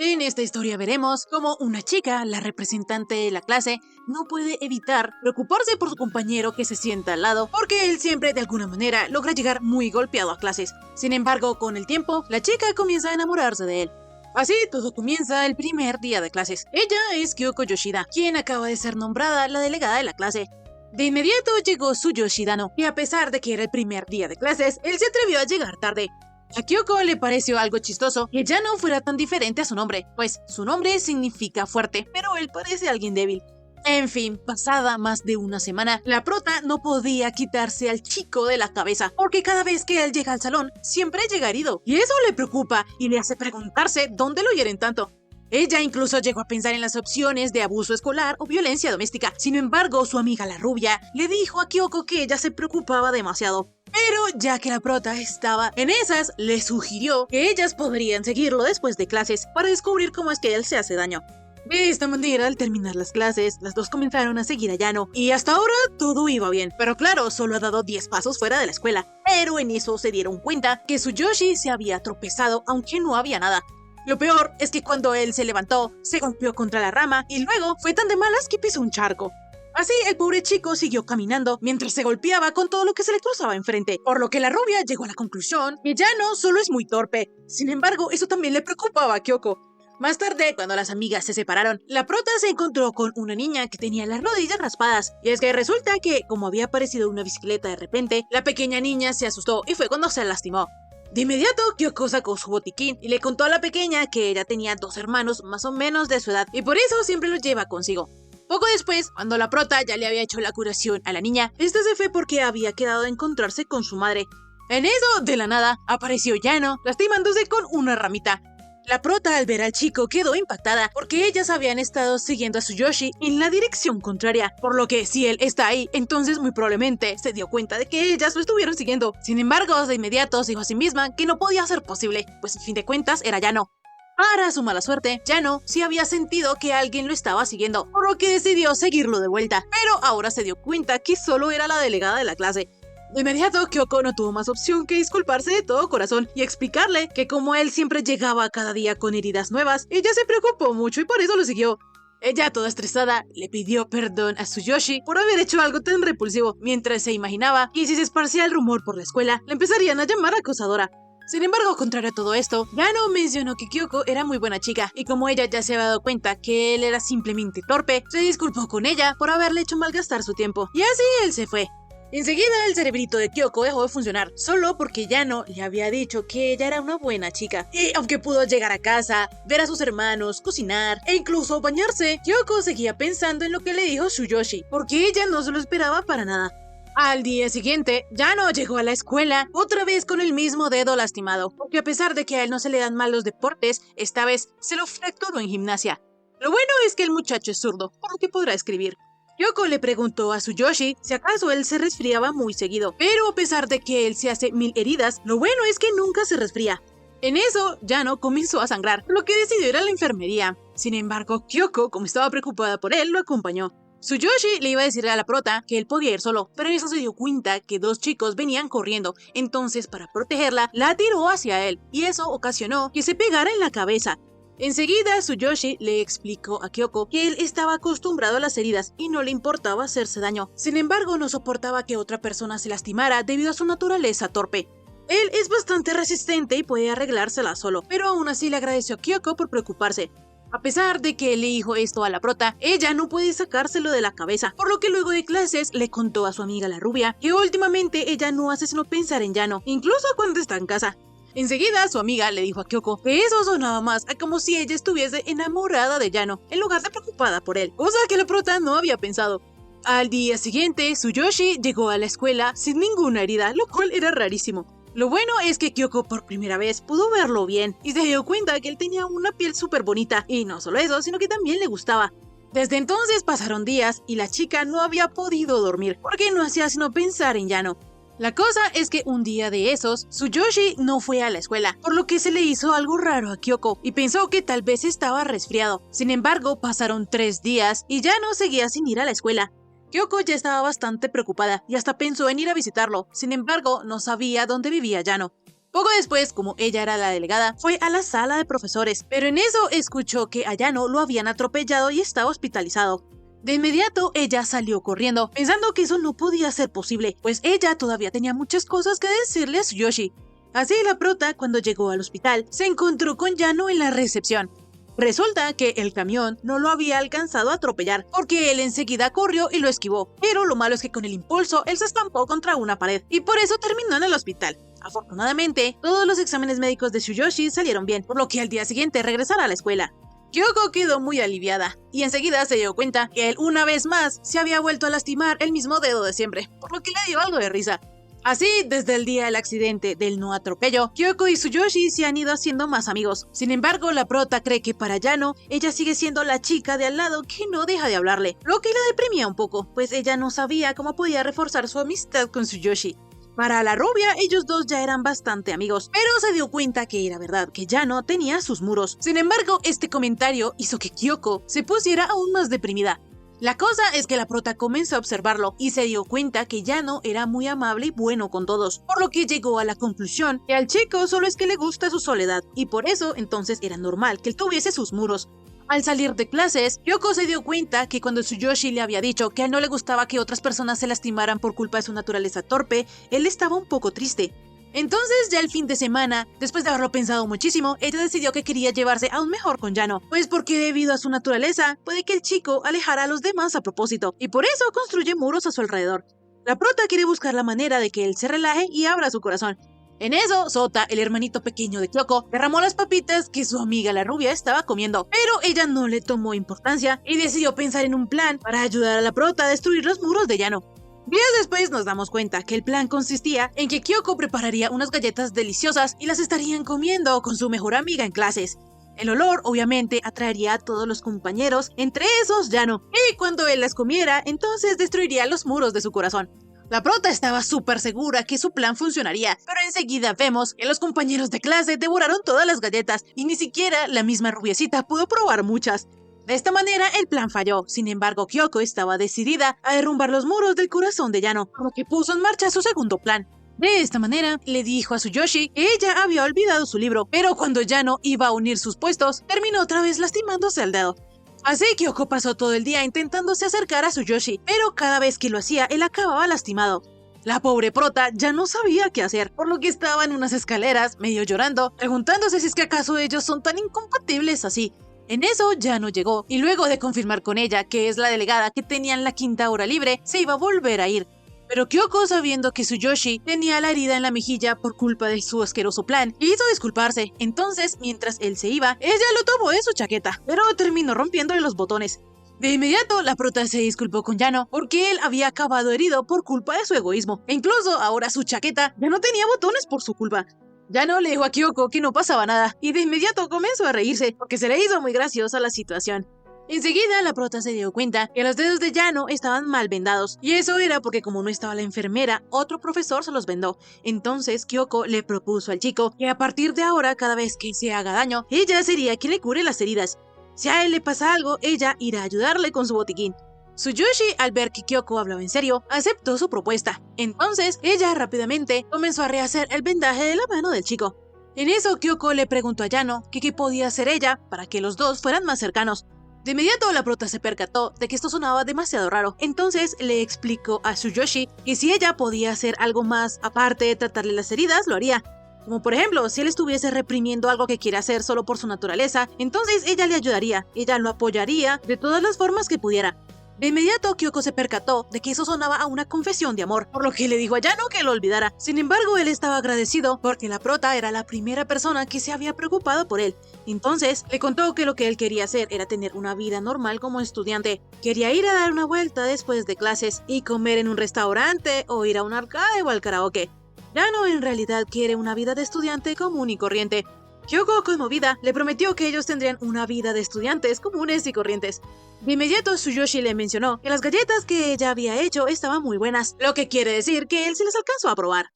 En esta historia veremos cómo una chica, la representante de la clase, no puede evitar preocuparse por su compañero que se sienta al lado, porque él siempre de alguna manera logra llegar muy golpeado a clases. Sin embargo, con el tiempo, la chica comienza a enamorarse de él. Así todo comienza el primer día de clases. Ella es Kyoko Yoshida, quien acaba de ser nombrada la delegada de la clase. De inmediato llegó su Yoshidano, y a pesar de que era el primer día de clases, él se atrevió a llegar tarde. A Kyoko le pareció algo chistoso que ya no fuera tan diferente a su nombre, pues su nombre significa fuerte, pero él parece alguien débil. En fin, pasada más de una semana, la prota no podía quitarse al chico de la cabeza, porque cada vez que él llega al salón, siempre llega herido, y eso le preocupa y le hace preguntarse dónde lo hieren tanto. Ella incluso llegó a pensar en las opciones de abuso escolar o violencia doméstica. Sin embargo, su amiga la rubia le dijo a Kyoko que ella se preocupaba demasiado. Pero ya que la prota estaba en esas, le sugirió que ellas podrían seguirlo después de clases para descubrir cómo es que él se hace daño. De esta manera, al terminar las clases, las dos comenzaron a seguir a Yano, y hasta ahora todo iba bien. Pero claro, solo ha dado 10 pasos fuera de la escuela. Pero en eso se dieron cuenta que su Yoshi se había tropezado, aunque no había nada. Lo peor es que cuando él se levantó, se golpeó contra la rama y luego fue tan de malas que pisó un charco. Así, el pobre chico siguió caminando mientras se golpeaba con todo lo que se le cruzaba enfrente, por lo que la rubia llegó a la conclusión que Yano solo es muy torpe. Sin embargo, eso también le preocupaba a Kyoko. Más tarde, cuando las amigas se separaron, la prota se encontró con una niña que tenía las rodillas raspadas. Y es que resulta que, como había aparecido una bicicleta de repente, la pequeña niña se asustó y fue cuando se lastimó. De inmediato, Kyoko sacó su botiquín y le contó a la pequeña que ella tenía 2 hermanos más o menos de su edad y por eso siempre los lleva consigo. Poco después, cuando la prota ya le había hecho la curación a la niña, esta se fue porque había quedado a encontrarse con su madre. En eso, de la nada, apareció Yano, lastimándose con una ramita. La prota, al ver al chico, quedó impactada porque ellas habían estado siguiendo a Tsuyoshi en la dirección contraria, por lo que si él está ahí, entonces muy probablemente se dio cuenta de que ellas lo estuvieron siguiendo. Sin embargo, de inmediato se dijo a sí misma que no podía ser posible, pues a fin de cuentas era Yano. Para su mala suerte, Yano sí había sentido que alguien lo estaba siguiendo, por lo que decidió seguirlo de vuelta, pero ahora se dio cuenta que solo era la delegada de la clase. De inmediato, Kyoko no tuvo más opción que disculparse de todo corazón y explicarle que como él siempre llegaba cada día con heridas nuevas, ella se preocupó mucho y por eso lo siguió. Ella, toda estresada, le pidió perdón a Tsuyoshi por haber hecho algo tan repulsivo, mientras se imaginaba que si se esparcía el rumor por la escuela, le empezarían a llamar acosadora. Sin embargo, contrario a todo esto, Yano mencionó que Kyoko era muy buena chica, y como ella ya se había dado cuenta que él era simplemente torpe, se disculpó con ella por haberle hecho malgastar su tiempo, y así él se fue. Enseguida el cerebrito de Kyoko dejó de funcionar, solo porque Yano le había dicho que ella era una buena chica. Y aunque pudo llegar a casa, ver a sus hermanos, cocinar e incluso bañarse, Kyoko seguía pensando en lo que le dijo Tsuyoshi, porque ella no se lo esperaba para nada. Al día siguiente, Yano llegó a la escuela otra vez con el mismo dedo lastimado, porque a pesar de que a él no se le dan mal los deportes, esta vez se lo fracturó en gimnasia. Lo bueno es que el muchacho es zurdo, por lo que podrá escribir. Kyoko le preguntó a Tsuyoshi si acaso él se resfriaba muy seguido, pero a pesar de que él se hace 1000 heridas, lo bueno es que nunca se resfría. En eso, Yano comenzó a sangrar, por lo que decidió ir a la enfermería. Sin embargo, Kyoko, como estaba preocupada por él, lo acompañó. Tsuyoshi le iba a decir a la prota que él podía ir solo, pero en eso se dio cuenta que 2 chicos venían corriendo, entonces para protegerla, la tiró hacia él, y eso ocasionó que se pegara en la cabeza. Enseguida, Tsuyoshi le explicó a Kyoko que él estaba acostumbrado a las heridas y no le importaba hacerse daño. Sin embargo, no soportaba que otra persona se lastimara debido a su naturaleza torpe. Él es bastante resistente y puede arreglársela solo, pero aún así le agradeció a Kyoko por preocuparse. A pesar de que le dijo esto a la prota, ella no puede sacárselo de la cabeza, por lo que luego de clases le contó a su amiga la rubia que últimamente ella no hace sino pensar en Yano, incluso cuando está en casa. Enseguida su amiga le dijo a Kyoko que eso sonaba más a como si ella estuviese enamorada de Yano, en lugar de preocupada por él, cosa que la prota no había pensado. Al día siguiente, Tsuyoshi llegó a la escuela sin ninguna herida, lo cual era rarísimo. Lo bueno es que Kyoko por primera vez pudo verlo bien y se dio cuenta que él tenía una piel súper bonita, y no solo eso, sino que también le gustaba. Desde entonces pasaron días y la chica no había podido dormir porque no hacía sino pensar en Yano. La cosa es que un día de esos, Tsuyoshi no fue a la escuela, por lo que se le hizo algo raro a Kyoko y pensó que tal vez estaba resfriado. Sin embargo, pasaron 3 días y Yano seguía sin ir a la escuela. Kyoko ya estaba bastante preocupada y hasta pensó en ir a visitarlo, sin embargo, no sabía dónde vivía Yano. Poco después, como ella era la delegada, fue a la sala de profesores, pero en eso escuchó que a Yano lo habían atropellado y estaba hospitalizado. De inmediato, ella salió corriendo, pensando que eso no podía ser posible, pues ella todavía tenía muchas cosas que decirle a Tsuyoshi. Así la prota, cuando llegó al hospital, se encontró con Yano en la recepción. Resulta que el camión no lo había alcanzado a atropellar, porque él enseguida corrió y lo esquivó, pero lo malo es que con el impulso él se estampó contra una pared, y por eso terminó en el hospital. Afortunadamente, todos los exámenes médicos de Tsuyoshi salieron bien, por lo que al día siguiente regresará a la escuela. Kyoko quedó muy aliviada, y enseguida se dio cuenta que él una vez más se había vuelto a lastimar el mismo dedo de siempre, por lo que le dio algo de risa. Así, desde el día del accidente del no atropello, Kyoko y Tsuyoshi se han ido haciendo más amigos. Sin embargo, la prota cree que para Yano, ella sigue siendo la chica de al lado que no deja de hablarle, lo que la deprimía un poco, pues ella no sabía cómo podía reforzar su amistad con Tsuyoshi. Para la rubia, ellos dos ya eran bastante amigos, pero se dio cuenta que era verdad que Yano tenía sus muros. Sin embargo, este comentario hizo que Kyoko se pusiera aún más deprimida. La cosa es que la prota comenzó a observarlo y se dio cuenta que Yano era muy amable y bueno con todos, por lo que llegó a la conclusión que al chico solo es que le gusta su soledad, y por eso entonces era normal que él tuviese sus muros. Al salir de clases, Kyoko se dio cuenta que cuando Tsuyoshi le había dicho que a él no le gustaba que otras personas se lastimaran por culpa de su naturaleza torpe, él estaba un poco triste. Entonces, ya el fin de semana, después de haberlo pensado muchísimo, ella decidió que quería llevarse aún mejor con Yano, pues porque debido a su naturaleza, puede que el chico alejara a los demás a propósito, y por eso construye muros a su alrededor. La prota quiere buscar la manera de que él se relaje y abra su corazón. En eso, Sota, el hermanito pequeño de Kyoko, derramó las papitas que su amiga la rubia estaba comiendo, pero ella no le tomó importancia y decidió pensar en un plan para ayudar a la prota a destruir los muros de Yano. Días después nos damos cuenta que el plan consistía en que Kyoko prepararía unas galletas deliciosas y las estarían comiendo con su mejor amiga en clases. El olor, obviamente, atraería a todos los compañeros, entre esos Yano, y cuando él las comiera, entonces destruiría los muros de su corazón. La prota estaba súper segura que su plan funcionaría, pero enseguida vemos que los compañeros de clase devoraron todas las galletas y ni siquiera la misma rubiecita pudo probar muchas. De esta manera el plan falló, sin embargo Kyoko estaba decidida a derrumbar los muros del corazón de Yano, por lo que puso en marcha su segundo plan. De esta manera le dijo a Tsuyoshi que ella había olvidado su libro, pero cuando Yano iba a unir sus puestos, terminó otra vez lastimándose el dedo. Así Kyoko pasó todo el día intentándose acercar a Tsuyoshi, pero cada vez que lo hacía él acababa lastimado. La pobre prota ya no sabía qué hacer, por lo que estaba en unas escaleras, medio llorando, preguntándose si es que acaso ellos son tan incompatibles así. En eso Yano llegó, y luego de confirmar con ella que es la delegada que tenía en la quinta hora libre, se iba a volver a ir. Pero Kyoko, sabiendo que Tsuyoshi tenía la herida en la mejilla por culpa de su asqueroso plan, quiso disculparse. Entonces, mientras él se iba, ella lo tomó de su chaqueta, pero terminó rompiéndole los botones. De inmediato, la prota se disculpó con Yano porque él había acabado herido por culpa de su egoísmo, e incluso ahora su chaqueta ya no tenía botones por su culpa. Yano le dijo a Kyoko que no pasaba nada, y de inmediato comenzó a reírse porque se le hizo muy graciosa la situación. Enseguida la prota se dio cuenta que los dedos de Yano estaban mal vendados, y eso era porque como no estaba la enfermera, otro profesor se los vendó. Entonces Kyoko le propuso al chico que a partir de ahora, cada vez que se haga daño, ella sería quien le cure las heridas. Si a él le pasa algo, ella irá a ayudarle con su botiquín. Tsuyoshi, al ver que Kyoko hablaba en serio, aceptó su propuesta. Entonces, ella rápidamente comenzó a rehacer el vendaje de la mano del chico. En eso, Kyoko le preguntó a Yano que qué podía hacer ella para que los dos fueran más cercanos. De inmediato la prota se percató de que esto sonaba demasiado raro, entonces le explicó a Tsuyoshi que si ella podía hacer algo más aparte de tratarle las heridas, lo haría. Como por ejemplo, si él estuviese reprimiendo algo que quiere hacer solo por su naturaleza, entonces ella le ayudaría, ella lo apoyaría de todas las formas que pudiera. De inmediato Kyoko se percató de que eso sonaba a una confesión de amor, por lo que le dijo a Yano que lo olvidara. Sin embargo, él estaba agradecido porque la prota era la primera persona que se había preocupado por él. Entonces, le contó que lo que él quería hacer era tener una vida normal como estudiante. Quería ir a dar una vuelta después de clases y comer en un restaurante o ir a un arcade o al karaoke. Yano en realidad quiere una vida de estudiante común y corriente. Kyoko, conmovida, le prometió que ellos tendrían una vida de estudiantes comunes y corrientes. De inmediato, Tsuyoshi le mencionó que las galletas que ella había hecho estaban muy buenas, lo que quiere decir que él se las alcanzó a probar.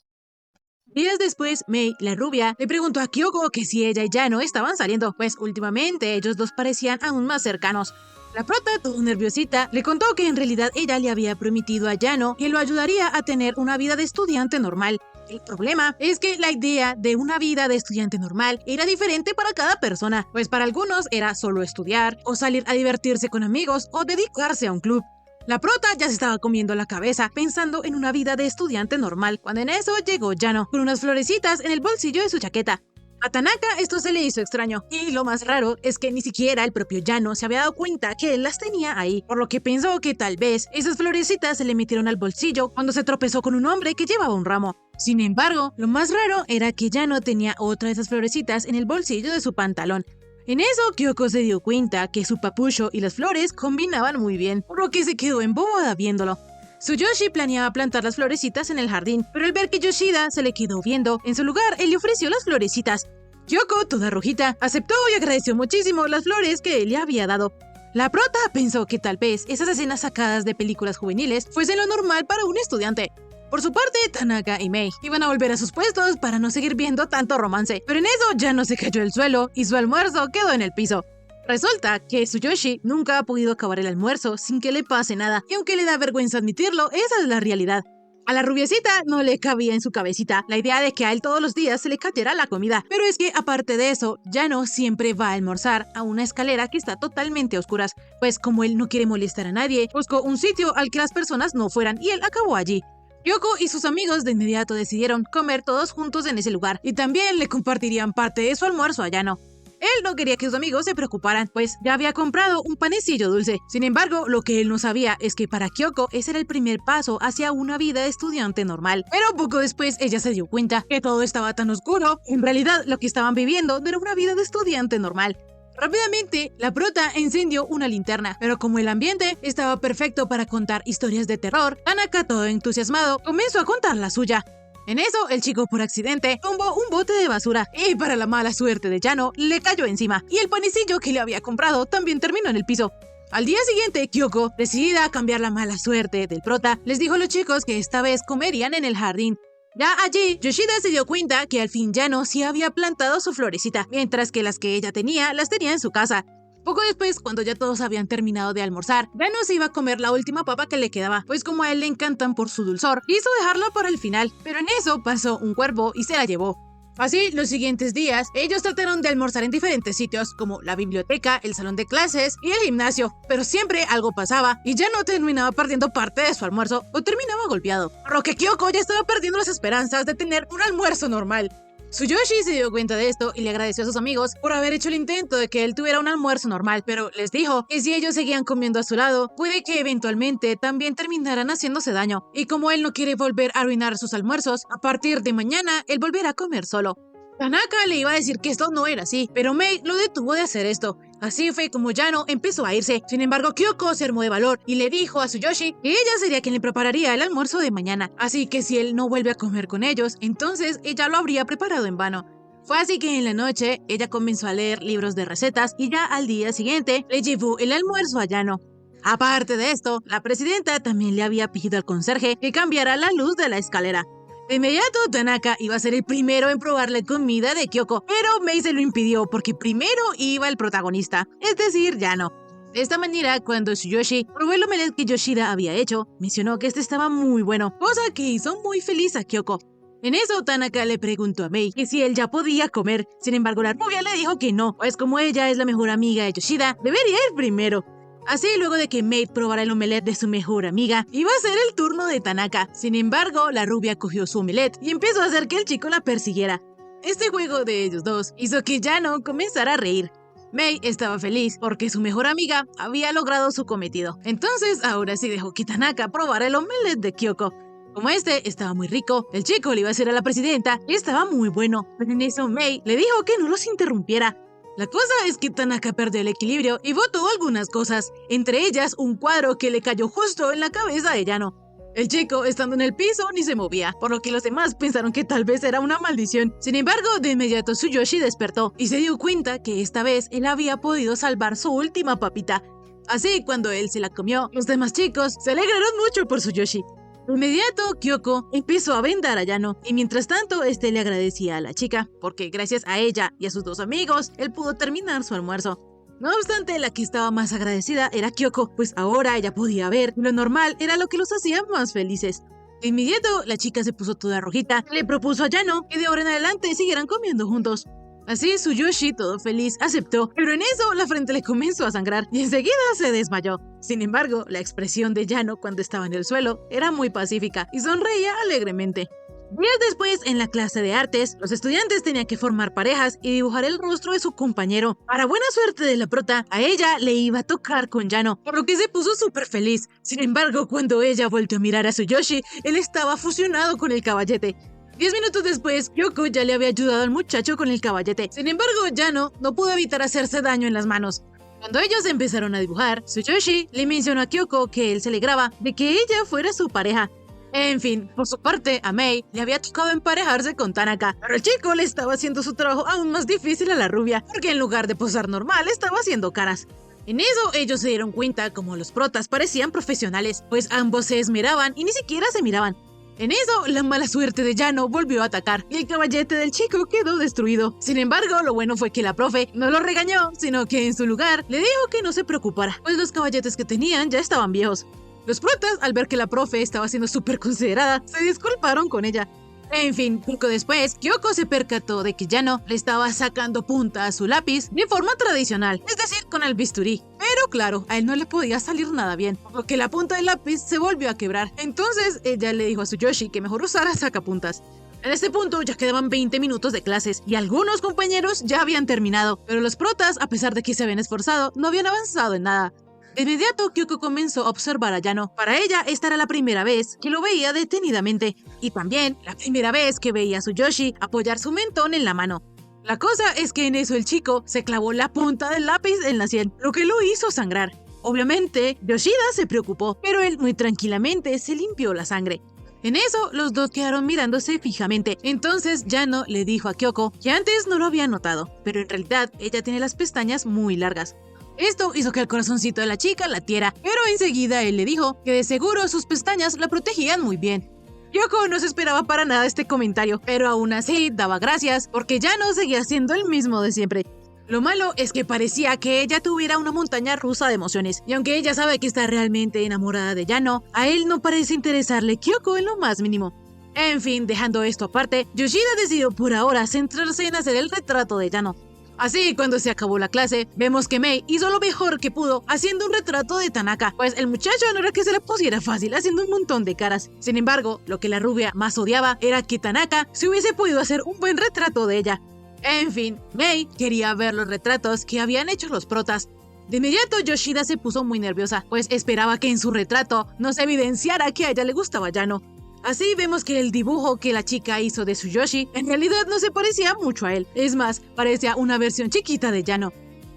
Días después, Mei, la rubia, le preguntó a Kyoko que si ella y Yano estaban saliendo, pues últimamente ellos dos parecían aún más cercanos. La prota, todo nerviosita, le contó que en realidad ella le había prometido a Yano que lo ayudaría a tener una vida de estudiante normal. El problema es que la idea de una vida de estudiante normal era diferente para cada persona, pues para algunos era solo estudiar, o salir a divertirse con amigos, o dedicarse a un club. La prota ya se estaba comiendo la cabeza pensando en una vida de estudiante normal, cuando en eso llegó Yano, con unas florecitas en el bolsillo de su chaqueta. A Tanaka esto se le hizo extraño, y lo más raro es que ni siquiera el propio Yano se había dado cuenta que él las tenía ahí, por lo que pensó que tal vez esas florecitas se le metieron al bolsillo cuando se tropezó con un hombre que llevaba un ramo. Sin embargo, lo más raro era que Yano tenía otra de esas florecitas en el bolsillo de su pantalón. En eso, Kyoko se dio cuenta que su papucho y las flores combinaban muy bien, por lo que se quedó embobada viéndolo. Tsuyoshi planeaba plantar las florecitas en el jardín, pero al ver que Yoshida se le quedó viendo, en su lugar él le ofreció las florecitas. Kyoko, toda rojita, aceptó y agradeció muchísimo las flores que él le había dado. La prota pensó que tal vez esas escenas sacadas de películas juveniles fuesen lo normal para un estudiante. Por su parte, Tanaka y Mei iban a volver a sus puestos para no seguir viendo tanto romance, pero en eso Yano se cayó al suelo y su almuerzo quedó en el piso. Resulta que Tsuyoshi nunca ha podido acabar el almuerzo sin que le pase nada, y aunque le da vergüenza admitirlo, esa es la realidad. A la rubiecita no le cabía en su cabecita la idea de que a él todos los días se le cayera la comida, pero es que aparte de eso, Yano siempre va a almorzar a una escalera que está totalmente a oscuras, pues como él no quiere molestar a nadie, buscó un sitio al que las personas no fueran y él acabó allí. Kyoko y sus amigos de inmediato decidieron comer todos juntos en ese lugar, y también le compartirían parte de su almuerzo a Yano. Él no quería que sus amigos se preocuparan, pues ya había comprado un panecillo dulce. Sin embargo, lo que él no sabía es que para Kyoko ese era el primer paso hacia una vida de estudiante normal. Pero poco después ella se dio cuenta que todo estaba tan oscuro. En realidad, lo que estaban viviendo no era una vida de estudiante normal. Rápidamente, la prota encendió una linterna, pero como el ambiente estaba perfecto para contar historias de terror, Tanaka, todo entusiasmado, comenzó a contar la suya. En eso, el chico por accidente tumbó un bote de basura y para la mala suerte de Yano, le cayó encima, y el panecillo que le había comprado también terminó en el piso. Al día siguiente, Kyoko, decidida a cambiar la mala suerte del prota, les dijo a los chicos que esta vez comerían en el jardín. Ya allí, Yoshida se dio cuenta que al fin Yano sí había plantado su florecita, mientras que las que ella tenía, las tenía en su casa. Poco después, cuando ya todos habían terminado de almorzar, Yano se iba a comer la última papa que le quedaba, pues como a él le encantan por su dulzor, quiso dejarla para el final, pero en eso pasó un cuervo y se la llevó. Así, los siguientes días, ellos trataron de almorzar en diferentes sitios, como la biblioteca, el salón de clases y el gimnasio, pero siempre algo pasaba y Yano terminaba perdiendo parte de su almuerzo o terminaba golpeado, por lo que Kyoko ya estaba perdiendo las esperanzas de tener un almuerzo normal. Tsuyoshi se dio cuenta de esto y le agradeció a sus amigos por haber hecho el intento de que él tuviera un almuerzo normal, pero les dijo que si ellos seguían comiendo a su lado, puede que eventualmente también terminaran haciéndose daño, y como él no quiere volver a arruinar sus almuerzos, a partir de mañana él volverá a comer solo. Tanaka le iba a decir que esto no era así, pero Mei lo detuvo de hacer esto. Así fue como Yano empezó a irse. Sin embargo, Kyoko se armó de valor y le dijo a Tsuyoshi que ella sería quien le prepararía el almuerzo de mañana. Así que si él no vuelve a comer con ellos, entonces ella lo habría preparado en vano. Fue así que en la noche ella comenzó a leer libros de recetas y ya al día siguiente le llevó el almuerzo a Yano. Aparte de esto, la presidenta también le había pedido al conserje que cambiara la luz de la escalera. De inmediato, Tanaka iba a ser el primero en probar la comida de Kyoko, pero Mei se lo impidió porque primero iba el protagonista, es decir, Yano. De esta manera, cuando Tsuyoshi probó el omelette que Yoshida había hecho, mencionó que este estaba muy bueno, cosa que hizo muy feliz a Kyoko. En eso, Tanaka le preguntó a Mei que si él ya podía comer, sin embargo la rubia le dijo que no, pues como ella es la mejor amiga de Yoshida, debería ir primero. Así, luego de que Mei probara el omelette de su mejor amiga, iba a ser el turno de Tanaka. Sin embargo, la rubia cogió su omelette y empezó a hacer que el chico la persiguiera. Este juego de ellos dos hizo que Yano comenzara a reír. Mei estaba feliz porque su mejor amiga había logrado su cometido. Entonces, ahora sí dejó que Tanaka probara el omelette de Kyoko. Como este estaba muy rico, el chico le iba a hacer a la presidenta y estaba muy bueno. Pero en eso Mei le dijo que no los interrumpiera. La cosa es que Tanaka perdió el equilibrio y botó algunas cosas, entre ellas un cuadro que le cayó justo en la cabeza de Yano. El chico, estando en el piso, ni se movía, por lo que los demás pensaron que tal vez era una maldición. Sin embargo, de inmediato Tsuyoshi despertó y se dio cuenta que esta vez él había podido salvar su última papita. Así, cuando él se la comió, los demás chicos se alegraron mucho por Tsuyoshi. De inmediato, Kyoko empezó a vendar a Yano, y mientras tanto, este le agradecía a la chica, porque gracias a ella y a sus dos amigos, él pudo terminar su almuerzo. No obstante, la que estaba más agradecida era Kyoko, pues ahora ella podía ver, y lo normal era lo que los hacía más felices. De inmediato, la chica se puso toda rojita, le propuso a Yano que de ahora en adelante siguieran comiendo juntos. Así Tsuyoshi, todo feliz, aceptó, pero en eso la frente le comenzó a sangrar y enseguida se desmayó. Sin embargo, la expresión de Yano cuando estaba en el suelo era muy pacífica y sonreía alegremente. Días después, en la clase de artes, los estudiantes tenían que formar parejas y dibujar el rostro de su compañero. Para buena suerte de la prota, a ella le iba a tocar con Yano, por lo que se puso súper feliz. Sin embargo, cuando ella volvió a mirar a Tsuyoshi, él estaba fusionado con el caballete. 10 minutos después, Kyoko ya le había ayudado al muchacho con el caballete. Sin embargo, Yano no pudo evitar hacerse daño en las manos. Cuando ellos empezaron a dibujar, Tsuyoshi le mencionó a Kyoko que él se alegraba de que ella fuera su pareja. En fin, por su parte, a Mei le había tocado emparejarse con Tanaka, pero el chico le estaba haciendo su trabajo aún más difícil a la rubia, porque en lugar de posar normal, estaba haciendo caras. En eso, ellos se dieron cuenta como los protas parecían profesionales, pues ambos se esmeraban y ni siquiera se miraban. En eso, la mala suerte de Yano volvió a atacar y el caballete del chico quedó destruido. Sin embargo, lo bueno fue que la profe no lo regañó, sino que en su lugar le dijo que no se preocupara, pues los caballetes que tenían ya estaban viejos. Los protas, al ver que la profe estaba siendo súper considerada, se disculparon con ella. En fin, poco después, Kyoko se percató de que Yano le estaba sacando punta a su lápiz de forma tradicional, es decir, con el bisturí. Pero claro, a él no le podía salir nada bien, por lo que la punta del lápiz se volvió a quebrar. Entonces, ella le dijo a Tsuyoshi que mejor usara sacapuntas. En este punto ya quedaban 20 minutos de clases y algunos compañeros ya habían terminado, pero los protas, a pesar de que se habían esforzado, no habían avanzado en nada. De inmediato, Kyoko comenzó a observar a Yano. Para ella, esta era la primera vez que lo veía detenidamente, y también la primera vez que veía a Tsuyoshi apoyar su mentón en la mano. La cosa es que en eso el chico se clavó la punta del lápiz en la sien, lo que lo hizo sangrar. Obviamente, Yoshida se preocupó, pero él muy tranquilamente se limpió la sangre. En eso, los dos quedaron mirándose fijamente. Entonces, Yano le dijo a Kyoko que antes no lo había notado, pero en realidad ella tiene las pestañas muy largas. Esto hizo que el corazoncito de la chica latiera, pero enseguida él le dijo que de seguro sus pestañas la protegían muy bien. Kyoko no se esperaba para nada este comentario, pero aún así daba gracias porque Yano seguía siendo el mismo de siempre. Lo malo es que parecía que ella tuviera una montaña rusa de emociones, y aunque ella sabe que está realmente enamorada de Yano, a él no parece interesarle Kyoko en lo más mínimo. En fin, dejando esto aparte, Yoshida decidió por ahora centrarse en hacer el retrato de Yano. Así, cuando se acabó la clase, vemos que Mei hizo lo mejor que pudo haciendo un retrato de Tanaka, pues el muchacho no era que se le pusiera fácil haciendo un montón de caras. Sin embargo, lo que la rubia más odiaba era que Tanaka se hubiese podido hacer un buen retrato de ella. En fin, Mei quería ver los retratos que habían hecho los protas. De inmediato, Yoshida se puso muy nerviosa, pues esperaba que en su retrato no se evidenciara que a ella le gustaba Yano. Así vemos que el dibujo que la chica hizo de Tsuyoshi en realidad no se parecía mucho a él. Es más, parecía una versión chiquita de Yano.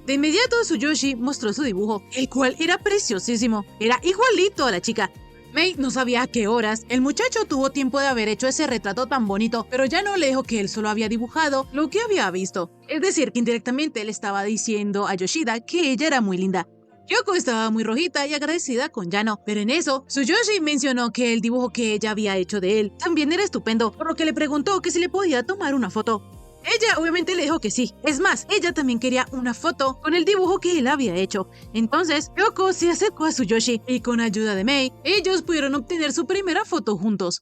De inmediato Tsuyoshi mostró su dibujo, el cual era preciosísimo. Era igualito a la chica. Mei no sabía a qué horas el muchacho tuvo tiempo de haber hecho ese retrato tan bonito, pero Yano le dijo que él solo había dibujado lo que había visto. Es decir, que indirectamente le estaba diciendo a Yoshida que ella era muy linda. Kyoko estaba muy rojita y agradecida con Yano, pero en eso, Tsuyoshi mencionó que el dibujo que ella había hecho de él también era estupendo, por lo que le preguntó que si le podía tomar una foto. Ella obviamente le dijo que sí. Es más, ella también quería una foto con el dibujo que él había hecho. Entonces, Kyoko se acercó a Tsuyoshi y con ayuda de Mei, ellos pudieron obtener su primera foto juntos.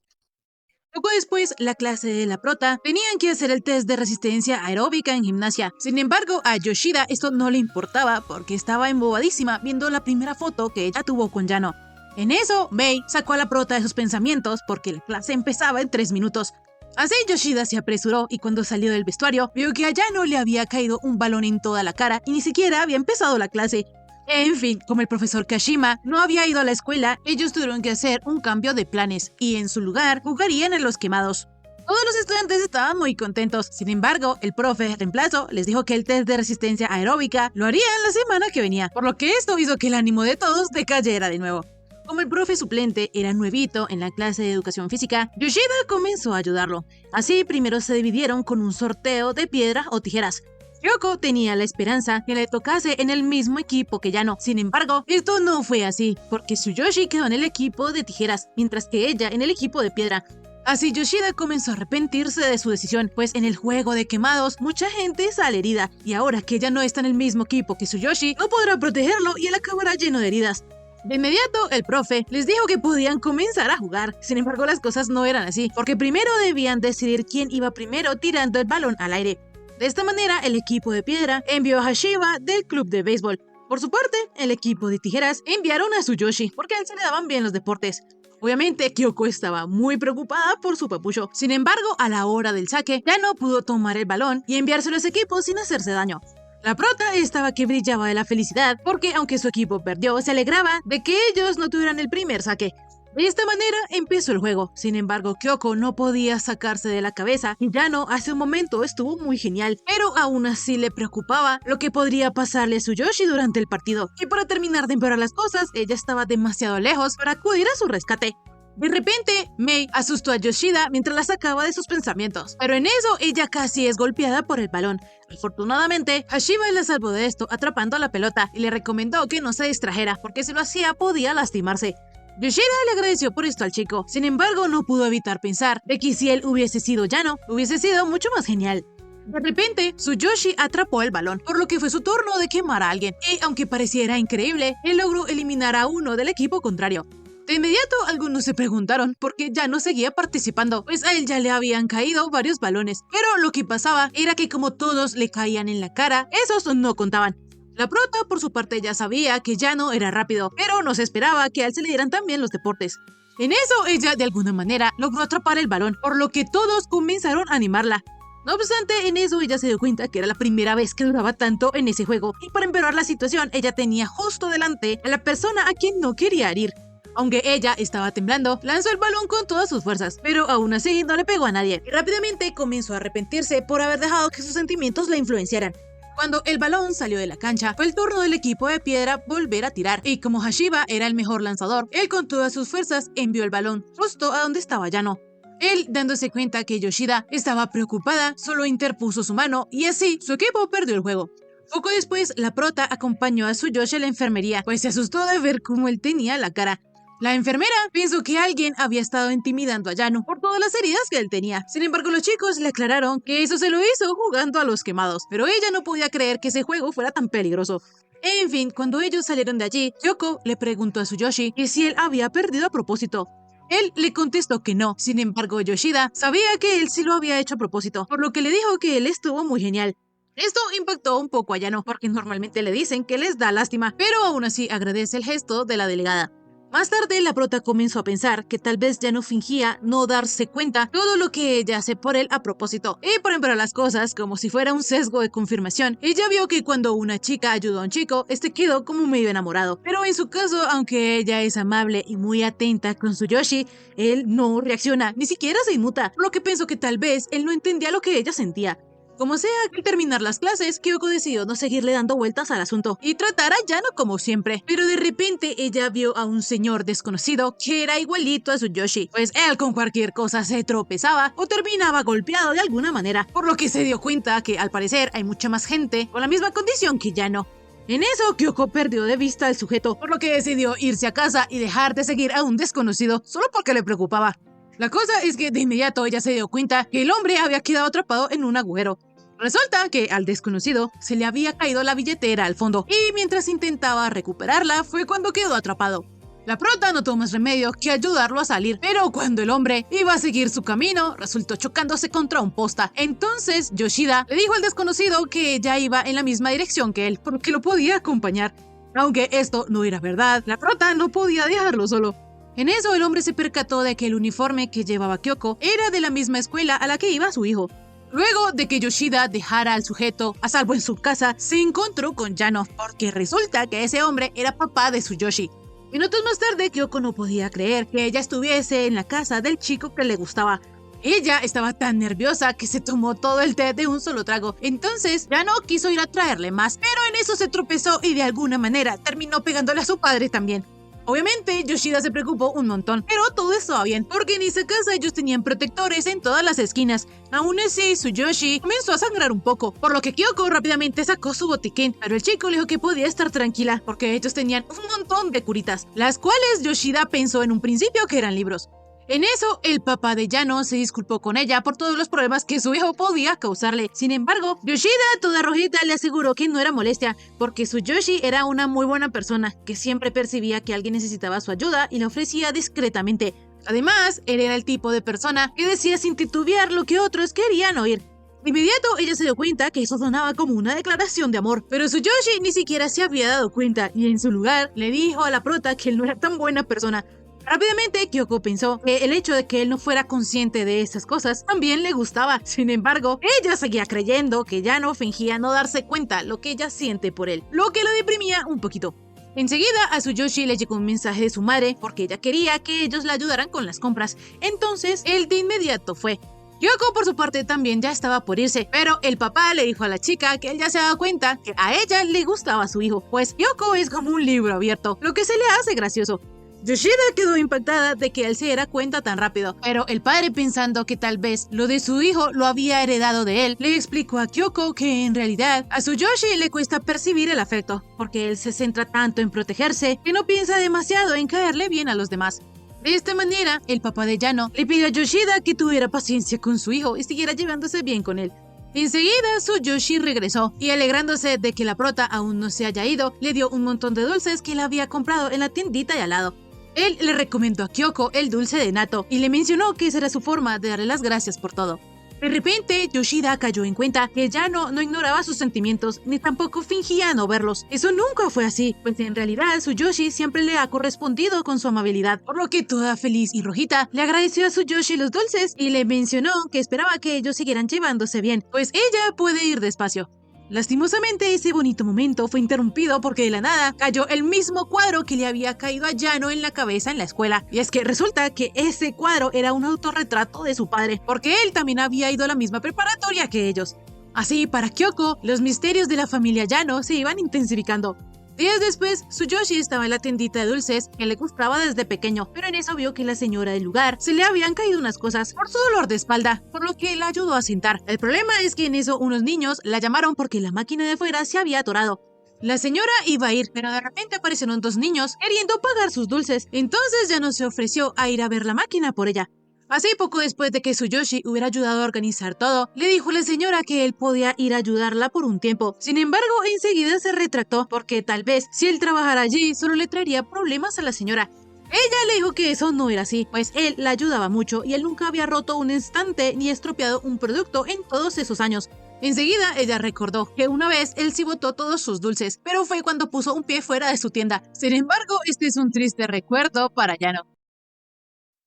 Poco después, la clase de la prota tenían que hacer el test de resistencia aeróbica en gimnasia. Sin embargo, a Yoshida esto no le importaba porque estaba embobadísima viendo la primera foto que ella tuvo con Yano. En eso, Mei sacó a la prota de sus pensamientos porque la clase empezaba en 3 minutos. Así Yoshida se apresuró y cuando salió del vestuario vio que a Yano le había caído un balón en toda la cara y ni siquiera había empezado la clase. En fin, como el profesor Kashima no había ido a la escuela, ellos tuvieron que hacer un cambio de planes y en su lugar jugarían en los quemados. Todos los estudiantes estaban muy contentos. Sin embargo, el profe reemplazo les dijo que el test de resistencia aeróbica lo harían la semana que venía, por lo que esto hizo que el ánimo de todos decayera de nuevo. Como el profe suplente era nuevito en la clase de educación física, Yoshida comenzó a ayudarlo. Así, primero se dividieron con un sorteo de piedra o tijeras. Kyoko tenía la esperanza que le tocase en el mismo equipo que Yano. Sin embargo, esto no fue así, porque Tsuyoshi quedó en el equipo de tijeras, mientras que ella en el equipo de piedra. Así Yoshida comenzó a arrepentirse de su decisión, pues en el juego de quemados mucha gente sale herida, y ahora que ella no está en el mismo equipo que Tsuyoshi, no podrá protegerlo y él acabará lleno de heridas. De inmediato, el profe les dijo que podían comenzar a jugar. Sin embargo, las cosas no eran así, porque primero debían decidir quién iba primero tirando el balón al aire. De esta manera, el equipo de piedra envió a Hashiba del club de béisbol. Por su parte, el equipo de tijeras enviaron a Tsuyoshi, porque a él se le daban bien los deportes. Obviamente, Kyoko estaba muy preocupada por su papucho. Sin embargo, a la hora del saque, ya no pudo tomar el balón y enviárselo a su equipo sin hacerse daño. La prota estaba que brillaba de la felicidad porque aunque su equipo perdió, se alegraba de que ellos no tuvieran el primer saque. De esta manera empezó el juego. Sin embargo, Kyoko no podía sacarse de la cabeza y Yano hace un momento estuvo muy genial, pero aún así le preocupaba lo que podría pasarle a Tsuyoshi durante el partido. Y para terminar de empeorar las cosas, ella estaba demasiado lejos para acudir a su rescate. De repente, Mei asustó a Yoshida mientras la sacaba de sus pensamientos, pero en eso ella casi es golpeada por el balón. Afortunadamente, Hashiba la salvó de esto atrapando la pelota y le recomendó que no se distrajera porque si lo hacía podía lastimarse. Yoshida le agradeció por esto al chico, sin embargo no pudo evitar pensar de que si él hubiese sido Yano, hubiese sido mucho más genial. De repente, Tsuyoshi atrapó el balón, por lo que fue su turno de quemar a alguien, y aunque pareciera increíble, él logró eliminar a uno del equipo contrario. De inmediato, algunos se preguntaron por qué Yano seguía participando, pues a él ya le habían caído varios balones, pero lo que pasaba era que como todos le caían en la cara, esos no contaban. La prota, por su parte, ya sabía que Yano era rápido, pero no se esperaba que a él se le dieran también los deportes. En eso, ella de alguna manera logró atrapar el balón, por lo que todos comenzaron a animarla. No obstante, en eso ella se dio cuenta que era la primera vez que duraba tanto en ese juego, y para empeorar la situación, ella tenía justo delante a la persona a quien no quería herir. Aunque ella estaba temblando, lanzó el balón con todas sus fuerzas, pero aún así no le pegó a nadie, y rápidamente comenzó a arrepentirse por haber dejado que sus sentimientos la influenciaran. Cuando el balón salió de la cancha, fue el turno del equipo de piedra volver a tirar, y como Hashiba era el mejor lanzador, él con todas sus fuerzas envió el balón justo a donde estaba Yano. Él, dándose cuenta que Yoshida estaba preocupada, solo interpuso su mano, y así su equipo perdió el juego. Poco después, la prota acompañó a Tsuyoshi a la enfermería, pues se asustó de ver cómo él tenía la cara. La enfermera pensó que alguien había estado intimidando a Yano por todas las heridas que él tenía. Sin embargo, los chicos le aclararon que eso se lo hizo jugando a los quemados, pero ella no podía creer que ese juego fuera tan peligroso. En fin, cuando ellos salieron de allí, Kyoko le preguntó a Tsuyoshi que si él había perdido a propósito. Él le contestó que no. Sin embargo, Yoshida sabía que él sí lo había hecho a propósito, por lo que le dijo que él estuvo muy genial. Esto impactó un poco a Yano, porque normalmente le dicen que les da lástima, pero aún así agradece el gesto de la delegada. Más tarde, la prota comenzó a pensar que tal vez Yano fingía no darse cuenta todo lo que ella hace por él a propósito. Y por empeorar las cosas, como si fuera un sesgo de confirmación, ella vio que cuando una chica ayudó a un chico, este quedó como medio enamorado. Pero en su caso, aunque ella es amable y muy atenta con Tsuyoshi, él no reacciona, ni siquiera se inmuta, por lo que pensó que tal vez él no entendía lo que ella sentía. Como sea, al terminar las clases, Kyoko decidió no seguirle dando vueltas al asunto y tratar a Yano como siempre. Pero de repente ella vio a un señor desconocido que era igualito a Tsuyoshi, pues él con cualquier cosa se tropezaba o terminaba golpeado de alguna manera, por lo que se dio cuenta que al parecer hay mucha más gente con la misma condición que Yano. En eso, Kyoko perdió de vista al sujeto, por lo que decidió irse a casa y dejar de seguir a un desconocido solo porque le preocupaba. La cosa es que de inmediato ella se dio cuenta que el hombre había quedado atrapado en un agujero. Resulta que al desconocido se le había caído la billetera al fondo y mientras intentaba recuperarla fue cuando quedó atrapado. La prota no tuvo más remedio que ayudarlo a salir, pero cuando el hombre iba a seguir su camino, resultó chocándose contra un posta. Entonces Yoshida le dijo al desconocido que ella iba en la misma dirección que él, porque lo podía acompañar. Aunque esto no era verdad, la prota no podía dejarlo solo. En eso el hombre se percató de que el uniforme que llevaba Kyoko era de la misma escuela a la que iba su hijo. Luego de que Yoshida dejara al sujeto a salvo en su casa, se encontró con Yano, porque resulta que ese hombre era papá de Tsuyoshi. Minutos más tarde, Kyoko no podía creer que ella estuviese en la casa del chico que le gustaba. Ella estaba tan nerviosa que se tomó todo el té de un solo trago. Entonces, Yano quiso ir a traerle más, pero en eso se tropezó y de alguna manera terminó pegándole a su padre también. Obviamente, Yoshida se preocupó un montón, pero todo estaba bien, porque en esa casa ellos tenían protectores en todas las esquinas. Aún así, Tsuyoshi comenzó a sangrar un poco, por lo que Kyoko rápidamente sacó su botiquín, pero el chico le dijo que podía estar tranquila, porque ellos tenían un montón de curitas, las cuales Yoshida pensó en un principio que eran libros. En eso, el papá de Yano se disculpó con ella por todos los problemas que su hijo podía causarle. Sin embargo, Yoshida, toda rojita, le aseguró que no era molestia, porque Tsuyoshi era una muy buena persona, que siempre percibía que alguien necesitaba su ayuda y la ofrecía discretamente. Además, él era el tipo de persona que decía sin titubear lo que otros querían oír. De inmediato, ella se dio cuenta que eso sonaba como una declaración de amor, pero Tsuyoshi ni siquiera se había dado cuenta, y en su lugar le dijo a la prota que él no era tan buena persona. Rápidamente, Kyoko pensó que el hecho de que él no fuera consciente de esas cosas también le gustaba. Sin embargo, ella seguía creyendo que Yano fingía no darse cuenta lo que ella siente por él, lo que lo deprimía un poquito. Enseguida a Tsuyoshi le llegó un mensaje de su madre porque ella quería que ellos la ayudaran con las compras. Entonces, él de inmediato fue. Kyoko, por su parte, también ya estaba por irse, pero el papá le dijo a la chica que él ya se daba cuenta que a ella le gustaba su hijo, pues Kyoko es como un libro abierto, lo que se le hace gracioso. Yoshida quedó impactada de que él se diera cuenta tan rápido, pero el padre, pensando que tal vez lo de su hijo lo había heredado de él, le explicó a Kyoko que en realidad a Tsuyoshi le cuesta percibir el afecto, porque él se centra tanto en protegerse que no piensa demasiado en caerle bien a los demás. De esta manera, el papá de Yano le pidió a Yoshida que tuviera paciencia con su hijo y siguiera llevándose bien con él. Enseguida, Tsuyoshi regresó y, alegrándose de que la prota aún no se haya ido, le dio un montón de dulces que él había comprado en la tiendita de al lado. Él le recomendó a Kyoko el dulce de natto y le mencionó que esa era su forma de darle las gracias por todo. De repente, Yoshida cayó en cuenta que Yano no ignoraba sus sentimientos ni tampoco fingía no verlos. Eso nunca fue así, pues en realidad Tsuyoshi siempre le ha correspondido con su amabilidad, por lo que toda feliz y rojita le agradeció a Tsuyoshi los dulces y le mencionó que esperaba que ellos siguieran llevándose bien, pues ella puede ir despacio. Lastimosamente, ese bonito momento fue interrumpido porque de la nada cayó el mismo cuadro que le había caído a Yano en la cabeza en la escuela. Y es que resulta que ese cuadro era un autorretrato de su padre, porque él también había ido a la misma preparatoria que ellos. Así, para Kyoko, los misterios de la familia Yano se iban intensificando. Días después, Tsuyoshi estaba en la tiendita de dulces que le gustaba desde pequeño, pero en eso vio que la señora del lugar se le habían caído unas cosas por su dolor de espalda, por lo que la ayudó a sentar. El problema es que en eso unos niños la llamaron porque la máquina de fuera se había atorado. La señora iba a ir, pero de repente aparecieron dos niños queriendo pagar sus dulces, entonces ya no se ofreció a ir a ver la máquina por ella. Así, poco después de que Tsuyoshi hubiera ayudado a organizar todo, le dijo a la señora que él podía ir a ayudarla por un tiempo. Sin embargo, enseguida se retractó porque tal vez si él trabajara allí solo le traería problemas a la señora. Ella le dijo que eso no era así, pues él la ayudaba mucho y él nunca había roto un estante ni estropeado un producto en todos esos años. Enseguida ella recordó que una vez él sí botó todos sus dulces, pero fue cuando puso un pie fuera de su tienda. Sin embargo, este es un triste recuerdo para Yano.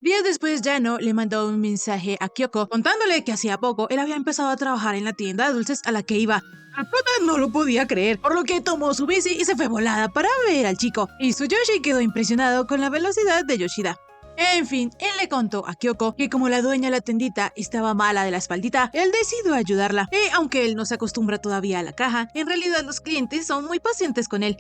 Días después, Yano le mandó un mensaje a Kyoko contándole que hacía poco él había empezado a trabajar en la tienda de dulces a la que iba. La prota no lo podía creer, por lo que tomó su bici y se fue volada para ver al chico, y Tsuyoshi quedó impresionado con la velocidad de Yoshida. En fin, él le contó a Kyoko que como la dueña de la tiendita estaba mala de la espaldita, él decidió ayudarla, y aunque él no se acostumbra todavía a la caja, en realidad los clientes son muy pacientes con él.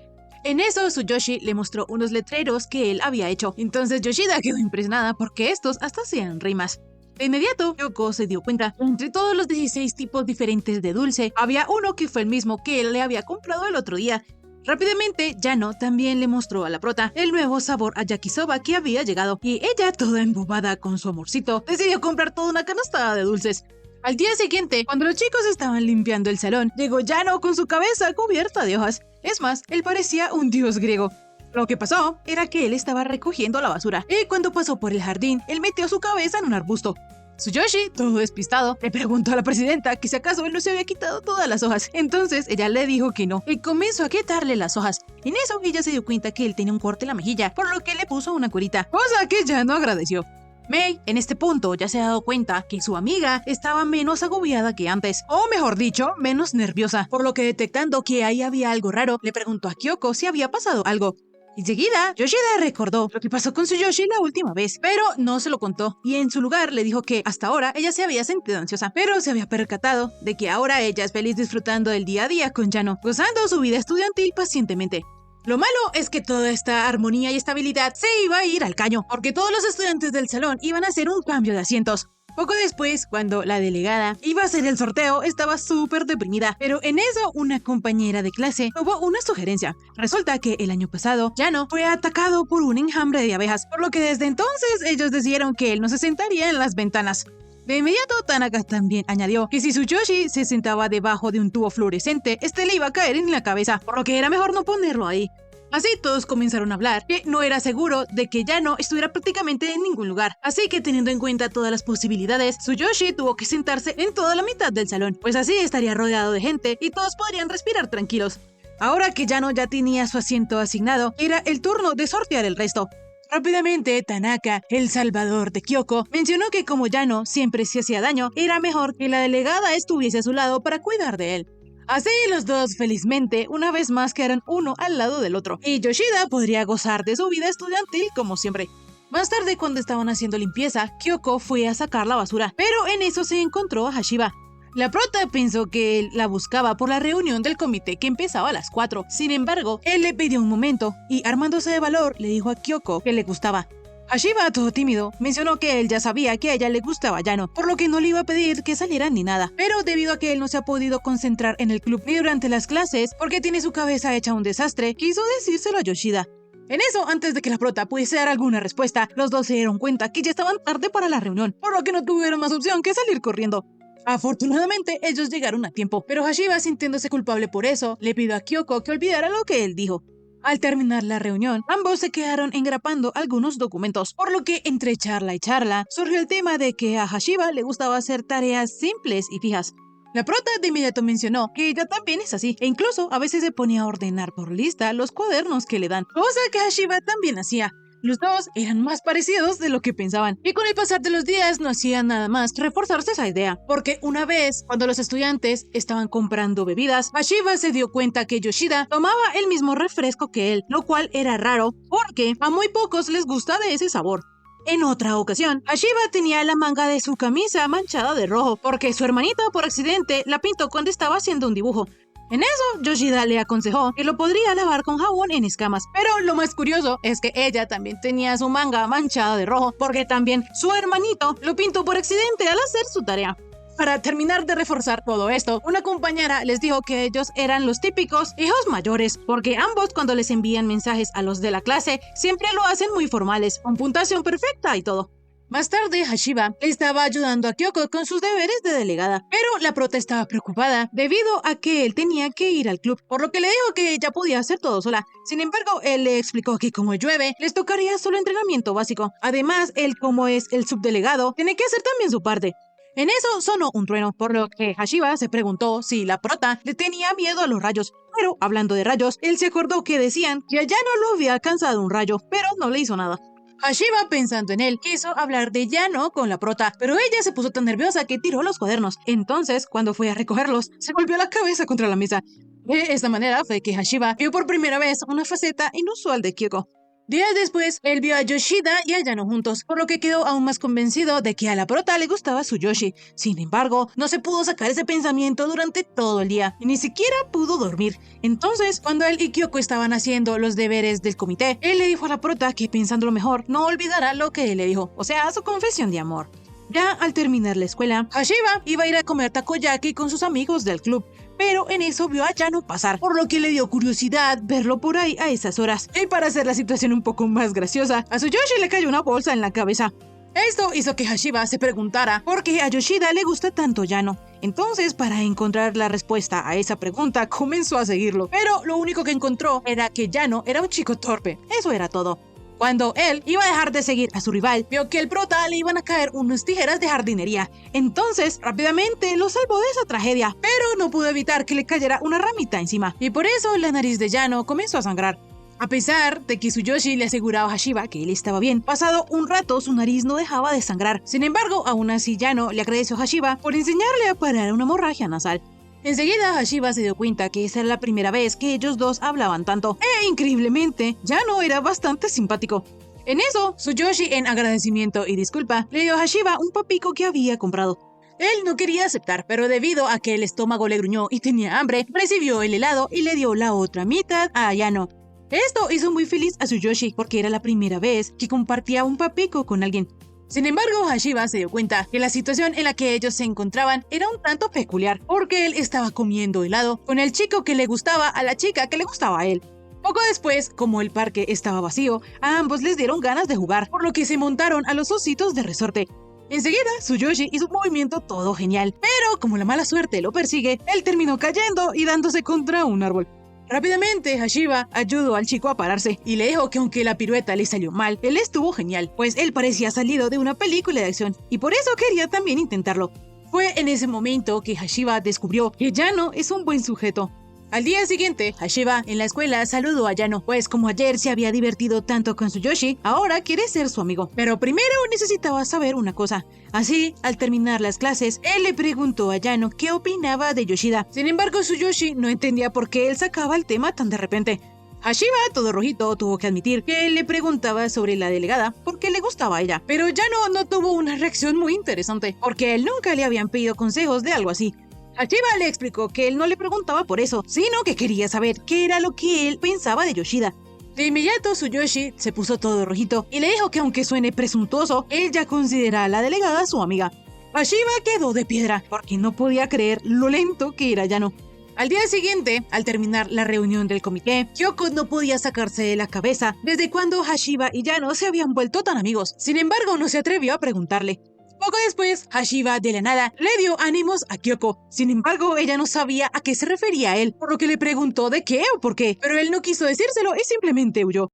En eso, Tsuyoshi le mostró unos letreros que él había hecho. Entonces Yoshida quedó impresionada porque estos hasta hacían rimas. De inmediato, Kyoko se dio cuenta que entre todos los 16 tipos diferentes de dulce, había uno que fue el mismo que él le había comprado el otro día. Rápidamente, Yano también le mostró a la prota el nuevo sabor a yakisoba que había llegado, y ella, toda embobada con su amorcito, decidió comprar toda una canastada de dulces. Al día siguiente, cuando los chicos estaban limpiando el salón, llegó Yano con su cabeza cubierta de hojas. Es más, él parecía un dios griego. Lo que pasó era que él estaba recogiendo la basura, y cuando pasó por el jardín, él metió su cabeza en un arbusto. Tsuyoshi, todo despistado, le preguntó a la presidenta que si acaso él no se había quitado todas las hojas. Entonces ella le dijo que no, y comenzó a quitarle las hojas. En eso ella se dio cuenta que él tenía un corte en la mejilla, por lo que le puso una curita, cosa que Yano agradeció. Mei, en este punto, ya se ha dado cuenta que su amiga estaba menos agobiada que antes, o mejor dicho, menos nerviosa, por lo que detectando que ahí había algo raro, le preguntó a Kyoko si había pasado algo. Enseguida, Yoshida recordó lo que pasó con Tsuyoshi la última vez, pero no se lo contó, y en su lugar le dijo que hasta ahora ella se había sentido ansiosa, pero se había percatado de que ahora ella es feliz disfrutando del día a día con Yano, gozando su vida estudiantil pacientemente. Lo malo es que toda esta armonía y estabilidad se iba a ir al caño, porque todos los estudiantes del salón iban a hacer un cambio de asientos, Poco después, cuando la delegada iba a hacer el sorteo, estaba súper deprimida, pero en eso una compañera de clase tuvo una sugerencia. Resulta que el año pasado, Yano fue atacado por un enjambre de abejas, por lo que desde entonces ellos decidieron que él no se sentaría en las ventanas. De inmediato, Tanaka también añadió que si Tsuyoshi se sentaba debajo de un tubo fluorescente, este le iba a caer en la cabeza, por lo que era mejor no ponerlo ahí. Así todos comenzaron a hablar que no era seguro de que Yano estuviera prácticamente en ningún lugar. Así que teniendo en cuenta todas las posibilidades, Tsuyoshi tuvo que sentarse en toda la mitad del salón, pues así estaría rodeado de gente y todos podrían respirar tranquilos. Ahora que Yano ya tenía su asiento asignado, era el turno de sortear el resto. Rápidamente, Tanaka, el salvador de Kyoko, mencionó que como Yano siempre se hacía daño, era mejor que la delegada estuviese a su lado para cuidar de él. Así los dos, felizmente, una vez más quedaron uno al lado del otro, y Yoshida podría gozar de su vida estudiantil como siempre. Más tarde, cuando estaban haciendo limpieza, Kyoko fue a sacar la basura, pero en eso se encontró a Hashiba. La prota pensó que él la buscaba por la reunión del comité que empezaba a las 4. Sin embargo, él le pidió un momento y, armándose de valor, le dijo a Kyoko que le gustaba. Hashiba, todo tímido, mencionó que él ya sabía que a ella le gustaba Yano, por lo que no le iba a pedir que salieran ni nada. Pero debido a que él no se ha podido concentrar en el club ni durante las clases, porque tiene su cabeza hecha un desastre, quiso decírselo a Yoshida. En eso, antes de que la prota pudiese dar alguna respuesta, los dos se dieron cuenta que ya estaban tarde para la reunión, por lo que no tuvieron más opción que salir corriendo. Afortunadamente, ellos llegaron a tiempo, pero Hashiba, sintiéndose culpable por eso, le pidió a Kyoko que olvidara lo que él dijo. Al terminar la reunión, ambos se quedaron engrapando algunos documentos, por lo que entre charla y charla surgió el tema de que a Hashiba le gustaba hacer tareas simples y fijas. La prota de inmediato mencionó que ella también es así, e incluso a veces se ponía a ordenar por lista los cuadernos que le dan, cosa que Hashiba también hacía. Los dos eran más parecidos de lo que pensaban, y con el pasar de los días no hacían nada más que reforzarse esa idea, porque una vez, cuando los estudiantes estaban comprando bebidas, Hashiba se dio cuenta que Yoshida tomaba el mismo refresco que él, lo cual era raro, porque a muy pocos les gusta de ese sabor. En otra ocasión, Hashiba tenía la manga de su camisa manchada de rojo, porque su hermanita por accidente la pintó cuando estaba haciendo un dibujo. En eso, Yoshida le aconsejó que lo podría lavar con jabón en escamas, pero lo más curioso es que ella también tenía su manga manchada de rojo, porque también su hermanito lo pintó por accidente al hacer su tarea. Para terminar de reforzar todo esto, una compañera les dijo que ellos eran los típicos hijos mayores, porque ambos cuando les envían mensajes a los de la clase, siempre lo hacen muy formales, con puntuación perfecta y todo. Más tarde, Hashiba le estaba ayudando a Kyoko con sus deberes de delegada, pero la prota estaba preocupada debido a que él tenía que ir al club, por lo que le dijo que ella podía hacer todo sola. Sin embargo, él le explicó que como llueve, les tocaría solo entrenamiento básico. Además, él como es el subdelegado, tiene que hacer también su parte. En eso sonó un trueno, por lo que Hashiba se preguntó si la prota le tenía miedo a los rayos. Pero, hablando de rayos, él se acordó que decían que allá no lo había alcanzado un rayo, pero no le hizo nada. Hashiba, pensando en él, quiso hablar de Yano con la prota, pero ella se puso tan nerviosa que tiró los cuadernos. Entonces, cuando fue a recogerlos, se golpeó la cabeza contra la mesa. De esta manera fue que Hashiba vio por primera vez una faceta inusual de Kyoko. Días después, él vio a Yoshida y a Yano juntos, por lo que quedó aún más convencido de que a la prota le gustaba Tsuyoshi. Sin embargo, no se pudo sacar ese pensamiento durante todo el día, y ni siquiera pudo dormir. Entonces, cuando él y Kyoko estaban haciendo los deberes del comité, él le dijo a la prota que pensándolo mejor, no olvidará lo que él le dijo, o sea, su confesión de amor. Ya al terminar la escuela, Hashiba iba a ir a comer takoyaki con sus amigos del club, pero en eso vio a Yano pasar, por lo que le dio curiosidad verlo por ahí a esas horas. Y para hacer la situación un poco más graciosa, a Tsuyoshi le cayó una bolsa en la cabeza. Esto hizo que Hashiba se preguntara por qué a Yoshida le gusta tanto Yano. Entonces, para encontrar la respuesta a esa pregunta, comenzó a seguirlo. Pero lo único que encontró era que Yano era un chico torpe. Eso era todo. Cuando él iba a dejar de seguir a su rival, vio que el prota le iban a caer unas tijeras de jardinería. Entonces, rápidamente lo salvó de esa tragedia, pero no pudo evitar que le cayera una ramita encima. Y por eso la nariz de Yano comenzó a sangrar. A pesar de que Tsuyoshi le aseguraba a Hashiba que él estaba bien, pasado un rato su nariz no dejaba de sangrar. Sin embargo, aún así Yano le agradeció a Hashiba por enseñarle a parar una hemorragia nasal. Enseguida Hashiba se dio cuenta que esa era la primera vez que ellos dos hablaban tanto, e increíblemente, Yano era bastante simpático. En eso, Tsuyoshi, en agradecimiento y disculpa, le dio a Hashiba un papico que había comprado. Él no quería aceptar, pero debido a que el estómago le gruñó y tenía hambre, recibió el helado y le dio la otra mitad a Yano. Esto hizo muy feliz a Tsuyoshi porque era la primera vez que compartía un papico con alguien. Sin embargo, Hashiba se dio cuenta que la situación en la que ellos se encontraban era un tanto peculiar, porque él estaba comiendo helado con el chico que le gustaba a la chica que le gustaba a él. Poco después, como el parque estaba vacío, a ambos les dieron ganas de jugar, por lo que se montaron a los ositos de resorte. Enseguida, Tsuyoshi hizo un movimiento todo genial, pero como la mala suerte lo persigue, él terminó cayendo y dándose contra un árbol. Rápidamente, Hashiba ayudó al chico a pararse y le dijo que aunque la pirueta le salió mal, él estuvo genial, pues él parecía salido de una película de acción y por eso quería también intentarlo. Fue en ese momento que Hashiba descubrió que Yano es un buen sujeto. Al día siguiente, Hashiba en la escuela saludó a Yano, pues como ayer se había divertido tanto con Tsuyoshi, ahora quiere ser su amigo. Pero primero necesitaba saber una cosa. Así, al terminar las clases, él le preguntó a Yano qué opinaba de Yoshida. Sin embargo, Tsuyoshi no entendía por qué él sacaba el tema tan de repente. Hashiba, todo rojito, tuvo que admitir que él le preguntaba sobre la delegada porque le gustaba a ella. Pero Yano no tuvo una reacción muy interesante, porque él nunca le habían pedido consejos de algo así. Hashiba le explicó que él no le preguntaba por eso, sino que quería saber qué era lo que él pensaba de Yoshida. De inmediato, Tsuyoshi se puso todo rojito y le dijo que aunque suene presuntuoso, él ya considera a la delegada su amiga. Hashiba quedó de piedra porque no podía creer lo lento que era Yano. Al día siguiente, al terminar la reunión del comité, Kyoko no podía sacarse de la cabeza desde cuando Hashiba y Yano se habían vuelto tan amigos. Sin embargo, no se atrevió a preguntarle. Poco después, Hashiba de la nada le dio ánimos a Kyoko. Sin embargo, ella no sabía a qué se refería a él, por lo que le preguntó de qué o por qué, pero él no quiso decírselo y simplemente huyó.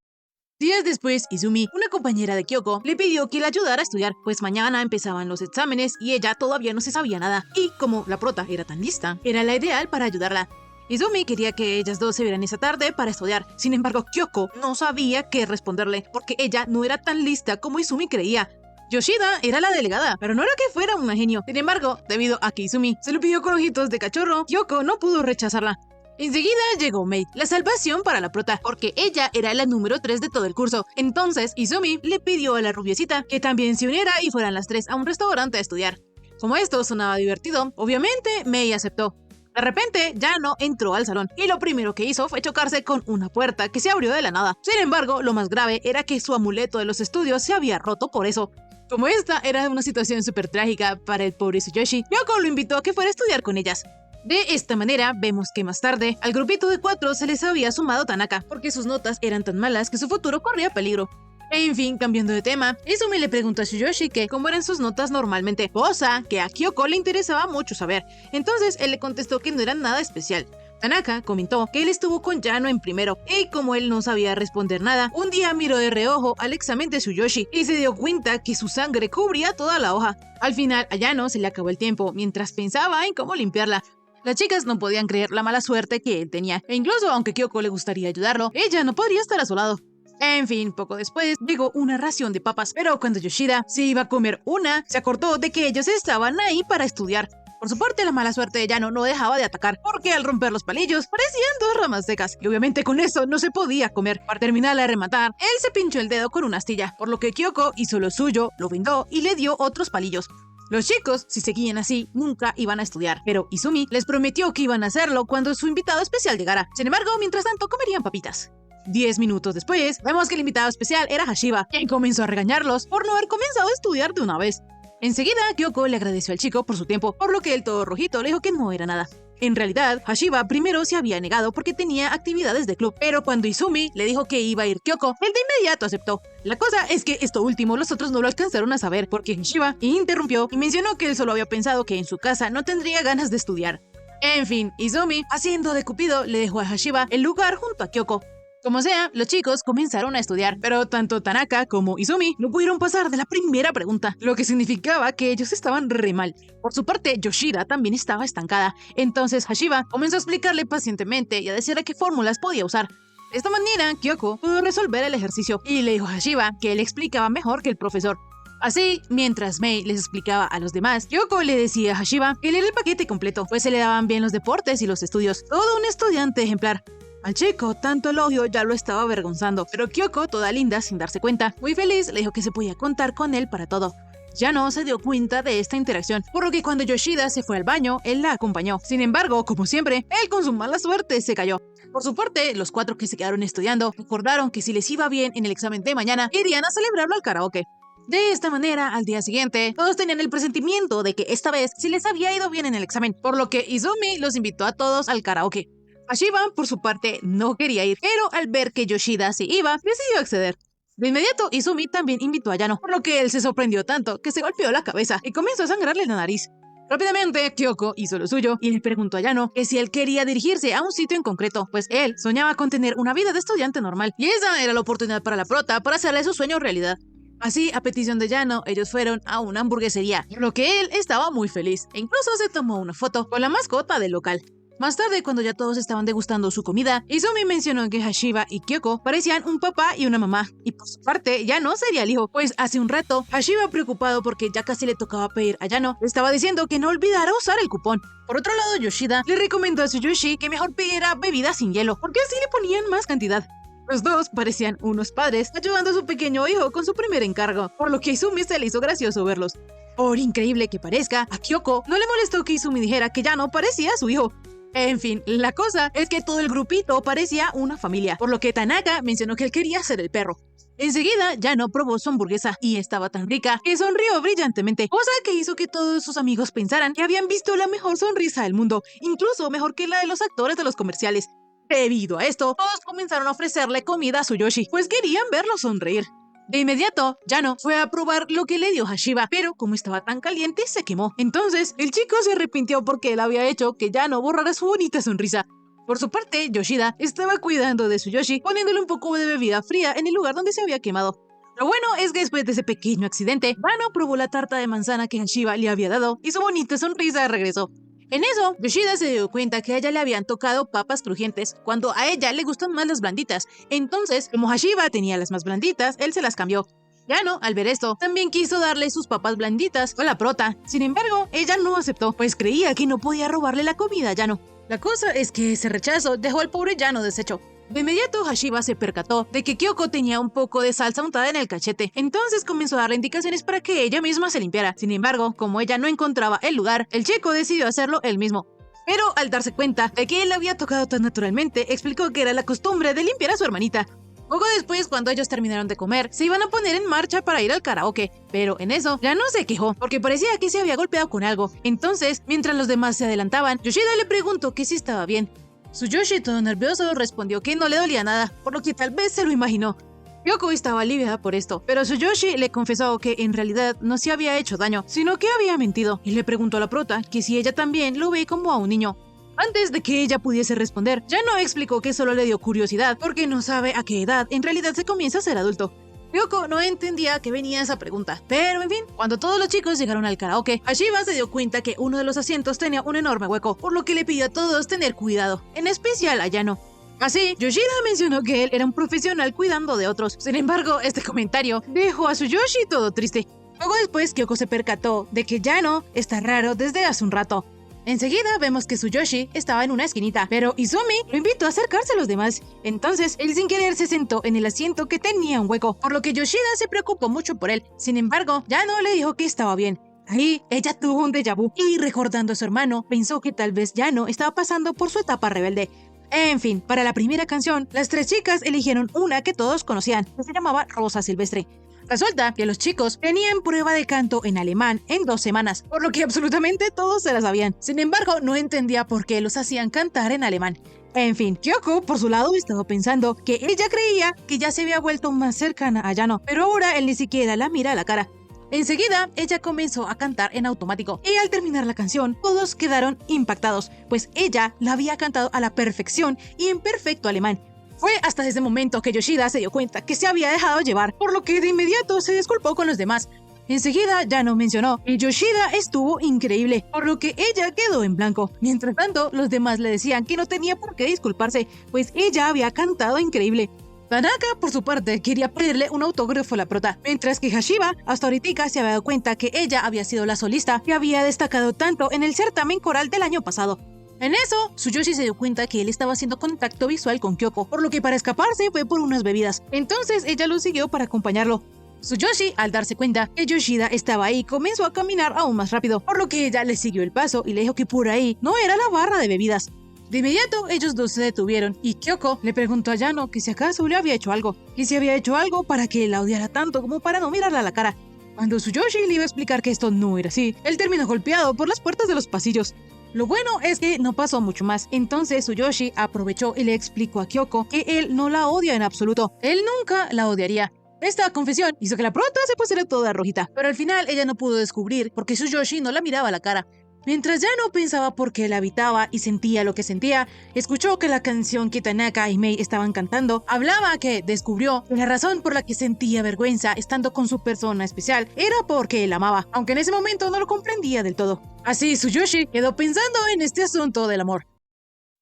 Días después, Izumi, una compañera de Kyoko, le pidió que la ayudara a estudiar, pues mañana empezaban los exámenes y ella todavía no se sabía nada. Y como la prota era tan lista, era la ideal para ayudarla. Izumi quería que ellas dos se vieran esa tarde para estudiar. Sin embargo, Kyoko no sabía qué responderle, porque ella no era tan lista como Izumi creía. Yoshida era la delegada, pero no era que fuera un genio. Sin embargo, debido a que Izumi se lo pidió con ojitos de cachorro, Kyoko no pudo rechazarla. Enseguida llegó Mei, la salvación para la prota, porque ella era la número 3 de todo el curso. Entonces, Izumi le pidió a la rubiecita que también se uniera y fueran las tres a un restaurante a estudiar. Como esto sonaba divertido, obviamente Mei aceptó. De repente, Yano entró al salón y lo primero que hizo fue chocarse con una puerta que se abrió de la nada. Sin embargo, lo más grave era que su amuleto de los estudios se había roto por eso. Como esta era una situación súper trágica para el pobre Tsuyoshi, Kyoko lo invitó a que fuera a estudiar con ellas. De esta manera, vemos que más tarde, al grupito de 4 se les había sumado Tanaka, porque sus notas eran tan malas que su futuro corría peligro. En fin, cambiando de tema, Izumi le preguntó a Tsuyoshi que cómo eran sus notas normalmente, cosa que a Kyoko le interesaba mucho saber. Entonces, él le contestó que no eran nada especial. Tanaka comentó que él estuvo con Yano en primero, y como él no sabía responder nada, un día miró de reojo al examen de Tsuyoshi y se dio cuenta que su sangre cubría toda la hoja. Al final, a Yano se le acabó el tiempo mientras pensaba en cómo limpiarla. Las chicas no podían creer la mala suerte que él tenía, e incluso aunque Kyoko le gustaría ayudarlo, ella no podría estar a su lado. En fin, poco después llegó una ración de papas, pero cuando Yoshida se iba a comer una, se acordó de que ellos estaban ahí para estudiar. Por su parte, la mala suerte de Yano no dejaba de atacar, porque al romper los palillos parecían 2 ramas secas, y obviamente con eso no se podía comer. Para terminar de rematar, él se pinchó el dedo con una astilla, por lo que Kyoko hizo lo suyo, lo vendó y le dio otros palillos. Los chicos, si seguían así, nunca iban a estudiar, pero Izumi les prometió que iban a hacerlo cuando su invitado especial llegara. Sin embargo, mientras tanto, comerían papitas. 10 minutos después, vemos que el invitado especial era Hashiba, quien comenzó a regañarlos por no haber comenzado a estudiar de una vez. Enseguida, Kyoko le agradeció al chico por su tiempo, por lo que el todo rojito le dijo que no era nada. En realidad, Hashiba primero se había negado porque tenía actividades de club, pero cuando Izumi le dijo que iba a ir Kyoko, él de inmediato aceptó. La cosa es que esto último los otros no lo alcanzaron a saber porque Hashiba interrumpió y mencionó que él solo había pensado que en su casa no tendría ganas de estudiar. En fin, Izumi, haciendo de cupido, le dejó a Hashiba el lugar junto a Kyoko. Como sea, los chicos comenzaron a estudiar, pero tanto Tanaka como Izumi no pudieron pasar de la primera pregunta, lo que significaba que ellos estaban re mal. Por su parte, Yoshida también estaba estancada, entonces Hashiba comenzó a explicarle pacientemente y a decirle qué fórmulas podía usar. De esta manera, Kyoko pudo resolver el ejercicio y le dijo a Hashiba que él explicaba mejor que el profesor. Así, mientras Mei les explicaba a los demás, Kyoko le decía a Hashiba que él era el paquete completo, pues se le daban bien los deportes y los estudios, todo un estudiante ejemplar. Al chico, tanto elogio ya lo estaba avergonzando, pero Kyoko, toda linda, sin darse cuenta, muy feliz, le dijo que se podía contar con él para todo. Yano se dio cuenta de esta interacción, por lo que cuando Yoshida se fue al baño, él la acompañó. Sin embargo, como siempre, él con su mala suerte se cayó. Por su parte, los 4 que se quedaron estudiando recordaron que si les iba bien en el examen de mañana, irían a celebrarlo al karaoke. De esta manera, al día siguiente, todos tenían el presentimiento de que esta vez sí les había ido bien en el examen, por lo que Izumi los invitó a todos al karaoke. Hashiba, por su parte, no quería ir, pero al ver que Yoshida sí iba, decidió acceder. De inmediato, Izumi también invitó a Yano, por lo que él se sorprendió tanto que se golpeó la cabeza y comenzó a sangrarle la nariz. Rápidamente, Kyoko hizo lo suyo y le preguntó a Yano que si él quería dirigirse a un sitio en concreto, pues él soñaba con tener una vida de estudiante normal, y esa era la oportunidad para la prota para hacerle su sueño realidad. Así, a petición de Yano, ellos fueron a una hamburguesería, por lo que él estaba muy feliz, e incluso se tomó una foto con la mascota del local. Más tarde, cuando ya todos estaban degustando su comida, Izumi mencionó que Hashiba y Kyoko parecían un papá y una mamá, y por su parte, Yano sería el hijo, pues hace un rato, Hashiba, preocupado porque ya casi le tocaba pedir a Yano, le estaba diciendo que no olvidara usar el cupón. Por otro lado, Yoshida le recomendó a Tsuyoshi que mejor pidiera bebidas sin hielo, porque así le ponían más cantidad. Los dos parecían unos padres ayudando a su pequeño hijo con su primer encargo, por lo que a Izumi se le hizo gracioso verlos. Por increíble que parezca, a Kyoko no le molestó que Izumi dijera que Yano parecía a su hijo. En fin, la cosa es que todo el grupito parecía una familia, por lo que Tanaka mencionó que él quería ser el perro. Enseguida, Yano probó su hamburguesa y estaba tan rica que sonrió brillantemente, cosa que hizo que todos sus amigos pensaran que habían visto la mejor sonrisa del mundo, incluso mejor que la de los actores de los comerciales. Debido a esto, todos comenzaron a ofrecerle comida a Tsuyoshi, pues querían verlo sonreír. De inmediato, Yano fue a probar lo que le dio Hashiba, pero como estaba tan caliente, se quemó. Entonces, el chico se arrepintió porque él había hecho que Yano borrara su bonita sonrisa. Por su parte, Yoshida estaba cuidando de Tsuyoshi, poniéndole un poco de bebida fría en el lugar donde se había quemado. Lo bueno es que después de ese pequeño accidente, Yano probó la tarta de manzana que Hashiba le había dado y su bonita sonrisa regresó. En eso, Yoshida se dio cuenta que a ella le habían tocado papas crujientes, cuando a ella le gustan más las blanditas. Entonces, como Hashiba tenía las más blanditas, él se las cambió. Yano, al ver esto, también quiso darle sus papas blanditas a la prota. Sin embargo, ella no aceptó, pues creía que no podía robarle la comida a Yano. La cosa es que ese rechazo dejó al pobre Yano deshecho. De inmediato, Hashiba se percató de que Kyoko tenía un poco de salsa untada en el cachete, entonces comenzó a darle indicaciones para que ella misma se limpiara. Sin embargo, como ella no encontraba el lugar, el chico decidió hacerlo él mismo. Pero al darse cuenta de que él la había tocado tan naturalmente, explicó que era la costumbre de limpiar a su hermanita. Poco después, cuando ellos terminaron de comer, se iban a poner en marcha para ir al karaoke, pero en eso ya no se quejó, porque parecía que se había golpeado con algo. Entonces, mientras los demás se adelantaban, Yoshida le preguntó que si estaba bien. Tsuyoshi, todo nervioso, respondió que no le dolía nada, por lo que tal vez se lo imaginó. Kyoko estaba aliviada por esto, pero Tsuyoshi le confesó que en realidad no se había hecho daño, sino que había mentido, y le preguntó a la prota que si ella también lo ve como a un niño. Antes de que ella pudiese responder, Yano explicó que solo le dio curiosidad porque no sabe a qué edad en realidad se comienza a ser adulto. Kyoko no entendía a qué venía esa pregunta, pero en fin, cuando todos los chicos llegaron al karaoke, Hashiba se dio cuenta que uno de los asientos tenía un enorme hueco, por lo que le pidió a todos tener cuidado, en especial a Yano. Así, Yoshida mencionó que él era un profesional cuidando de otros. Sin embargo, este comentario dejó a Tsuyoshi todo triste. Luego después, Kyoko se percató de que Yano está raro desde hace un rato. Enseguida vemos que Tsuyoshi estaba en una esquinita, pero Izumi lo invitó a acercarse a los demás. Entonces, él sin querer se sentó en el asiento que tenía un hueco, por lo que Yoshida se preocupó mucho por él. Sin embargo, Yano le dijo que estaba bien. Ahí, ella tuvo un déjà vu y, recordando a su hermano, pensó que tal vez Yano estaba pasando por su etapa rebelde. En fin, para la primera canción, las tres chicas eligieron una que todos conocían, que se llamaba Rosa Silvestre. Resulta que los chicos tenían prueba de canto en alemán en 2 semanas, por lo que absolutamente todos se la sabían. Sin embargo, no entendía por qué los hacían cantar en alemán. En fin, Kyoko, por su lado, estaba pensando que ella creía que ya se había vuelto más cercana a Yano, pero ahora él ni siquiera la mira a la cara. Enseguida, ella comenzó a cantar en automático, y al terminar la canción, todos quedaron impactados, pues ella la había cantado a la perfección y en perfecto alemán. Fue hasta ese momento que Yoshida se dio cuenta que se había dejado llevar, por lo que de inmediato se disculpó con los demás. Enseguida, Yano mencionó que Yoshida estuvo increíble, por lo que ella quedó en blanco. Mientras tanto, los demás le decían que no tenía por qué disculparse, pues ella había cantado increíble. Tanaka, por su parte, quería pedirle un autógrafo a la prota, mientras que Hashiba hasta ahorita se había dado cuenta que ella había sido la solista que había destacado tanto en el certamen coral del año pasado. En eso, Tsuyoshi se dio cuenta que él estaba haciendo contacto visual con Kyoko, por lo que para escaparse fue por unas bebidas. Entonces ella lo siguió para acompañarlo. Tsuyoshi, al darse cuenta que Yoshida estaba ahí, comenzó a caminar aún más rápido, por lo que ella le siguió el paso y le dijo que por ahí no era la barra de bebidas. De inmediato, ellos dos se detuvieron y Kyoko le preguntó a Yano que si acaso le había hecho algo, y si había hecho algo para que la odiara tanto como para no mirarla a la cara. Cuando Tsuyoshi le iba a explicar que esto no era así, él terminó golpeado por las puertas de los pasillos. Lo bueno es que no pasó mucho más. Entonces Tsuyoshi aprovechó y le explicó a Kyoko que él no la odia en absoluto. Él nunca la odiaría. Esta confesión hizo que la prota se pusiera toda rojita, pero al final ella no pudo descubrir porque Tsuyoshi no la miraba a la cara. Mientras ya no pensaba por qué la habitaba y sentía lo que sentía, escuchó que la canción que Tanaka y Mei estaban cantando hablaba que descubrió que la razón por la que sentía vergüenza estando con su persona especial era porque él amaba, aunque en ese momento no lo comprendía del todo. Así Tsuyoshi quedó pensando en este asunto del amor.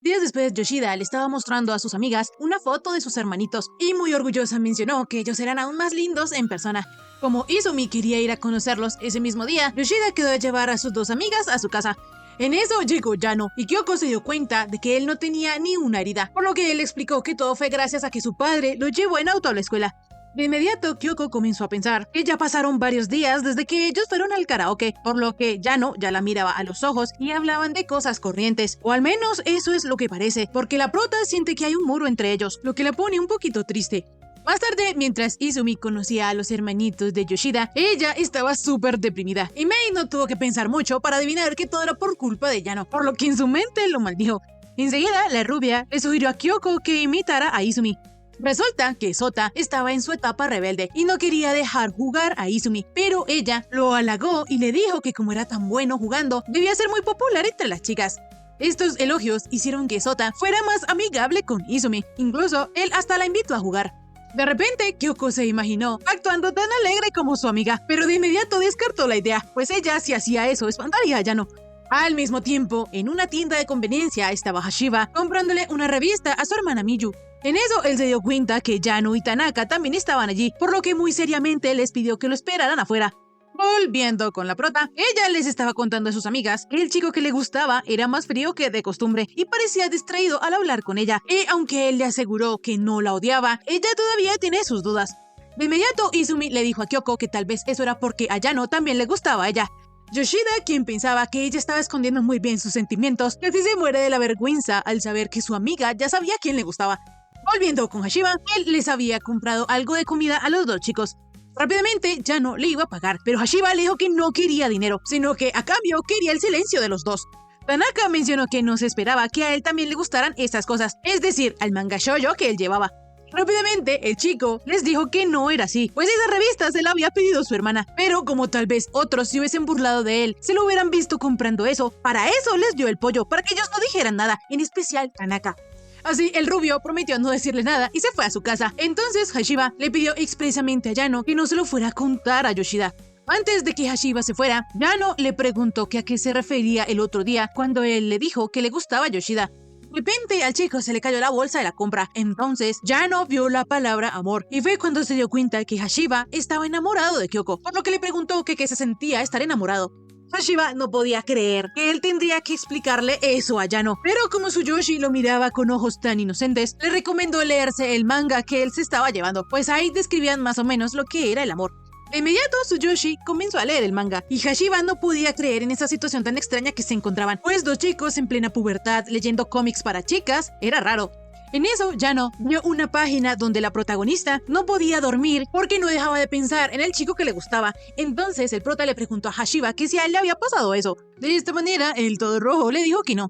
Días después, Yoshida le estaba mostrando a sus amigas una foto de sus hermanitos y muy orgullosa mencionó que ellos eran aún más lindos en persona. Como Izumi quería ir a conocerlos ese mismo día, Yoshida quedó a llevar a sus dos amigas a su casa. En eso llegó Yano y Kyoko se dio cuenta de que él no tenía ni una herida, por lo que él explicó que todo fue gracias a que su padre lo llevó en auto a la escuela. De inmediato, Kyoko comenzó a pensar que ya pasaron varios días desde que ellos fueron al karaoke, por lo que Yano ya la miraba a los ojos y hablaban de cosas corrientes, o al menos eso es lo que parece, porque la prota siente que hay un muro entre ellos, lo que la pone un poquito triste. Más tarde, mientras Izumi conocía a los hermanitos de Yoshida, ella estaba súper deprimida, y Mei no tuvo que pensar mucho para adivinar que todo era por culpa de Yano, por lo que en su mente lo maldijo. Enseguida, la rubia le sugirió a Kyoko que imitara a Izumi. Resulta que Sota estaba en su etapa rebelde y no quería dejar jugar a Izumi, pero ella lo halagó y le dijo que como era tan bueno jugando, debía ser muy popular entre las chicas. Estos elogios hicieron que Sota fuera más amigable con Izumi, incluso él hasta la invitó a jugar. De repente, Kyoko se imaginó actuando tan alegre como su amiga, pero de inmediato descartó la idea, pues ella si hacía eso espantaría a Yano. Al mismo tiempo, en una tienda de conveniencia estaba Hashiba comprándole una revista a su hermana Miyu. En eso, él se dio cuenta que Yano y Tanaka también estaban allí, por lo que muy seriamente les pidió que lo esperaran afuera. Volviendo con la prota, ella les estaba contando a sus amigas que el chico que le gustaba era más frío que de costumbre y parecía distraído al hablar con ella, y aunque él le aseguró que no la odiaba, ella todavía tiene sus dudas. De inmediato, Izumi le dijo a Kyoko que tal vez eso era porque a Yano también le gustaba a ella. Yoshida, quien pensaba que ella estaba escondiendo muy bien sus sentimientos, casi se muere de la vergüenza al saber que su amiga ya sabía quién le gustaba. Volviendo con Hashiba, él les había comprado algo de comida a los dos chicos. Rápidamente, Yano le iba a pagar, pero Hashiba le dijo que no quería dinero, sino que a cambio quería el silencio de los dos. Tanaka mencionó que no se esperaba que a él también le gustaran estas cosas, es decir, al manga shoujo que él llevaba. Rápidamente, el chico les dijo que no era así, pues esa revista se la había pedido su hermana, pero como tal vez otros se hubiesen burlado de él, se lo hubieran visto comprando eso, para eso les dio el pollo, para que ellos no dijeran nada, en especial Tanaka. Así, el rubio prometió no decirle nada y se fue a su casa. Entonces, Hashiba le pidió expresamente a Yano que no se lo fuera a contar a Yoshida. Antes de que Hashiba se fuera, Yano le preguntó que a qué se refería el otro día cuando él le dijo que le gustaba a Yoshida. De repente al chico se le cayó la bolsa de la compra, entonces Yano vio la palabra amor y fue cuando se dio cuenta que Hashiba estaba enamorado de Kyoko, por lo que le preguntó que qué se sentía estar enamorado. Hashiba no podía creer que él tendría que explicarle eso a Yano, pero como Tsuyoshi lo miraba con ojos tan inocentes, le recomendó leerse el manga que él se estaba llevando, pues ahí describían más o menos lo que era el amor. De inmediato, Tsuyoshi comenzó a leer el manga, y Hashiba no podía creer en esa situación tan extraña que se encontraban, pues dos chicos en plena pubertad leyendo cómics para chicas era raro. En eso, Yano vio una página donde la protagonista no podía dormir porque no dejaba de pensar en el chico que le gustaba. Entonces, el prota le preguntó a Hashiba que si a él le había pasado eso. De esta manera, el todo rojo le dijo que no.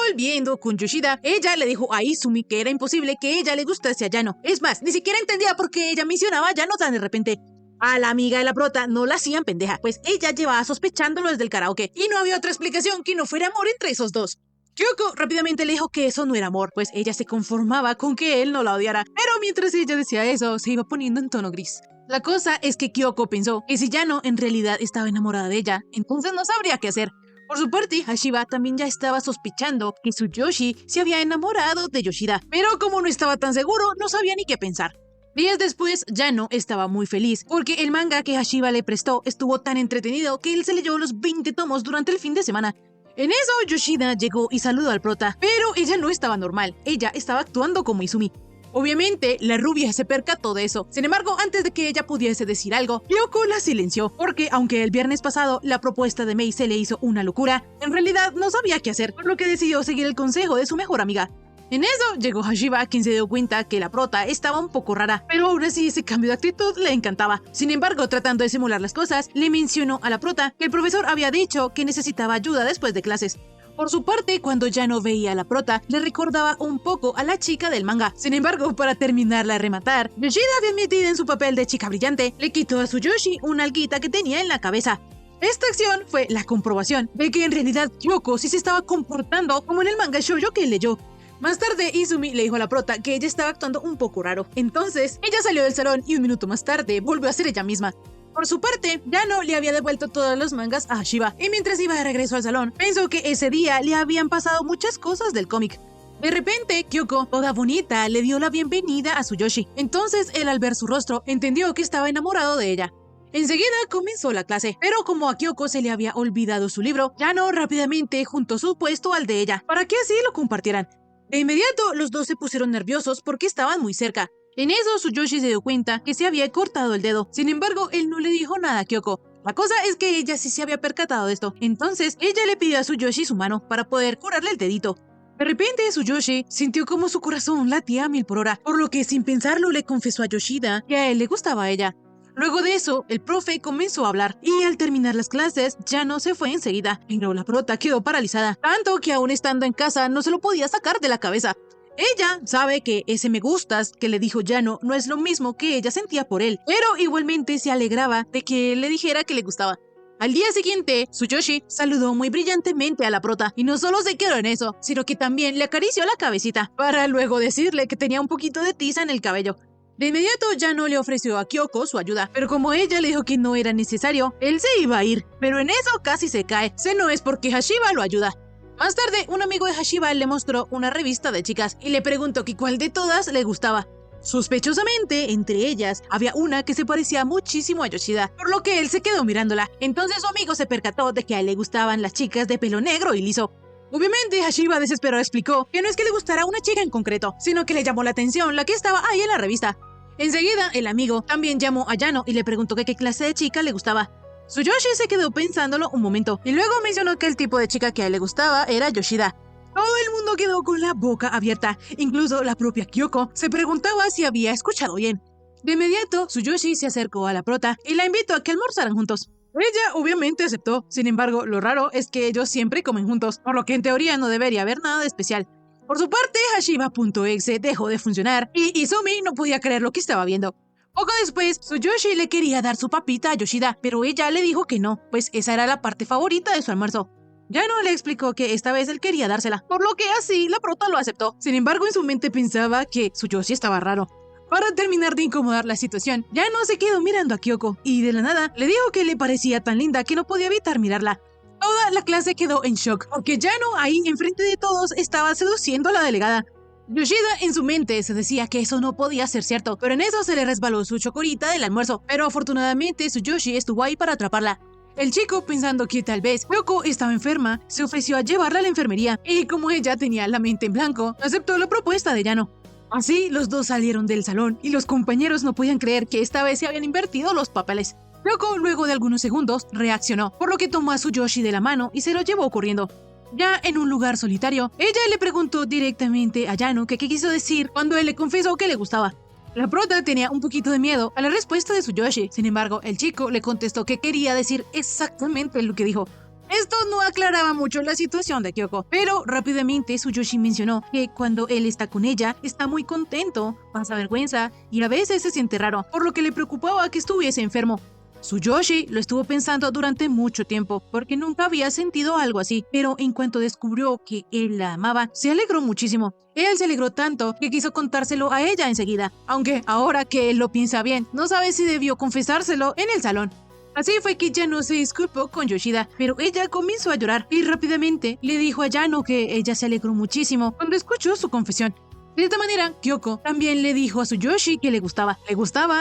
Volviendo con Yoshida, ella le dijo a Izumi que era imposible que ella le gustase a Yano. Es más, ni siquiera entendía por qué ella mencionaba a Yano tan de repente. A la amiga de la prota no la hacían pendeja, pues ella llevaba sospechándolo desde el karaoke y no había otra explicación que no fuera amor entre esos dos. Kyoko rápidamente le dijo que eso no era amor, pues ella se conformaba con que él no la odiara, pero mientras ella decía eso, se iba poniendo en tono gris. La cosa es que Kyoko pensó que si Yano en realidad estaba enamorada de ella, entonces no sabría qué hacer. Por su parte, Hashiba también ya estaba sospechando que Tsuyoshi se había enamorado de Yoshida, pero como no estaba tan seguro, no sabía ni qué pensar. Días después, Yano estaba muy feliz, porque el manga que Hashiba le prestó estuvo tan entretenido que él se leyó los 20 tomos durante el fin de semana. En eso, Yoshida llegó y saludó al prota, pero ella no estaba normal, ella estaba actuando como Izumi. Obviamente, la rubia se percató de eso. Sin embargo, antes de que ella pudiese decir algo, Kyoko la silenció, porque aunque el viernes pasado la propuesta de Mei se le hizo una locura, en realidad no sabía qué hacer, por lo que decidió seguir el consejo de su mejor amiga. En eso llegó Hashiba, quien se dio cuenta que la prota estaba un poco rara, pero aún así ese cambio de actitud le encantaba. Sin embargo, tratando de simular las cosas, le mencionó a la prota que el profesor había dicho que necesitaba ayuda después de clases. Por su parte, cuando ya no veía a la prota, le recordaba un poco a la chica del manga. Sin embargo, para terminarla de rematar, Yoshida, bien metida en su papel de chica brillante, le quitó a Tsuyoshi una alguita que tenía en la cabeza. Esta acción fue la comprobación de que en realidad Kyoko sí se estaba comportando como en el manga shoujo que leyó. Más tarde, Izumi le dijo a la prota que ella estaba actuando un poco raro. Entonces, ella salió del salón y un minuto más tarde volvió a ser ella misma. Por su parte, Yano le había devuelto todos los mangas a Hashiba, y mientras iba de regreso al salón, pensó que ese día le habían pasado muchas cosas del cómic. De repente, Kyoko, toda bonita, le dio la bienvenida a Tsuyoshi. Entonces, él al ver su rostro, entendió que estaba enamorado de ella. Enseguida comenzó la clase, pero como a Kyoko se le había olvidado su libro, Yano rápidamente juntó su puesto al de ella, para que así lo compartieran. De inmediato, los dos se pusieron nerviosos porque estaban muy cerca. En eso, Tsuyoshi se dio cuenta que se había cortado el dedo. Sin embargo, él no le dijo nada a Kyoko. La cosa es que ella sí se había percatado de esto. Entonces, ella le pidió a Tsuyoshi su mano para poder curarle el dedito. De repente, Tsuyoshi sintió como su corazón latía a 1000 por hora, por lo que sin pensarlo le confesó a Yoshida que a él le gustaba a ella. Luego de eso, el profe comenzó a hablar, y al terminar las clases, Yano se fue enseguida, pero la prota quedó paralizada, tanto que aún estando en casa no se lo podía sacar de la cabeza. Ella sabe que ese me gustas que le dijo Yano no es lo mismo que ella sentía por él, pero igualmente se alegraba de que él le dijera que le gustaba. Al día siguiente, Tsuyoshi saludó muy brillantemente a la prota, y no solo se quedó en eso, sino que también le acarició la cabecita, para luego decirle que tenía un poquito de tiza en el cabello. De inmediato, Yano le ofreció a Kyoko su ayuda, pero como ella le dijo que no era necesario, él se iba a ir, pero en eso casi se cae. Se no es porque Hashiba lo ayuda. Más tarde, un amigo de Hashiba le mostró una revista de chicas y le preguntó que cuál de todas le gustaba. Sospechosamente, entre ellas, había una que se parecía muchísimo a Yoshida, por lo que él se quedó mirándola. Entonces su amigo se percató de que a él le gustaban las chicas de pelo negro y liso. Obviamente, Hashiba desesperado explicó que no es que le gustara una chica en concreto, sino que le llamó la atención la que estaba ahí en la revista. Enseguida, el amigo también llamó a Yano y le preguntó que qué clase de chica le gustaba. Tsuyoshi se quedó pensándolo un momento, y luego mencionó que el tipo de chica que a él le gustaba era Yoshida. Todo el mundo quedó con la boca abierta, incluso la propia Kyoko se preguntaba si había escuchado bien. De inmediato, Tsuyoshi se acercó a la prota y la invitó a que almorzaran juntos. Ella obviamente aceptó, sin embargo, lo raro es que ellos siempre comen juntos, por lo que en teoría no debería haber nada de especial. Por su parte, Hashiba.exe dejó de funcionar y Izumi no podía creer lo que estaba viendo. Poco después, Tsuyoshi le quería dar su papita a Yoshida, pero ella le dijo que no, pues esa era la parte favorita de su almuerzo. Yano le explicó que esta vez él quería dársela, por lo que así la prota lo aceptó. Sin embargo, en su mente pensaba que Tsuyoshi estaba raro. Para terminar de incomodar la situación, Yano se quedó mirando a Kyoko y de la nada le dijo que le parecía tan linda que no podía evitar mirarla. Toda la clase quedó en shock, porque Yano ahí enfrente de todos estaba seduciendo a la delegada. Yoshida en su mente se decía que eso no podía ser cierto, pero en eso se le resbaló su chocorita del almuerzo, pero afortunadamente Tsuyoshi estuvo ahí para atraparla. El chico, pensando que tal vez Kyoko estaba enferma, se ofreció a llevarla a la enfermería, y como ella tenía la mente en blanco, aceptó la propuesta de Yano. Así, los dos salieron del salón, y los compañeros no podían creer que esta vez se habían invertido los papeles. Kyoko, luego de algunos segundos, reaccionó, por lo que tomó a Tsuyoshi de la mano y se lo llevó corriendo. Ya en un lugar solitario, ella le preguntó directamente a Yano qué quiso decir cuando él le confesó que le gustaba. La prota tenía un poquito de miedo a la respuesta de Tsuyoshi, sin embargo, el chico le contestó que quería decir exactamente lo que dijo. Esto no aclaraba mucho la situación de Kyoko, pero rápidamente Tsuyoshi mencionó que cuando él está con ella, está muy contento, pasa vergüenza y a veces se siente raro, por lo que le preocupaba que estuviese enfermo. Tsuyoshi lo estuvo pensando durante mucho tiempo, porque nunca había sentido algo así, pero en cuanto descubrió que él la amaba, se alegró muchísimo. Él se alegró tanto que quiso contárselo a ella enseguida, aunque ahora que él lo piensa bien, no sabe si debió confesárselo en el salón. Así fue que Yano se disculpó con Yoshida, pero ella comenzó a llorar y rápidamente le dijo a Yano que ella se alegró muchísimo cuando escuchó su confesión. De esta manera, Kyoko también le dijo a Tsuyoshi que le gustaba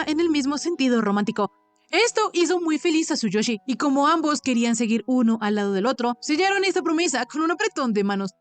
en el mismo sentido romántico. Esto hizo muy feliz a Tsuyoshi, y como ambos querían seguir uno al lado del otro, sellaron esta promesa con un apretón de manos.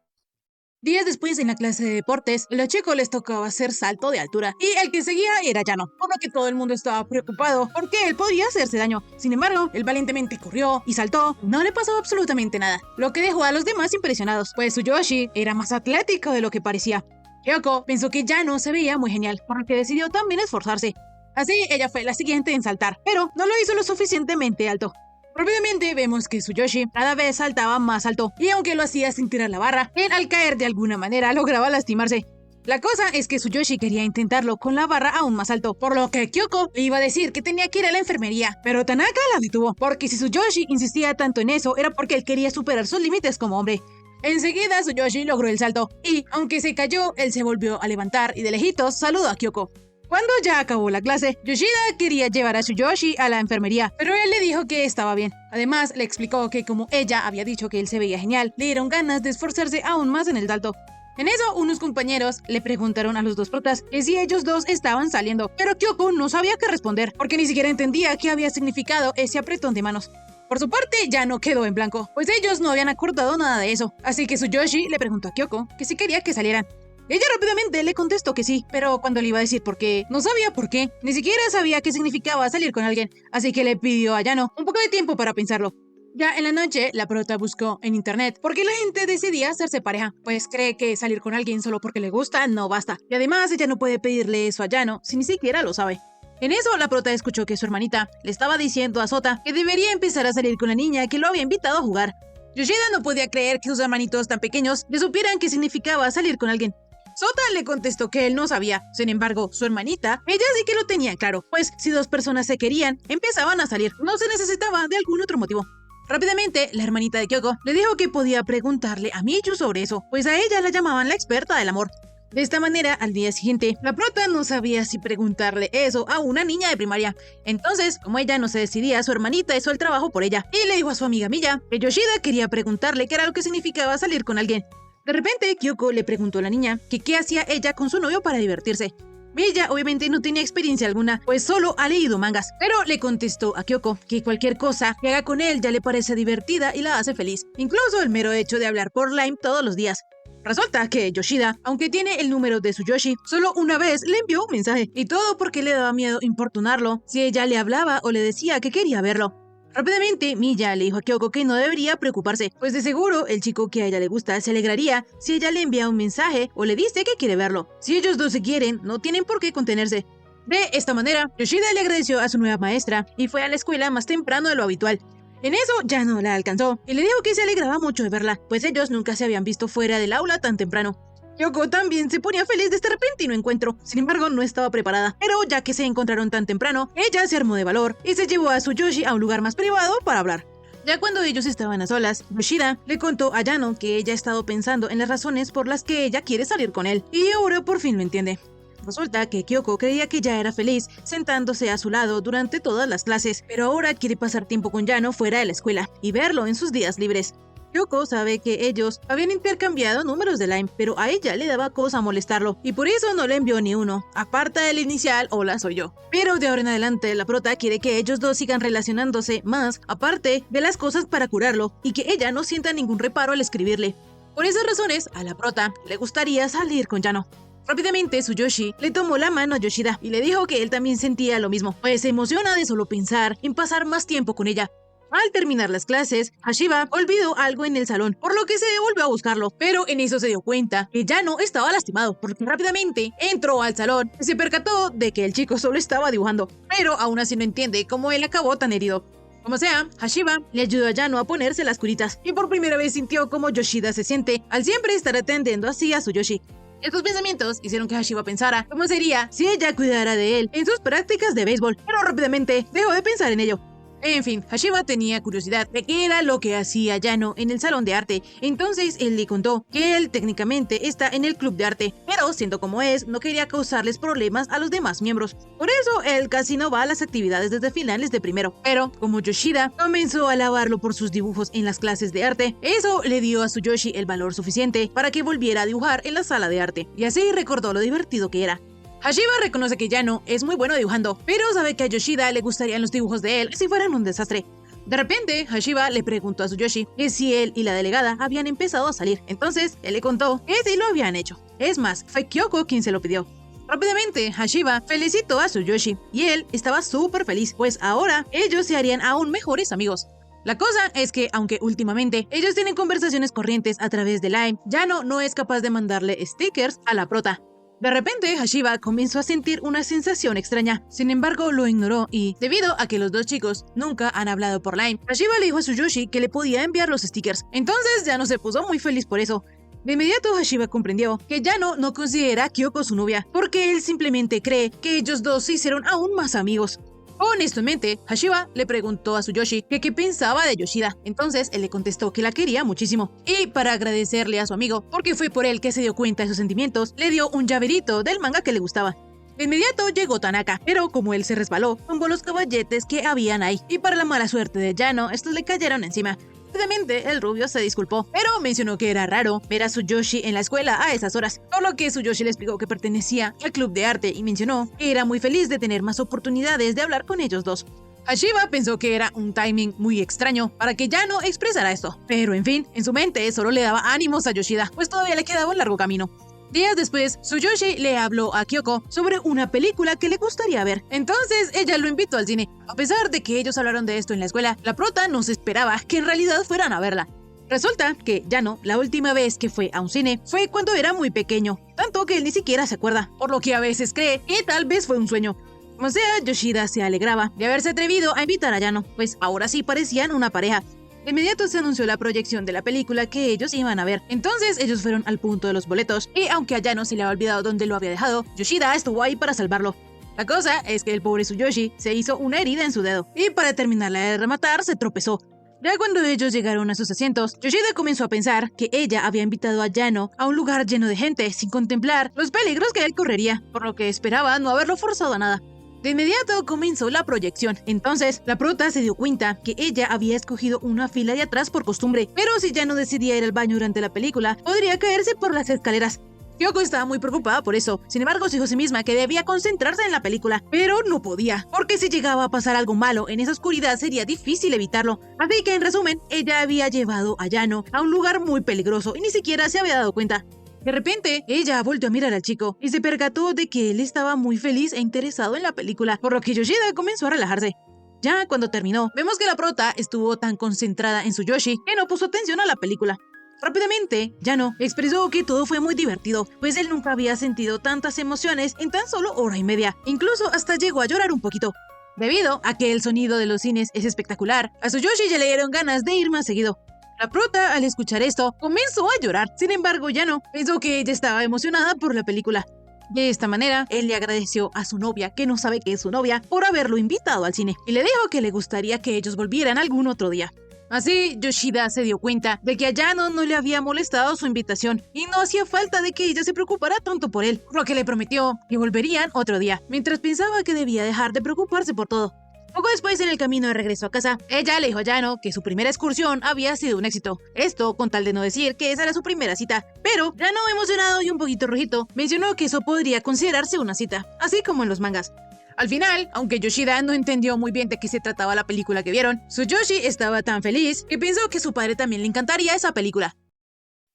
Días después, en la clase de deportes, a los chicos les tocaba hacer salto de altura, y el que seguía era Yano, por lo que todo el mundo estaba preocupado porque él podía hacerse daño. Sin embargo, él valientemente corrió y saltó, no le pasó absolutamente nada, lo que dejó a los demás impresionados, pues Tsuyoshi era más atlético de lo que parecía. Kyoko pensó que Yano se veía muy genial, por lo que decidió también esforzarse. Así, ella fue la siguiente en saltar, pero no lo hizo lo suficientemente alto. Rápidamente vemos que Tsuyoshi cada vez saltaba más alto, y aunque lo hacía sin tirar la barra, él al caer de alguna manera lograba lastimarse. La cosa es que Tsuyoshi quería intentarlo con la barra aún más alto, por lo que Kyoko le iba a decir que tenía que ir a la enfermería, pero Tanaka la detuvo, porque si Tsuyoshi insistía tanto en eso era porque él quería superar sus límites como hombre. Enseguida Tsuyoshi logró el salto, y aunque se cayó, él se volvió a levantar y de lejitos saludó a Kyoko. Cuando ya acabó la clase, Yoshida quería llevar a Tsuyoshi a la enfermería, pero él le dijo que estaba bien. Además, le explicó que como ella había dicho que él se veía genial, le dieron ganas de esforzarse aún más en el salto. En eso, unos compañeros le preguntaron a los dos protas que si ellos dos estaban saliendo, pero Kyoko no sabía qué responder, porque ni siquiera entendía qué había significado ese apretón de manos. Por su parte, ya no quedó en blanco, pues ellos no habían acordado nada de eso, así que Tsuyoshi le preguntó a Kyoko que si quería que salieran. Ella rápidamente le contestó que sí, pero cuando le iba a decir por qué, no sabía por qué, ni siquiera sabía qué significaba salir con alguien, así que le pidió a Yano un poco de tiempo para pensarlo. Ya en la noche, la prota buscó en internet por qué la gente decidía hacerse pareja, pues cree que salir con alguien solo porque le gusta no basta, y además ella no puede pedirle eso a Yano si ni siquiera lo sabe. En eso, la prota escuchó que su hermanita le estaba diciendo a Sota que debería empezar a salir con la niña que lo había invitado a jugar. Yoshida no podía creer que sus hermanitos tan pequeños le supieran qué significaba salir con alguien. Sota le contestó que él no sabía. Sin embargo, su hermanita, ella sí que lo tenía claro, pues si dos personas se querían, empezaban a salir. No se necesitaba de algún otro motivo. Rápidamente, la hermanita de Kyoko le dijo que podía preguntarle a Miyu sobre eso, pues a ella la llamaban la experta del amor. De esta manera, al día siguiente, la prota no sabía si preguntarle eso a una niña de primaria. Entonces, como ella no se decidía, su hermanita hizo el trabajo por ella y le dijo a su amiga Miya que Yoshida quería preguntarle qué era lo que significaba salir con alguien. De repente, Kyoko le preguntó a la niña que qué hacía ella con su novio para divertirse. Miya obviamente no tenía experiencia alguna, pues solo ha leído mangas, pero le contestó a Kyoko que cualquier cosa que haga con él ya le parece divertida y la hace feliz, incluso el mero hecho de hablar por Line todos los días. Resulta que Yoshida, aunque tiene el número de Tsuyoshi, solo una vez le envió un mensaje, y todo porque le daba miedo importunarlo si ella le hablaba o le decía que quería verlo. Rápidamente, Miya le dijo a Kyoko que no debería preocuparse, pues de seguro el chico que a ella le gusta se alegraría si ella le envía un mensaje o le dice que quiere verlo. Si ellos dos se quieren, no tienen por qué contenerse. De esta manera, Yoshida le agradeció a su nueva maestra y fue a la escuela más temprano de lo habitual. En eso ya no la alcanzó y le dijo que se alegraba mucho de verla, pues ellos nunca se habían visto fuera del aula tan temprano. Kyoko también se ponía feliz de este repentino encuentro, sin embargo no estaba preparada, pero ya que se encontraron tan temprano, ella se armó de valor y se llevó a Tsuyoshi a un lugar más privado para hablar. Ya cuando ellos estaban a solas, Yoshida le contó a Yano que ella ha estado pensando en las razones por las que ella quiere salir con él, y ahora por fin lo entiende. Resulta que Kyoko creía que ya era feliz sentándose a su lado durante todas las clases, pero ahora quiere pasar tiempo con Yano fuera de la escuela y verlo en sus días libres. Kyoko sabe que ellos habían intercambiado números de Line, pero a ella le daba cosa molestarlo, y por eso no le envió ni uno, aparte del inicial hola soy yo. Pero de ahora en adelante la prota quiere que ellos dos sigan relacionándose más, aparte de las cosas para curarlo, y que ella no sienta ningún reparo al escribirle. Por esas razones, a la prota le gustaría salir con Yano. Rápidamente, Tsuyoshi le tomó la mano a Yoshida y le dijo que él también sentía lo mismo, pues se emociona de solo pensar en pasar más tiempo con ella. Al terminar las clases, Hashiba olvidó algo en el salón, por lo que se volvió a buscarlo, pero en eso se dio cuenta que Yano estaba lastimado, porque rápidamente entró al salón y se percató de que el chico solo estaba dibujando, pero aún así no entiende cómo él acabó tan herido. Como sea, Hashiba le ayudó a Yano a ponerse las curitas, y por primera vez sintió cómo Yoshida se siente al siempre estar atendiendo así a Tsuyoshi. Estos pensamientos hicieron que Hashiba pensara cómo sería si ella cuidara de él en sus prácticas de béisbol, pero rápidamente dejó de pensar en ello. En fin, Hashiba tenía curiosidad de qué era lo que hacía Yano en el salón de arte, entonces él le contó que él técnicamente está en el club de arte, pero siendo como es, no quería causarles problemas a los demás miembros. Por eso él casi no va a las actividades desde finales de primero, pero como Yoshida comenzó a alabarlo por sus dibujos en las clases de arte, eso le dio a Tsuyoshi el valor suficiente para que volviera a dibujar en la sala de arte, y así recordó lo divertido que era. Hashiba reconoce que Yano es muy bueno dibujando, pero sabe que a Yoshida le gustarían los dibujos de él si fueran un desastre. De repente, Hashiba le preguntó a Tsuyoshi que si él y la delegada habían empezado a salir, entonces él le contó que sí lo habían hecho. Es más, fue Kyoko quien se lo pidió. Rápidamente, Hashiba felicitó a Tsuyoshi y él estaba súper feliz, pues ahora ellos se harían aún mejores amigos. La cosa es que, aunque últimamente ellos tienen conversaciones corrientes a través de Line, Yano no es capaz de mandarle stickers a la prota. De repente, Hashiba comenzó a sentir una sensación extraña. Sin embargo, lo ignoró y, debido a que los dos chicos nunca han hablado por Line, Hashiba le dijo a Tsuyoshi que le podía enviar los stickers. Entonces, Yano se puso muy feliz por eso. De inmediato, Hashiba comprendió que Yano no considera a Kyoko su novia, porque él simplemente cree que ellos dos se hicieron aún más amigos. Honestamente, Hashiba le preguntó a Tsuyoshi que qué pensaba de Yoshida. Entonces él le contestó que la quería muchísimo. Y para agradecerle a su amigo, porque fue por él que se dio cuenta de sus sentimientos, le dio un llaverito del manga que le gustaba. De inmediato llegó Tanaka, pero como él se resbaló, tumbó los caballetes que habían ahí. Y para la mala suerte de Yano, estos le cayeron encima. Rápidamente, el rubio se disculpó, pero mencionó que era raro ver a Tsuyoshi en la escuela a esas horas, por lo que Tsuyoshi le explicó que pertenecía al club de arte y mencionó que era muy feliz de tener más oportunidades de hablar con ellos dos. Hashiba pensó que era un timing muy extraño para que Yano expresara esto, pero en fin, en su mente solo le daba ánimos a Yoshida, pues todavía le quedaba un largo camino. Días después, Tsuyoshi le habló a Kyoko sobre una película que le gustaría ver. Entonces, ella lo invitó al cine. A pesar de que ellos hablaron de esto en la escuela, la prota no se esperaba que en realidad fueran a verla. Resulta que Yano, la última vez que fue a un cine, fue cuando era muy pequeño, tanto que él ni siquiera se acuerda, por lo que a veces cree que tal vez fue un sueño. Como sea, Yoshida se alegraba de haberse atrevido a invitar a Yano, pues ahora sí parecían una pareja. De inmediato se anunció la proyección de la película que ellos iban a ver. Entonces ellos fueron al punto de los boletos y aunque a Yano se le había olvidado dónde lo había dejado, Yoshida estuvo ahí para salvarlo. La cosa es que el pobre Tsuyoshi se hizo una herida en su dedo y para terminarla de rematar se tropezó. Ya cuando ellos llegaron a sus asientos, Yoshida comenzó a pensar que ella había invitado a Yano a un lugar lleno de gente sin contemplar los peligros que él correría, por lo que esperaba no haberlo forzado a nada. De inmediato comenzó la proyección. Entonces, la prota se dio cuenta que ella había escogido una fila de atrás por costumbre, pero si ya no decidía ir al baño durante la película, podría caerse por las escaleras. Kyoko estaba muy preocupada por eso. Sin embargo, se dijo a sí misma que debía concentrarse en la película, pero no podía, porque si llegaba a pasar algo malo en esa oscuridad sería difícil evitarlo. Así que, en resumen, ella había llevado a Yano a un lugar muy peligroso y ni siquiera se había dado cuenta. De repente, ella volvió a mirar al chico y se percató de que él estaba muy feliz e interesado en la película, por lo que Yoshida comenzó a relajarse. Ya cuando terminó, vemos que la prota estuvo tan concentrada en Tsuyoshi que no puso atención a la película. Rápidamente, Yano expresó que todo fue muy divertido, pues él nunca había sentido tantas emociones en tan solo hora y media. Incluso hasta llegó a llorar un poquito. Debido a que el sonido de los cines es espectacular, a Tsuyoshi ya le dieron ganas de ir más seguido. La prota, al escuchar esto, comenzó a llorar. Sin embargo, Yano pensó que ella estaba emocionada por la película. De esta manera, él le agradeció a su novia, que no sabe que es su novia, por haberlo invitado al cine, y le dijo que le gustaría que ellos volvieran algún otro día. Así, Yoshida se dio cuenta de que a Yano no le había molestado su invitación, y no hacía falta de que ella se preocupara tanto por él, por lo que le prometió que volverían otro día, mientras pensaba que debía dejar de preocuparse por todo. Poco después, en el camino de regreso a casa, ella le dijo a Yano que su primera excursión había sido un éxito. Esto con tal de no decir que esa era su primera cita. Pero, Yano, emocionado y un poquito rojito, mencionó que eso podría considerarse una cita, así como en los mangas. Al final, aunque Yoshida no entendió muy bien de qué se trataba la película que vieron, Tsuyoshi estaba tan feliz que pensó que a su padre también le encantaría esa película.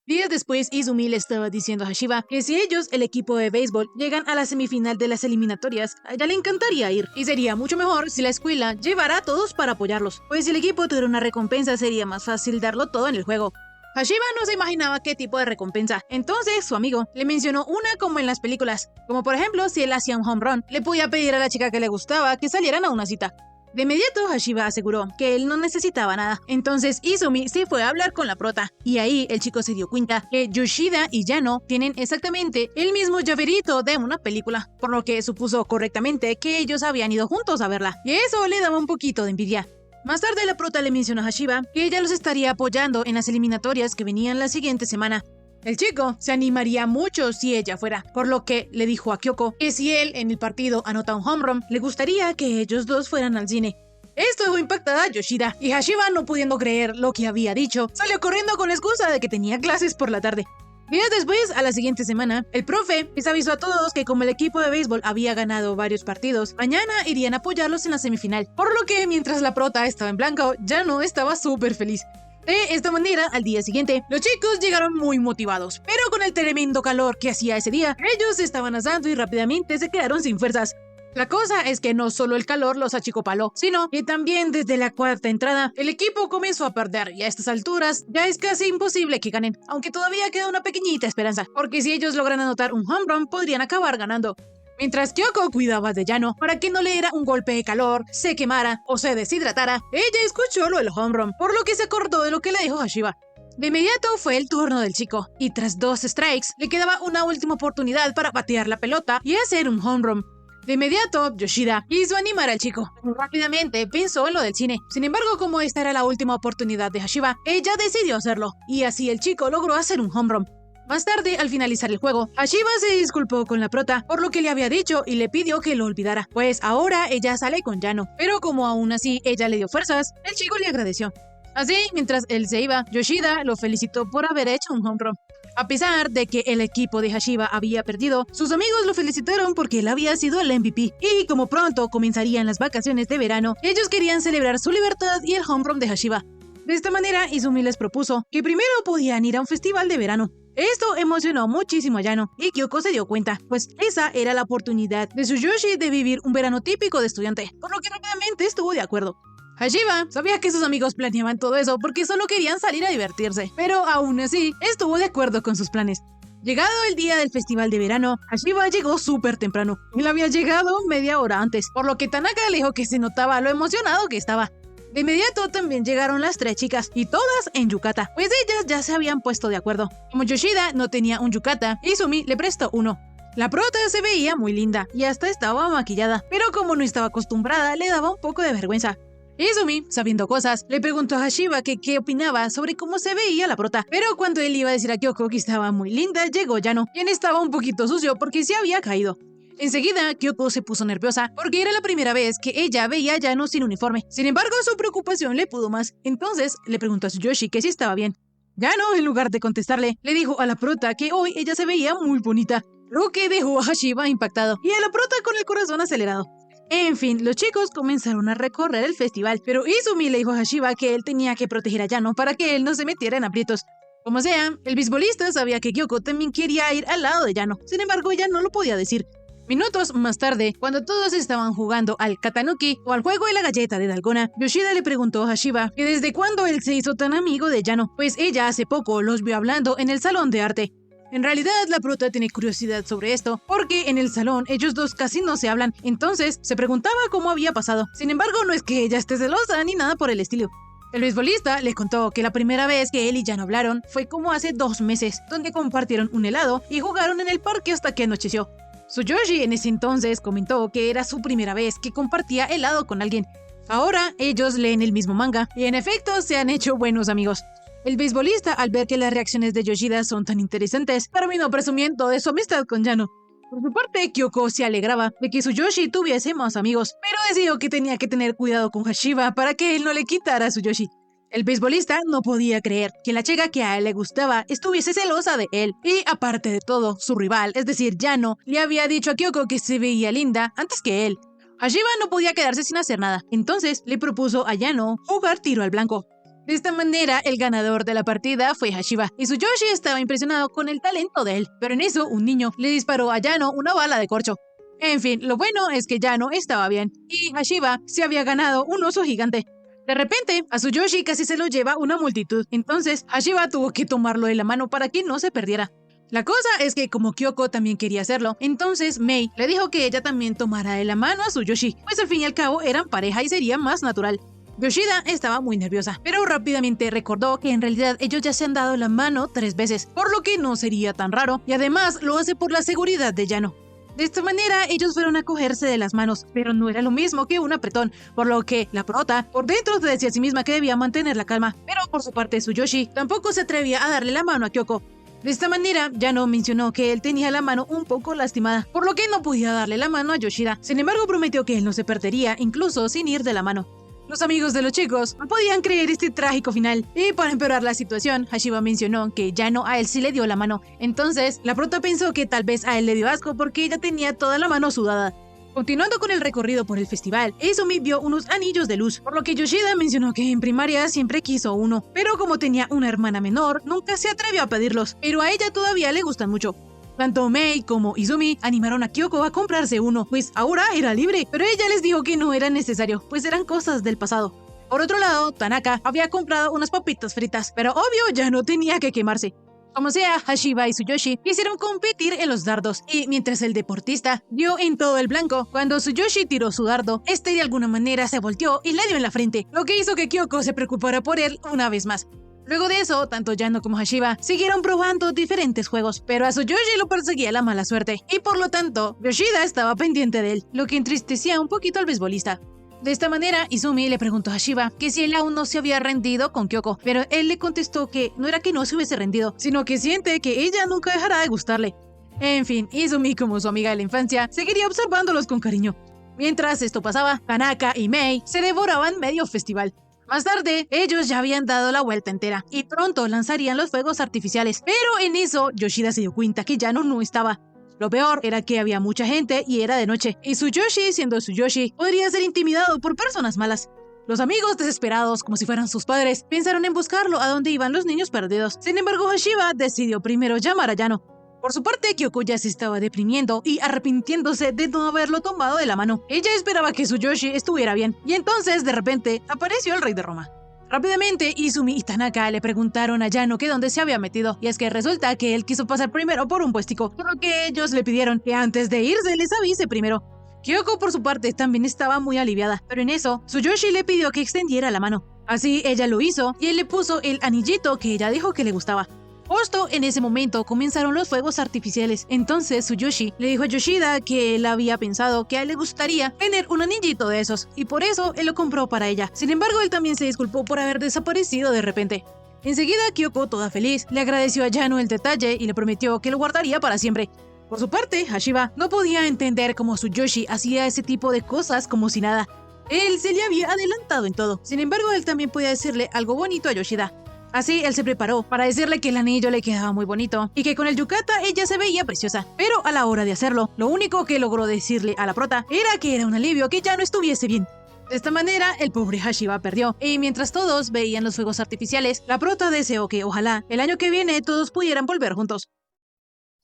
Días después, Izumi le estaba diciendo a Hashiba que si ellos, el equipo de béisbol, llegan a la semifinal de las eliminatorias, a ella le encantaría ir. Y sería mucho mejor si la escuela llevara a todos para apoyarlos, pues si el equipo tuviera una recompensa sería más fácil darlo todo en el juego. Hashiba no se imaginaba qué tipo de recompensa, entonces su amigo le mencionó una como en las películas, como por ejemplo si él hacía un home run, le podía pedir a la chica que le gustaba que salieran a una cita. De inmediato, Hashiba aseguró que él no necesitaba nada. Entonces Izumi sí fue a hablar con la prota. Y ahí el chico se dio cuenta que Yoshida y Yano tienen exactamente el mismo llaverito de una película, por lo que supuso correctamente que ellos habían ido juntos a verla. Y eso le daba un poquito de envidia. Más tarde la prota le mencionó a Hashiba que ella los estaría apoyando en las eliminatorias que venían la siguiente semana. El chico se animaría mucho si ella fuera, por lo que le dijo a Kyoko que si él en el partido anota un home run, le gustaría que ellos dos fueran al cine. Esto dejó impactada a Yoshida, y Hashiba, no pudiendo creer lo que había dicho, salió corriendo con la excusa de que tenía clases por la tarde. Días después, a la siguiente semana, el profe les avisó a todos que como el equipo de béisbol había ganado varios partidos, mañana irían a apoyarlos en la semifinal, por lo que mientras la prota estaba en blanco, Yano estaba súper feliz. De esta manera, al día siguiente, los chicos llegaron muy motivados, pero con el tremendo calor que hacía ese día, ellos estaban asando y rápidamente se quedaron sin fuerzas. La cosa es que no solo el calor los achicopaló, sino que también desde la cuarta entrada el equipo comenzó a perder y a estas alturas ya es casi imposible que ganen, aunque todavía queda una pequeñita esperanza, porque si ellos logran anotar un home run podrían acabar ganando. Mientras Kyoko cuidaba de Yano para que no le diera un golpe de calor, se quemara o se deshidratara, ella escuchó lo del home run, por lo que se acordó de lo que le dijo Hashiba. De inmediato fue el turno del chico, y tras 2 strikes le quedaba una última oportunidad para batear la pelota y hacer un home run. De inmediato, Yoshida quiso animar al chico. Rápidamente pensó en lo del cine. Sin embargo, como esta era la última oportunidad de Hashiba, ella decidió hacerlo, y así el chico logró hacer un home run. Más tarde, al finalizar el juego, Hashiba se disculpó con la prota por lo que le había dicho y le pidió que lo olvidara, pues ahora ella sale con Yano. Pero como aún así ella le dio fuerzas, el chico le agradeció. Así, mientras él se iba, Yoshida lo felicitó por haber hecho un home run. A pesar de que el equipo de Hashiba había perdido, sus amigos lo felicitaron porque él había sido el MVP. Y como pronto comenzarían las vacaciones de verano, ellos querían celebrar su libertad y el home run de Hashiba. De esta manera, Izumi les propuso que primero podían ir a un festival de verano. Esto emocionó muchísimo a Yano, y Kyoko se dio cuenta, pues esa era la oportunidad de Tsuyoshi de vivir un verano típico de estudiante, por lo que rápidamente estuvo de acuerdo. Hashiba sabía que sus amigos planeaban todo eso porque solo querían salir a divertirse, pero aún así estuvo de acuerdo con sus planes. Llegado el día del festival de verano, Hashiba llegó súper temprano. Él había llegado media hora antes, por lo que Tanaka le dijo que se notaba lo emocionado que estaba. De inmediato también llegaron las 3 chicas, y todas en yukata, pues ellas ya se habían puesto de acuerdo. Como Yoshida no tenía un yukata, Izumi le prestó uno. La prota se veía muy linda, y hasta estaba maquillada, pero como no estaba acostumbrada, le daba un poco de vergüenza. Izumi, sabiendo cosas, le preguntó a Hashiba que qué opinaba sobre cómo se veía la prota, pero cuando él iba a decir a Kyoko que estaba muy linda, llegó Yano, quien estaba un poquito sucio porque se había caído. Enseguida, Kyoko se puso nerviosa porque era la primera vez que ella veía a Yano sin uniforme. Sin embargo, su preocupación le pudo más. Entonces, le preguntó a Tsuyoshi que si estaba bien. Yano, en lugar de contestarle, le dijo a la prota que hoy ella se veía muy bonita, lo que dejó a Hashiba impactado y a la prota con el corazón acelerado. En fin, los chicos comenzaron a recorrer el festival, pero Izumi le dijo a Hashiba que él tenía que proteger a Yano para que él no se metiera en aprietos. Como sea, el beisbolista sabía que Kyoko también quería ir al lado de Yano, sin embargo ella no lo podía decir. Minutos más tarde, cuando todos estaban jugando al Katanuki o al juego de la galleta de Dalgona, Yoshida le preguntó a Hashiba que desde cuándo él se hizo tan amigo de Yano, pues ella hace poco los vio hablando en el salón de arte. En realidad, la prota tiene curiosidad sobre esto, porque en el salón ellos dos casi no se hablan, entonces se preguntaba cómo había pasado. Sin embargo, no es que ella esté celosa ni nada por el estilo. El beisbolista le contó que la primera vez que él y Yano hablaron fue como hace 2 meses, donde compartieron un helado y jugaron en el parque hasta que anocheció. Tsuyoshi en ese entonces comentó que era su primera vez que compartía helado con alguien. Ahora ellos leen el mismo manga y en efecto se han hecho buenos amigos. El beisbolista, al ver que las reacciones de Yoshida son tan interesantes, terminó presumiendo de su amistad con Yano. Por su parte, Kyoko se alegraba de que Tsuyoshi tuviese más amigos, pero decidió que tenía que tener cuidado con Hashiba para que él no le quitara a Tsuyoshi. El beisbolista no podía creer que la chica que a él le gustaba estuviese celosa de él. Y aparte de todo, su rival, es decir, Yano, le había dicho a Kyoko que se veía linda antes que él. Hashiba no podía quedarse sin hacer nada, entonces le propuso a Yano jugar tiro al blanco. De esta manera, el ganador de la partida fue Hashiba, y Tsuyoshi estaba impresionado con el talento de él, pero en eso un niño le disparó a Yano una bala de corcho. En fin, lo bueno es que Yano estaba bien, y Hashiba se había ganado un oso gigante. De repente, a Tsuyoshi casi se lo lleva una multitud, entonces Hashiba tuvo que tomarlo de la mano para que no se perdiera. La cosa es que como Kyoko también quería hacerlo, entonces Mei le dijo que ella también tomara de la mano a Tsuyoshi, pues al fin y al cabo eran pareja y sería más natural. Yoshida estaba muy nerviosa, pero rápidamente recordó que en realidad ellos ya se han dado la mano 3 veces, por lo que no sería tan raro, y además lo hace por la seguridad de Yano. De esta manera, ellos fueron a cogerse de las manos, pero no era lo mismo que un apretón, por lo que la prota por dentro se decía a sí misma que debía mantener la calma, pero por su parte Tsuyoshi tampoco se atrevía a darle la mano a Kyoko. De esta manera, Yano mencionó que él tenía la mano un poco lastimada, por lo que no podía darle la mano a Yoshida. Sin embargo, prometió que él no se perdería, incluso sin ir de la mano. Los amigos de los chicos no podían creer este trágico final, y para empeorar la situación, Hashiba mencionó que Yano a él sí le dio la mano. Entonces, la prota pensó que tal vez a él le dio asco porque ella tenía toda la mano sudada. Continuando con el recorrido por el festival, Izumi vio unos anillos de luz, por lo que Yoshida mencionó que en primaria siempre quiso uno, pero como tenía una hermana menor, nunca se atrevió a pedirlos, pero a ella todavía le gustan mucho. Tanto Mei como Izumi animaron a Kyoko a comprarse uno, pues ahora era libre, pero ella les dijo que no era necesario, pues eran cosas del pasado. Por otro lado, Tanaka había comprado unas papitas fritas, pero obvio ya no tenía que quemarse. Como sea, Hashiba y Tsuyoshi quisieron competir en los dardos, y mientras el deportista dio en todo el blanco, cuando Tsuyoshi tiró su dardo, este de alguna manera se volteó y le dio en la frente, lo que hizo que Kyoko se preocupara por él una vez más. Luego de eso, tanto Yano como Hashiba siguieron probando diferentes juegos, pero a Tsuyoshi lo perseguía la mala suerte, y por lo tanto, Yoshida estaba pendiente de él, lo que entristecía un poquito al beisbolista. De esta manera, Izumi le preguntó a Hashiba que si él aún no se había rendido con Kyoko, pero él le contestó que no era que no se hubiese rendido, sino que siente que ella nunca dejará de gustarle. En fin, Izumi, como su amiga de la infancia, seguiría observándolos con cariño. Mientras esto pasaba, Tanaka y Mei se devoraban medio festival. Más tarde, ellos ya habían dado la vuelta entera y pronto lanzarían los fuegos artificiales, pero en eso Yoshida se dio cuenta que Yano no estaba. Lo peor era que había mucha gente y era de noche, y Tsuyoshi, siendo Tsuyoshi, podría ser intimidado por personas malas. Los amigos, desesperados como si fueran sus padres, pensaron en buscarlo a donde iban los niños perdidos. Sin embargo, Hashiba decidió primero llamar a Yano. Por su parte, Kyoko ya se estaba deprimiendo y arrepintiéndose de no haberlo tomado de la mano. Ella esperaba que Tsuyoshi estuviera bien, y entonces, de repente, apareció el rey de Roma. Rápidamente, Izumi y Tanaka le preguntaron a Yano que dónde se había metido, y es que resulta que él quiso pasar primero por un puestico, por lo que ellos le pidieron que antes de irse les avise primero. Kyoko, por su parte, también estaba muy aliviada, pero en eso, Tsuyoshi le pidió que extendiera la mano. Así, ella lo hizo, y él le puso el anillito que ella dijo que le gustaba. Justo en ese momento comenzaron los fuegos artificiales. Entonces Tsuyoshi le dijo a Yoshida que él había pensado que a él le gustaría tener un anillito de esos, y por eso él lo compró para ella. Sin embargo, él también se disculpó por haber desaparecido de repente. Enseguida, Kyoko, toda feliz, le agradeció a Yano el detalle y le prometió que lo guardaría para siempre. Por su parte, Hashiba no podía entender cómo Tsuyoshi hacía ese tipo de cosas como si nada. Él se le había adelantado en todo. Sin embargo, él también podía decirle algo bonito a Yoshida. Así, él se preparó para decirle que el anillo le quedaba muy bonito y que con el yukata ella se veía preciosa. Pero a la hora de hacerlo, lo único que logró decirle a la prota era que era un alivio que ya no estuviese bien. De esta manera, el pobre Hashiba perdió, y mientras todos veían los fuegos artificiales, la prota deseó que, ojalá, el año que viene todos pudieran volver juntos.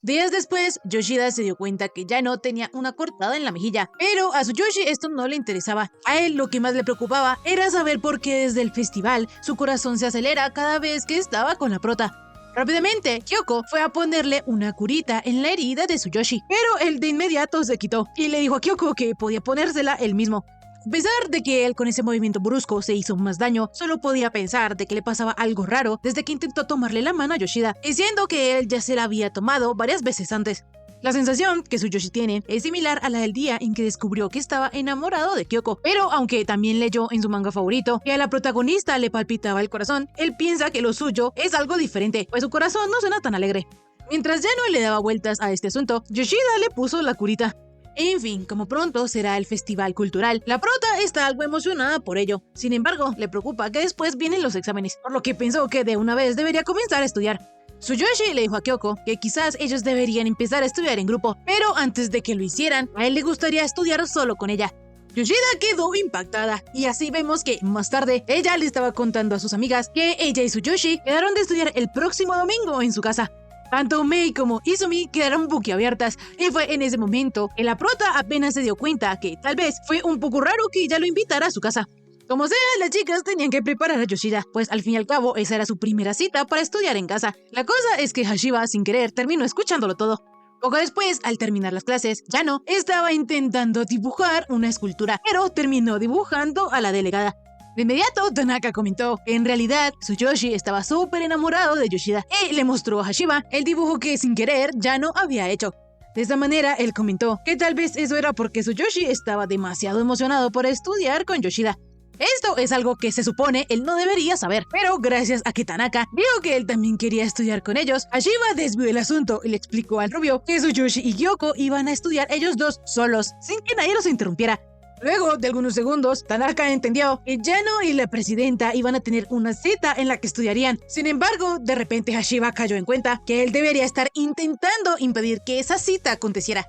Días después, Yoshida se dio cuenta que Yano tenía una cortada en la mejilla, pero a Tsuyoshi esto no le interesaba. A él lo que más le preocupaba era saber por qué desde el festival su corazón se acelera cada vez que estaba con la prota. Rápidamente, Kyoko fue a ponerle una curita en la herida de Tsuyoshi, pero él de inmediato se quitó y le dijo a Kyoko que podía ponérsela él mismo. A pesar de que él con ese movimiento brusco se hizo más daño, solo podía pensar de que le pasaba algo raro desde que intentó tomarle la mano a Yoshida, diciendo que él ya se la había tomado varias veces antes. La sensación que Tsuyoshi tiene es similar a la del día en que descubrió que estaba enamorado de Kyoko, pero aunque también leyó en su manga favorito que a la protagonista le palpitaba el corazón, él piensa que lo suyo es algo diferente, pues su corazón no suena tan alegre. Mientras Yano le daba vueltas a este asunto, Yoshida le puso la curita. En fin, como pronto será el festival cultural, la prota está algo emocionada por ello. Sin embargo, le preocupa que después vienen los exámenes, por lo que pensó que de una vez debería comenzar a estudiar. Tsuyoshi le dijo a Kyoko que quizás ellos deberían empezar a estudiar en grupo, pero antes de que lo hicieran, a él le gustaría estudiar solo con ella. Yoshida quedó impactada, y así vemos que, más tarde, ella le estaba contando a sus amigas que ella y Tsuyoshi quedaron de estudiar el próximo domingo en su casa. Tanto Mei como Izumi quedaron boquiabiertas, y fue en ese momento que la prota apenas se dio cuenta que tal vez fue un poco raro que ella lo invitara a su casa. Como sea, las chicas tenían que preparar a Yoshida, pues al fin y al cabo esa era su primera cita para estudiar en casa. La cosa es que Hashiba, sin querer, terminó escuchándolo todo. Poco después, al terminar las clases, Yano estaba intentando dibujar una escultura, pero terminó dibujando a la delegada. De inmediato, Tanaka comentó que en realidad Tsuyoshi estaba súper enamorado de Yoshida y le mostró a Hashiba el dibujo que sin querer Yano había hecho. De esta manera, él comentó que tal vez eso era porque Tsuyoshi estaba demasiado emocionado por estudiar con Yoshida. Esto es algo que se supone él no debería saber, pero gracias a que Tanaka dijo que él también quería estudiar con ellos, Hashiba desvió el asunto y le explicó al rubio que Tsuyoshi y Kyoko iban a estudiar ellos dos solos, sin que nadie los interrumpiera. Luego de algunos segundos, Tanaka entendió que Yano y la presidenta iban a tener una cita en la que estudiarían. Sin embargo, de repente Hashiba cayó en cuenta que él debería estar intentando impedir que esa cita aconteciera.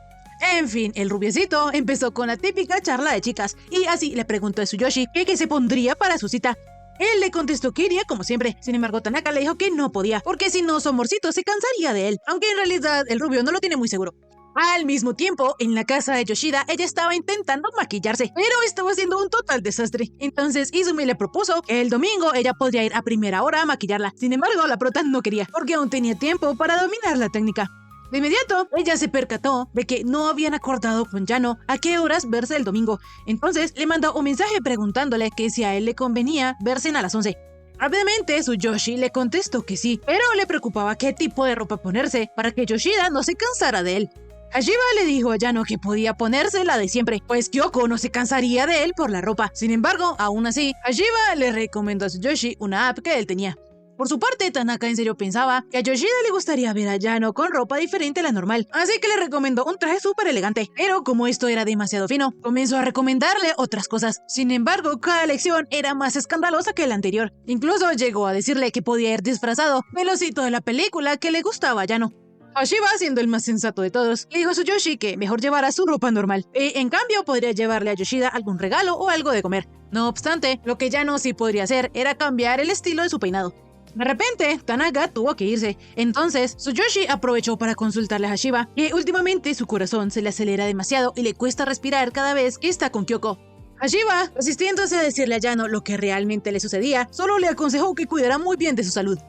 En fin, el rubiecito empezó con la típica charla de chicas y así le preguntó a Tsuyoshi qué se pondría para su cita. Él le contestó que iría como siempre. Sin embargo, Tanaka le dijo que no podía, porque si no, su amorcito se cansaría de él, aunque en realidad el rubio no lo tiene muy seguro. Al mismo tiempo, en la casa de Yoshida, ella estaba intentando maquillarse, pero estaba haciendo un total desastre. Entonces Izumi le propuso que el domingo ella podría ir a primera hora a maquillarla. Sin embargo, la prota no quería, porque aún tenía tiempo para dominar la técnica. De inmediato, ella se percató de que no habían acordado con Yano a qué horas verse el domingo. Entonces le mandó un mensaje preguntándole que si a él le convenía verse a las 11. Rápidamente, Tsuyoshi le contestó que sí, pero le preocupaba qué tipo de ropa ponerse para que Yoshida no se cansara de él. Hashiba le dijo a Yano que podía ponerse la de siempre, pues Kyoko no se cansaría de él por la ropa. Sin embargo, aún así, Hashiba le recomendó a Tsuyoshi una app que él tenía. Por su parte, Tanaka en serio pensaba que a Yoshida le gustaría ver a Yano con ropa diferente a la normal, así que le recomendó un traje súper elegante. Pero como esto era demasiado fino, comenzó a recomendarle otras cosas. Sin embargo, cada elección era más escandalosa que la anterior. Incluso llegó a decirle que podía ir disfrazado del osito de la película que le gustaba a Yano. Hashiba, siendo el más sensato de todos, le dijo a Tsuyoshi que mejor llevara su ropa normal, y en cambio podría llevarle a Yoshida algún regalo o algo de comer. No obstante, lo que Yano sí podría hacer era cambiar el estilo de su peinado. De repente, Tanaka tuvo que irse. Entonces, Tsuyoshi aprovechó para consultarle a Hashiba que últimamente su corazón se le acelera demasiado y le cuesta respirar cada vez que está con Kyoko. Hashiba, resistiéndose a decirle a Yano lo que realmente le sucedía, solo le aconsejó que cuidara muy bien de su salud.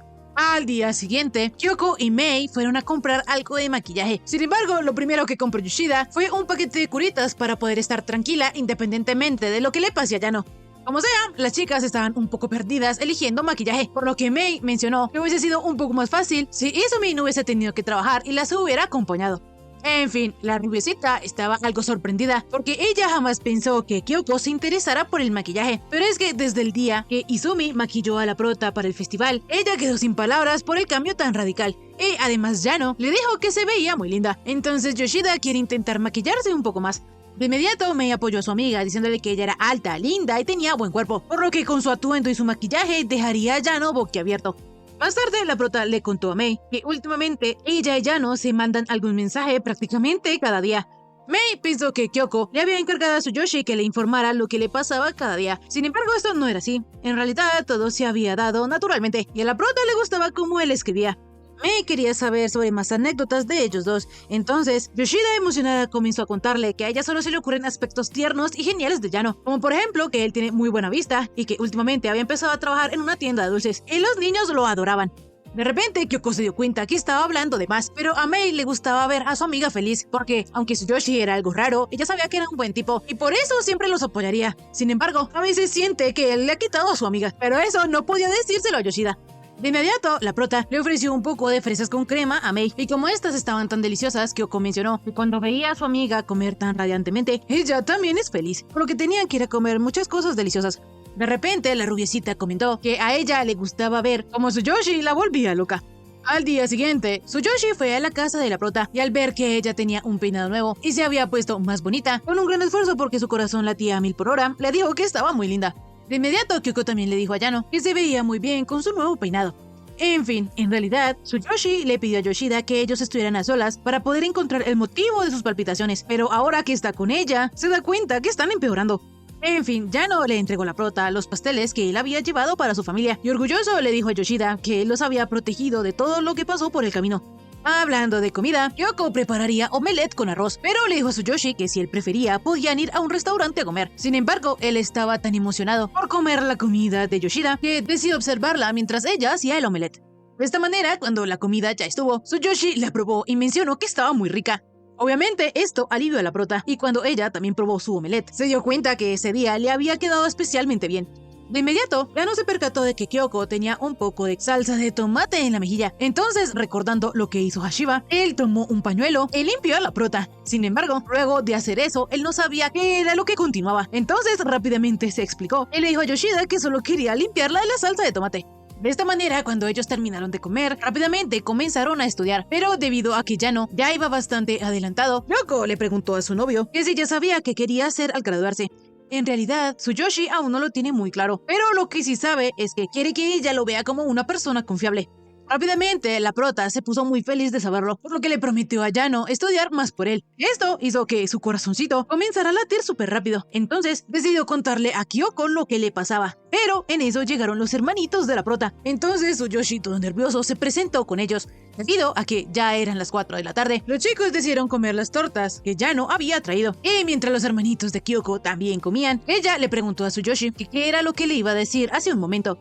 Al día siguiente, Kyoko y Mei fueron a comprar algo de maquillaje. Sin embargo, lo primero que compró Yoshida fue un paquete de curitas para poder estar tranquila independientemente de lo que le pase a Yano. Como sea, las chicas estaban un poco perdidas eligiendo maquillaje, por lo que Mei mencionó que hubiese sido un poco más fácil si Izumi no hubiese tenido que trabajar y las hubiera acompañado. En fin, la rubiecita estaba algo sorprendida porque ella jamás pensó que Kyoko se interesara por el maquillaje. Pero es que desde el día que Izumi maquilló a la prota para el festival, ella quedó sin palabras por el cambio tan radical. Y además Yano le dijo que se veía muy linda. Entonces Yoshida quiere intentar maquillarse un poco más. De inmediato Mei apoyó a su amiga diciéndole que ella era alta, linda y tenía buen cuerpo, por lo que con su atuendo y su maquillaje dejaría a Yano boquiabierto. Más tarde, la prota le contó a Mei que últimamente ella y Yano se mandan algún mensaje prácticamente cada día. Mei pensó que Kyoko le había encargado a Tsuyoshi que le informara lo que le pasaba cada día. Sin embargo, esto no era así. En realidad, todo se había dado naturalmente y a la prota le gustaba cómo él escribía. Mei quería saber sobre más anécdotas de ellos dos. Entonces, Yoshida emocionada comenzó a contarle que a ella solo se le ocurren aspectos tiernos y geniales de Yano, como por ejemplo que él tiene muy buena vista y que últimamente había empezado a trabajar en una tienda de dulces y los niños lo adoraban. De repente, Kyoko se dio cuenta que estaba hablando de más, pero a Mei le gustaba ver a su amiga feliz, porque aunque Tsuyoshi era algo raro, ella sabía que era un buen tipo y por eso siempre los apoyaría. Sin embargo, a veces siente que él le ha quitado a su amiga, pero eso no podía decírselo a Yoshida. De inmediato, la prota le ofreció un poco de fresas con crema a Mei, y como estas estaban tan deliciosas, Kyoko mencionó que cuando veía a su amiga comer tan radiantemente, ella también es feliz, por lo que tenían que ir a comer muchas cosas deliciosas. De repente, la rubiecita comentó que a ella le gustaba ver cómo Tsuyoshi la volvía loca. Al día siguiente, Tsuyoshi fue a la casa de la prota y al ver que ella tenía un peinado nuevo y se había puesto más bonita, con un gran esfuerzo porque su corazón latía a 1000 por hora, le dijo que estaba muy linda. De inmediato, Kyoko también le dijo a Yano que se veía muy bien con su nuevo peinado. En fin, en realidad, Tsuyoshi le pidió a Yoshida que ellos estuvieran a solas para poder encontrar el motivo de sus palpitaciones, pero ahora que está con ella, se da cuenta que están empeorando. En fin, Yano le entregó a la prota los pasteles que él había llevado para su familia, y orgulloso le dijo a Yoshida que él los había protegido de todo lo que pasó por el camino. Hablando de comida, Kyoko prepararía omelette con arroz, pero le dijo a Tsuyoshi que si él prefería, podían ir a un restaurante a comer. Sin embargo, él estaba tan emocionado por comer la comida de Yoshida que decidió observarla mientras ella hacía el omelette. De esta manera, cuando la comida ya estuvo, Tsuyoshi la probó y mencionó que estaba muy rica. Obviamente, esto alivió a la prota, y cuando ella también probó su omelette, se dio cuenta que ese día le había quedado especialmente bien. De inmediato, Yano se percató de que Kyoko tenía un poco de salsa de tomate en la mejilla. Entonces, recordando lo que hizo Hashiba, él tomó un pañuelo y limpió a la prota. Sin embargo, luego de hacer eso, él no sabía qué era lo que continuaba. Entonces, rápidamente se explicó y le dijo a Yoshida que solo quería limpiarla de la salsa de tomate. De esta manera, cuando ellos terminaron de comer, rápidamente comenzaron a estudiar, pero debido a que Yano ya iba bastante adelantado, Kyoko le preguntó a su novio que si ya sabía qué quería hacer al graduarse. En realidad, Tsuyoshi aún no lo tiene muy claro, pero lo que sí sabe es que quiere que ella lo vea como una persona confiable. Rápidamente, la prota se puso muy feliz de saberlo, por lo que le prometió a Yano estudiar más por él. Esto hizo que su corazoncito comenzara a latir súper rápido. Entonces, decidió contarle a Kyoko lo que le pasaba. Pero en eso llegaron los hermanitos de la prota. Entonces, Tsuyoshi, todo nervioso, se presentó con ellos. Debido a que ya eran las 4 de la tarde, los chicos decidieron comer las tortas que Yano había traído. Y mientras los hermanitos de Kyoko también comían, ella le preguntó a Tsuyoshi que qué era lo que le iba a decir hace un momento.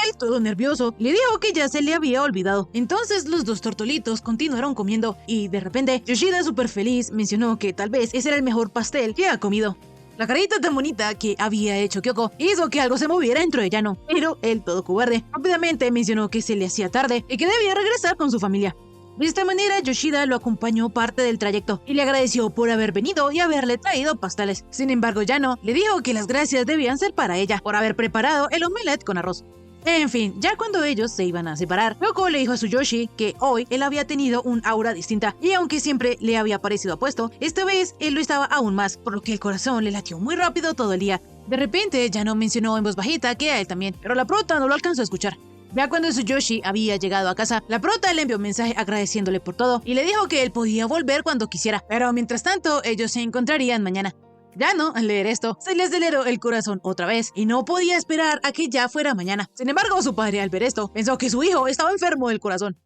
Él, todo nervioso, le dijo que ya se le había olvidado. Entonces los dos tortolitos continuaron comiendo y de repente Yoshida, súper feliz, mencionó que tal vez ese era el mejor pastel que ha comido. La carita tan bonita que había hecho Kyoko hizo que algo se moviera dentro de Yano, pero él, todo cobarde, rápidamente mencionó que se le hacía tarde y que debía regresar con su familia. De esta manera, Yoshida lo acompañó parte del trayecto y le agradeció por haber venido y haberle traído pasteles. Sin embargo, Yano le dijo que las gracias debían ser para ella por haber preparado el omelette con arroz. En fin, ya cuando ellos se iban a separar, Kyoko le dijo a Tsuyoshi que hoy él había tenido un aura distinta y aunque siempre le había parecido apuesto, esta vez él lo estaba aún más, por lo que el corazón le latió muy rápido todo el día. De repente, Yano mencionó en voz bajita que a él también, pero la prota no lo alcanzó a escuchar. Ya cuando Tsuyoshi había llegado a casa, la prota le envió un mensaje agradeciéndole por todo y le dijo que él podía volver cuando quisiera, pero mientras tanto ellos se encontrarían mañana. Yano, al leer esto, se le aceleró el corazón otra vez y no podía esperar a que ya fuera mañana. Sin embargo, su padre al ver esto pensó que su hijo estaba enfermo del corazón.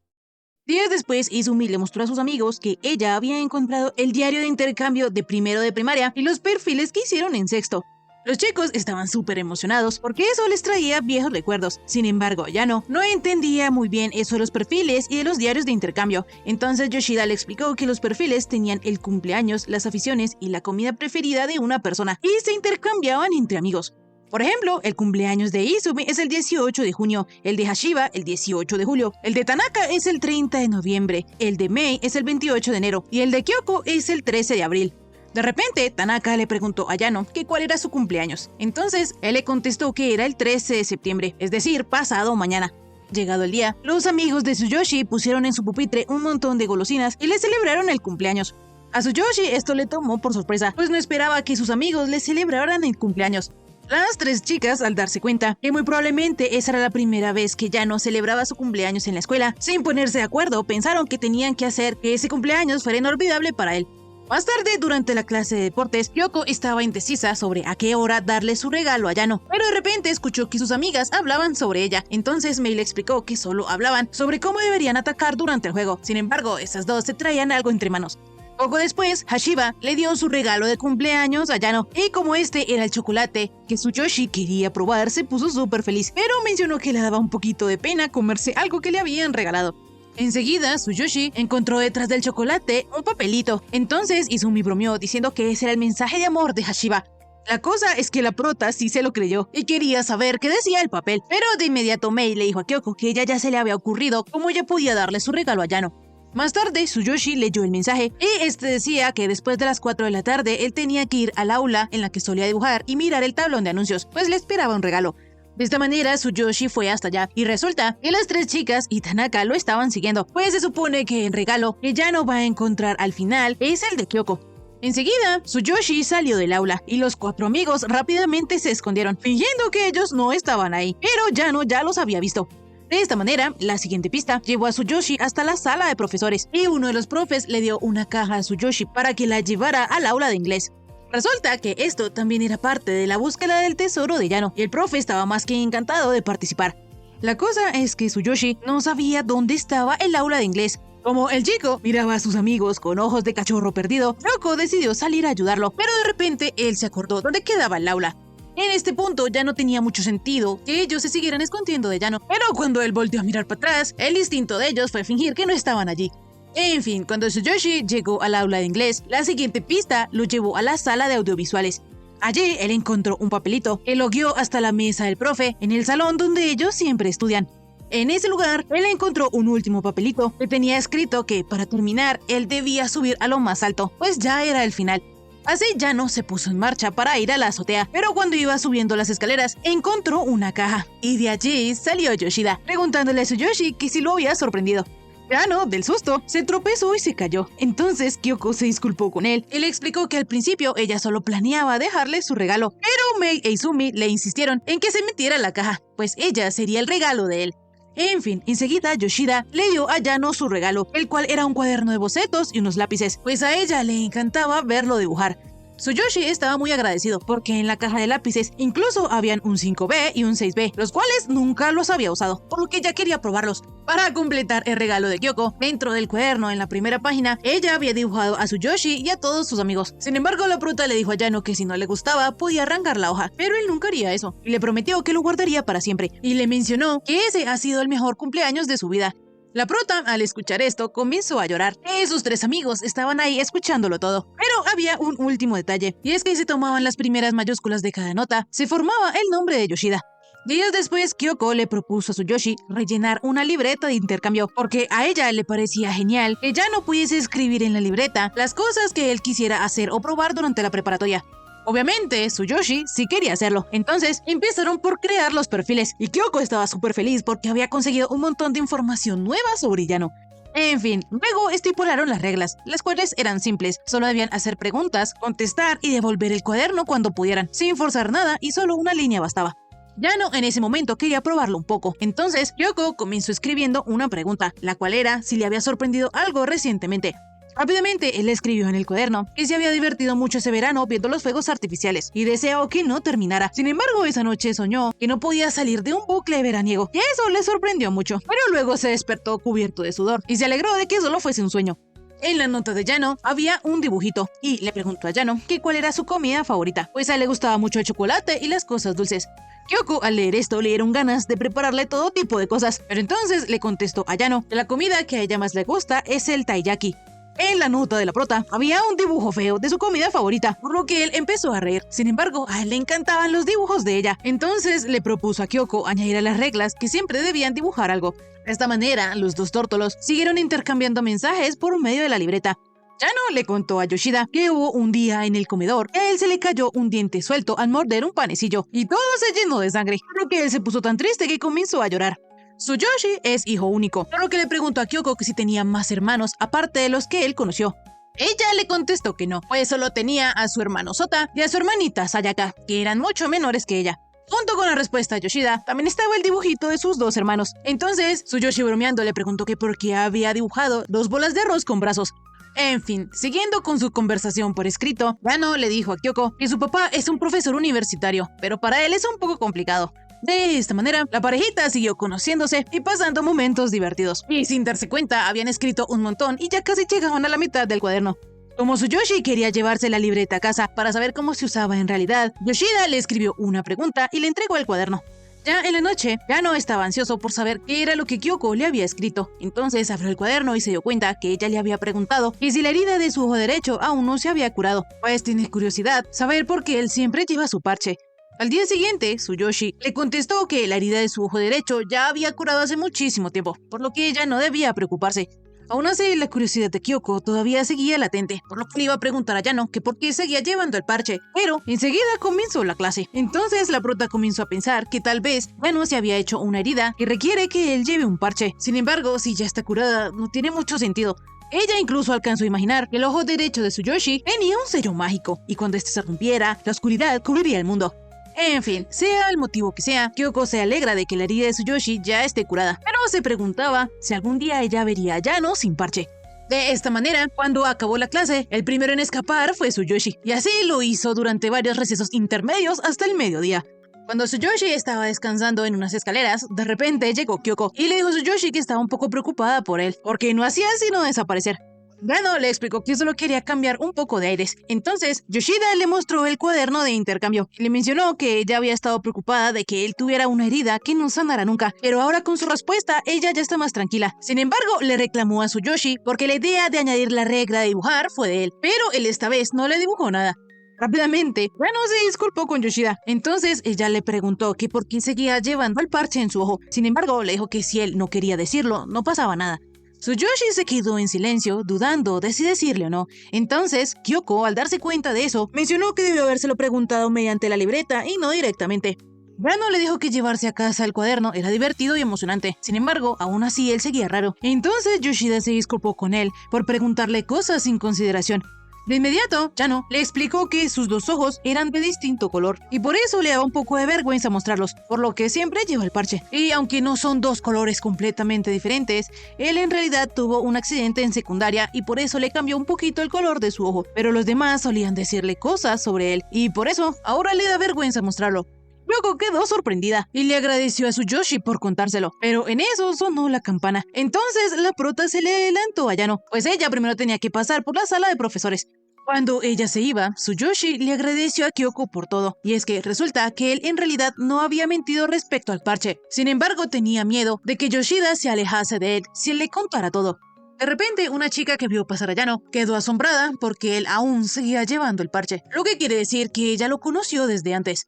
Días después, Izumi le mostró a sus amigos que ella había encontrado el diario de intercambio de primero de primaria y los perfiles que hicieron en sexto. Los chicos estaban súper emocionados porque eso les traía viejos recuerdos. Sin embargo, Yano no entendía muy bien eso de los perfiles y de los diarios de intercambio. Entonces Yoshida le explicó que los perfiles tenían el cumpleaños, las aficiones y la comida preferida de una persona y se intercambiaban entre amigos. Por ejemplo, el cumpleaños de Izumi es el 18 de junio, el de Hashiba el 18 de julio, el de Tanaka es el 30 de noviembre, el de Mei es el 28 de enero y el de Kyoko es el 13 de abril. De repente, Tanaka le preguntó a Yano que cuál era su cumpleaños. Entonces, él le contestó que era el 13 de septiembre, es decir, pasado mañana. Llegado el día, los amigos de Tsuyoshi pusieron en su pupitre un montón de golosinas y le celebraron el cumpleaños. A Tsuyoshi esto le tomó por sorpresa, pues no esperaba que sus amigos le celebraran el cumpleaños. Las tres chicas, al darse cuenta que muy probablemente esa era la primera vez que Yano celebraba su cumpleaños en la escuela, sin ponerse de acuerdo, pensaron que tenían que hacer que ese cumpleaños fuera inolvidable para él. Más tarde, durante la clase de deportes, Kyoko estaba indecisa sobre a qué hora darle su regalo a Yano, pero de repente escuchó que sus amigas hablaban sobre ella. Entonces Mei le explicó que solo hablaban sobre cómo deberían atacar durante el juego. Sin embargo, esas dos se traían algo entre manos. Poco después, Hashiba le dio su regalo de cumpleaños a Yano, y como este era el chocolate que Tsuyoshi quería probar, se puso súper feliz, pero mencionó que le daba un poquito de pena comerse algo que le habían regalado. Enseguida, Tsuyoshi encontró detrás del chocolate un papelito. Entonces Izumi bromeó diciendo que ese era el mensaje de amor de Hashiba. La cosa es que la prota sí se lo creyó y quería saber qué decía el papel, pero de inmediato Mei le dijo a Kyoko que ella ya se le había ocurrido cómo ella podía darle su regalo a Yano. Más tarde, Tsuyoshi leyó el mensaje y este decía que después de las 4 de la tarde él tenía que ir al aula en la que solía dibujar y mirar el tablón de anuncios, pues le esperaba un regalo. De esta manera, Tsuyoshi fue hasta allá y resulta que las tres chicas y Tanaka lo estaban siguiendo, pues se supone que el regalo que Yano va a encontrar al final es el de Kyoko. Enseguida, Tsuyoshi salió del aula y los cuatro amigos rápidamente se escondieron, fingiendo que ellos no estaban ahí, pero Yano ya los había visto. De esta manera, la siguiente pista llevó a Tsuyoshi hasta la sala de profesores y uno de los profes le dio una caja a Tsuyoshi para que la llevara al aula de inglés. Resulta que esto también era parte de la búsqueda del tesoro de Yano, y el profe estaba más que encantado de participar. La cosa es que Tsuyoshi no sabía dónde estaba el aula de inglés. Como el chico miraba a sus amigos con ojos de cachorro perdido, Kyoko decidió salir a ayudarlo, pero de repente él se acordó dónde quedaba el aula. En este punto ya no tenía mucho sentido que ellos se siguieran escondiendo de Yano, pero cuando él volteó a mirar para atrás, el instinto de ellos fue fingir que no estaban allí. En fin, cuando Tsuyoshi llegó al aula de inglés, la siguiente pista lo llevó a la sala de audiovisuales. Allí él encontró un papelito que lo guió hasta la mesa del profe, en el salón donde ellos siempre estudian. En ese lugar, él encontró un último papelito que tenía escrito que, para terminar, él debía subir a lo más alto, pues ya era el final. Así Yano se puso en marcha para ir a la azotea, pero cuando iba subiendo las escaleras, encontró una caja, y de allí salió Yoshida, preguntándole a Tsuyoshi que si lo había sorprendido. Yano, del susto, se tropezó y se cayó. Entonces Kyoko se disculpó con él y le explicó que al principio ella solo planeaba dejarle su regalo, pero Mei e Izumi le insistieron en que se metiera en la caja, pues ella sería el regalo de él. En fin, enseguida Yoshida le dio a Yano su regalo, el cual era un cuaderno de bocetos y unos lápices, pues a ella le encantaba verlo dibujar. Tsuyoshi estaba muy agradecido porque en la caja de lápices incluso habían un 5B y un 6B, los cuales nunca los había usado, por lo que ya quería probarlos. Para completar el regalo de Kyoko, dentro del cuaderno en la primera página, ella había dibujado a Tsuyoshi y a todos sus amigos. Sin embargo, la prota le dijo a Yano que si no le gustaba podía arrancar la hoja, pero él nunca haría eso, y le prometió que lo guardaría para siempre, y le mencionó que ese ha sido el mejor cumpleaños de su vida. La prota, al escuchar esto, comenzó a llorar. Sus tres amigos estaban ahí escuchándolo todo. Pero había un último detalle, y es que se tomaban las primeras mayúsculas de cada nota, se formaba el nombre de Yoshida. Días después, Kyoko le propuso a Tsuyoshi rellenar una libreta de intercambio, porque a ella le parecía genial que ya no pudiese escribir en la libreta las cosas que él quisiera hacer o probar durante la preparatoria. Obviamente, Tsuyoshi sí quería hacerlo, entonces empezaron por crear los perfiles, y Kyoko estaba súper feliz porque había conseguido un montón de información nueva sobre Yano. En fin, luego estipularon las reglas, las cuales eran simples, solo debían hacer preguntas, contestar y devolver el cuaderno cuando pudieran, sin forzar nada y solo una línea bastaba. Yano en ese momento quería probarlo un poco, entonces Kyoko comenzó escribiendo una pregunta, la cual era si le había sorprendido algo recientemente. Rápidamente, él escribió en el cuaderno que se había divertido mucho ese verano viendo los fuegos artificiales y deseó que no terminara. Sin embargo, esa noche soñó que no podía salir de un bucle veraniego y eso le sorprendió mucho, pero luego se despertó cubierto de sudor y se alegró de que solo fuese un sueño. En la nota de Yano había un dibujito y le preguntó a Yano que cuál era su comida favorita, pues a él le gustaba mucho el chocolate y las cosas dulces. Kyoko, al leer esto, le dieron ganas de prepararle todo tipo de cosas, pero entonces le contestó a Yano que la comida que a ella más le gusta es el taiyaki. En la nota de la prota había un dibujo feo de su comida favorita, por lo que él empezó a reír. Sin embargo, a él le encantaban los dibujos de ella. Entonces le propuso a Kyoko añadir a las reglas que siempre debían dibujar algo. De esta manera, los dos tórtolos siguieron intercambiando mensajes por medio de la libreta. Yano le contó a Yoshida que hubo un día en el comedor que a él se le cayó un diente suelto al morder un panecillo y todo se llenó de sangre, por lo que él se puso tan triste que comenzó a llorar. Tsuyoshi es hijo único, por lo que le preguntó a Kyoko que si tenía más hermanos aparte de los que él conoció. Ella le contestó que no, pues solo tenía a su hermano Sota y a su hermanita Sayaka, que eran mucho menores que ella. Junto con la respuesta de Yoshida, también estaba el dibujito de sus dos hermanos. Entonces, Tsuyoshi bromeando le preguntó que por qué había dibujado dos bolas de arroz con brazos. En fin, siguiendo con su conversación por escrito, Yano le dijo a Kyoko que su papá es un profesor universitario, pero para él es un poco complicado. De esta manera, la parejita siguió conociéndose y pasando momentos divertidos. Y sin darse cuenta, habían escrito un montón y ya casi llegaban a la mitad del cuaderno. Como Tsuyoshi quería llevarse la libreta a casa para saber cómo se usaba en realidad, Yoshida le escribió una pregunta y le entregó el cuaderno. Ya en la noche, Yano estaba ansioso por saber qué era lo que Kyoko le había escrito. Entonces abrió el cuaderno y se dio cuenta que ella le había preguntado que si la herida de su ojo derecho aún no se había curado. Pues tiene curiosidad saber por qué él siempre lleva su parche. Al día siguiente, Tsuyoshi le contestó que la herida de su ojo derecho ya había curado hace muchísimo tiempo, por lo que ella no debía preocuparse. Aún así, la curiosidad de Kyoko todavía seguía latente, por lo que le iba a preguntar a Yano que por qué seguía llevando el parche, pero enseguida comenzó la clase. Entonces la prota comenzó a pensar que tal vez Yano se había hecho una herida que requiere que él lleve un parche. Sin embargo, si ya está curada, no tiene mucho sentido. Ella incluso alcanzó a imaginar que el ojo derecho de Tsuyoshi tenía un sello mágico, y cuando este se rompiera, la oscuridad cubriría el mundo. En fin, sea el motivo que sea, Kyoko se alegra de que la herida de Tsuyoshi ya esté curada, pero se preguntaba si algún día ella vería a Yano sin parche. De esta manera, cuando acabó la clase, el primero en escapar fue Tsuyoshi, y así lo hizo durante varios recesos intermedios hasta el mediodía. Cuando Tsuyoshi estaba descansando en unas escaleras, de repente llegó Kyoko y le dijo a Tsuyoshi que estaba un poco preocupada por él, porque no hacía sino desaparecer. Yano le explicó que solo quería cambiar un poco de aires. Entonces, Yoshida le mostró el cuaderno de intercambio y le mencionó que ella había estado preocupada de que él tuviera una herida que no sanara nunca, pero ahora con su respuesta ella ya está más tranquila. Sin embargo, le reclamó a Tsuyoshi porque la idea de añadir la regla de dibujar fue de él, pero él esta vez no le dibujó nada. Rápidamente, Yano se disculpó con Yoshida. Entonces ella le preguntó que por qué seguía llevando el parche en su ojo. Sin embargo, le dijo que si él no quería decirlo, no pasaba nada. Tsuyoshi se quedó en silencio, dudando de si decirle o no. Entonces, Kyoko, al darse cuenta de eso, mencionó que debió habérselo preguntado mediante la libreta y no directamente. Yano le dijo que llevarse a casa el cuaderno era divertido y emocionante. Sin embargo, aún así él seguía raro. Entonces Yoshida se disculpó con él por preguntarle cosas sin consideración. De inmediato, Yano le explicó que sus dos ojos eran de distinto color y por eso le daba un poco de vergüenza mostrarlos, por lo que siempre lleva el parche. Y aunque no son dos colores completamente diferentes, él en realidad tuvo un accidente en secundaria y por eso le cambió un poquito el color de su ojo, pero los demás solían decirle cosas sobre él y por eso ahora le da vergüenza mostrarlo. Kyoko quedó sorprendida y le agradeció a Tsuyoshi por contárselo, pero en eso sonó la campana. Entonces la prota se le adelantó a Yano, pues ella primero tenía que pasar por la sala de profesores. Cuando ella se iba, Tsuyoshi le agradeció a Kyoko por todo, y es que resulta que él en realidad no había mentido respecto al parche. Sin embargo, tenía miedo de que Yoshida se alejase de él si él le contara todo. De repente, una chica que vio pasar a Yano quedó asombrada porque él aún seguía llevando el parche, lo que quiere decir que ella lo conoció desde antes.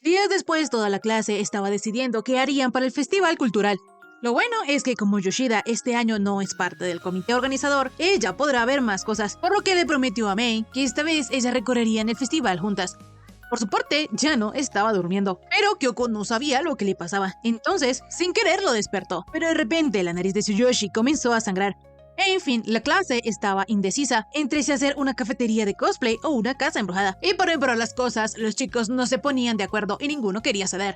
Días después, toda la clase estaba decidiendo qué harían para el festival cultural. Lo bueno es que como Yoshida este año no es parte del comité organizador, ella podrá ver más cosas, por lo que le prometió a Mei que esta vez ella recorrerían el festival juntas. Por su parte, Yano estaba durmiendo, pero Kyoko no sabía lo que le pasaba, entonces, sin querer lo despertó, pero de repente la nariz de Tsuyoshi comenzó a sangrar. En fin, la clase estaba indecisa entre si hacer una cafetería de cosplay o una casa embrujada. Y por empeorar las cosas, los chicos no se ponían de acuerdo y ninguno quería ceder.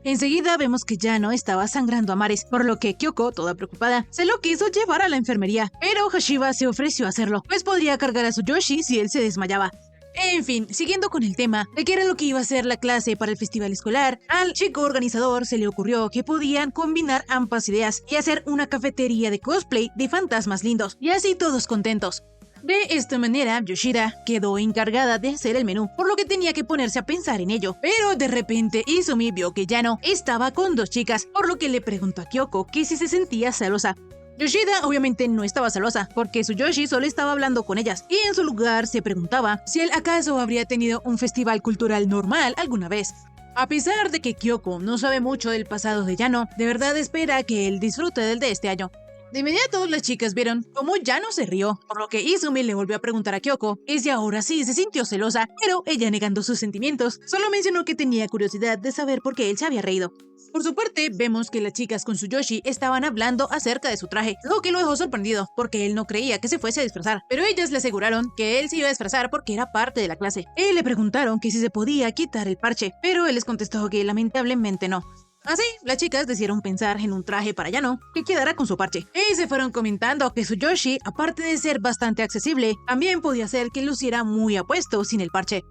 Enseguida vemos que Yano estaba sangrando a mares, por lo que Kyoko, toda preocupada, se lo quiso llevar a la enfermería. Pero Hashiba se ofreció a hacerlo, pues podría cargar a Tsuyoshi si él se desmayaba. En fin, siguiendo con el tema de qué era lo que iba a ser la clase para el festival escolar, al chico organizador se le ocurrió que podían combinar ambas ideas y hacer una cafetería de cosplay de fantasmas lindos, y así todos contentos. De esta manera, Yoshida quedó encargada de hacer el menú, por lo que tenía que ponerse a pensar en ello. Pero de repente Izumi vio que Yano estaba con dos chicas, por lo que le preguntó a Kyoko que si se sentía celosa. Yoshida obviamente no estaba celosa, porque Tsuyoshi solo estaba hablando con ellas, y en su lugar se preguntaba si él acaso habría tenido un festival cultural normal alguna vez. A pesar de que Kyoko no sabe mucho del pasado de Yano, de verdad espera que él disfrute del de este año. De inmediato las chicas vieron cómo Yano se rió, por lo que Izumi le volvió a preguntar a Kyoko que si ahora sí se sintió celosa, pero ella negando sus sentimientos, solo mencionó que tenía curiosidad de saber por qué él se había reído. Por su parte, vemos que las chicas con Tsuyoshi estaban hablando acerca de su traje, lo que lo dejó sorprendido, porque él no creía que se fuese a disfrazar, pero ellas le aseguraron que él se iba a disfrazar porque era parte de la clase. Le preguntaron que si se podía quitar el parche, pero él les contestó que lamentablemente no. Así, las chicas decidieron pensar en un traje para Yano que quedara con su parche, y se fueron comentando que Tsuyoshi, aparte de ser bastante accesible, también podía ser que luciera muy apuesto sin el parche.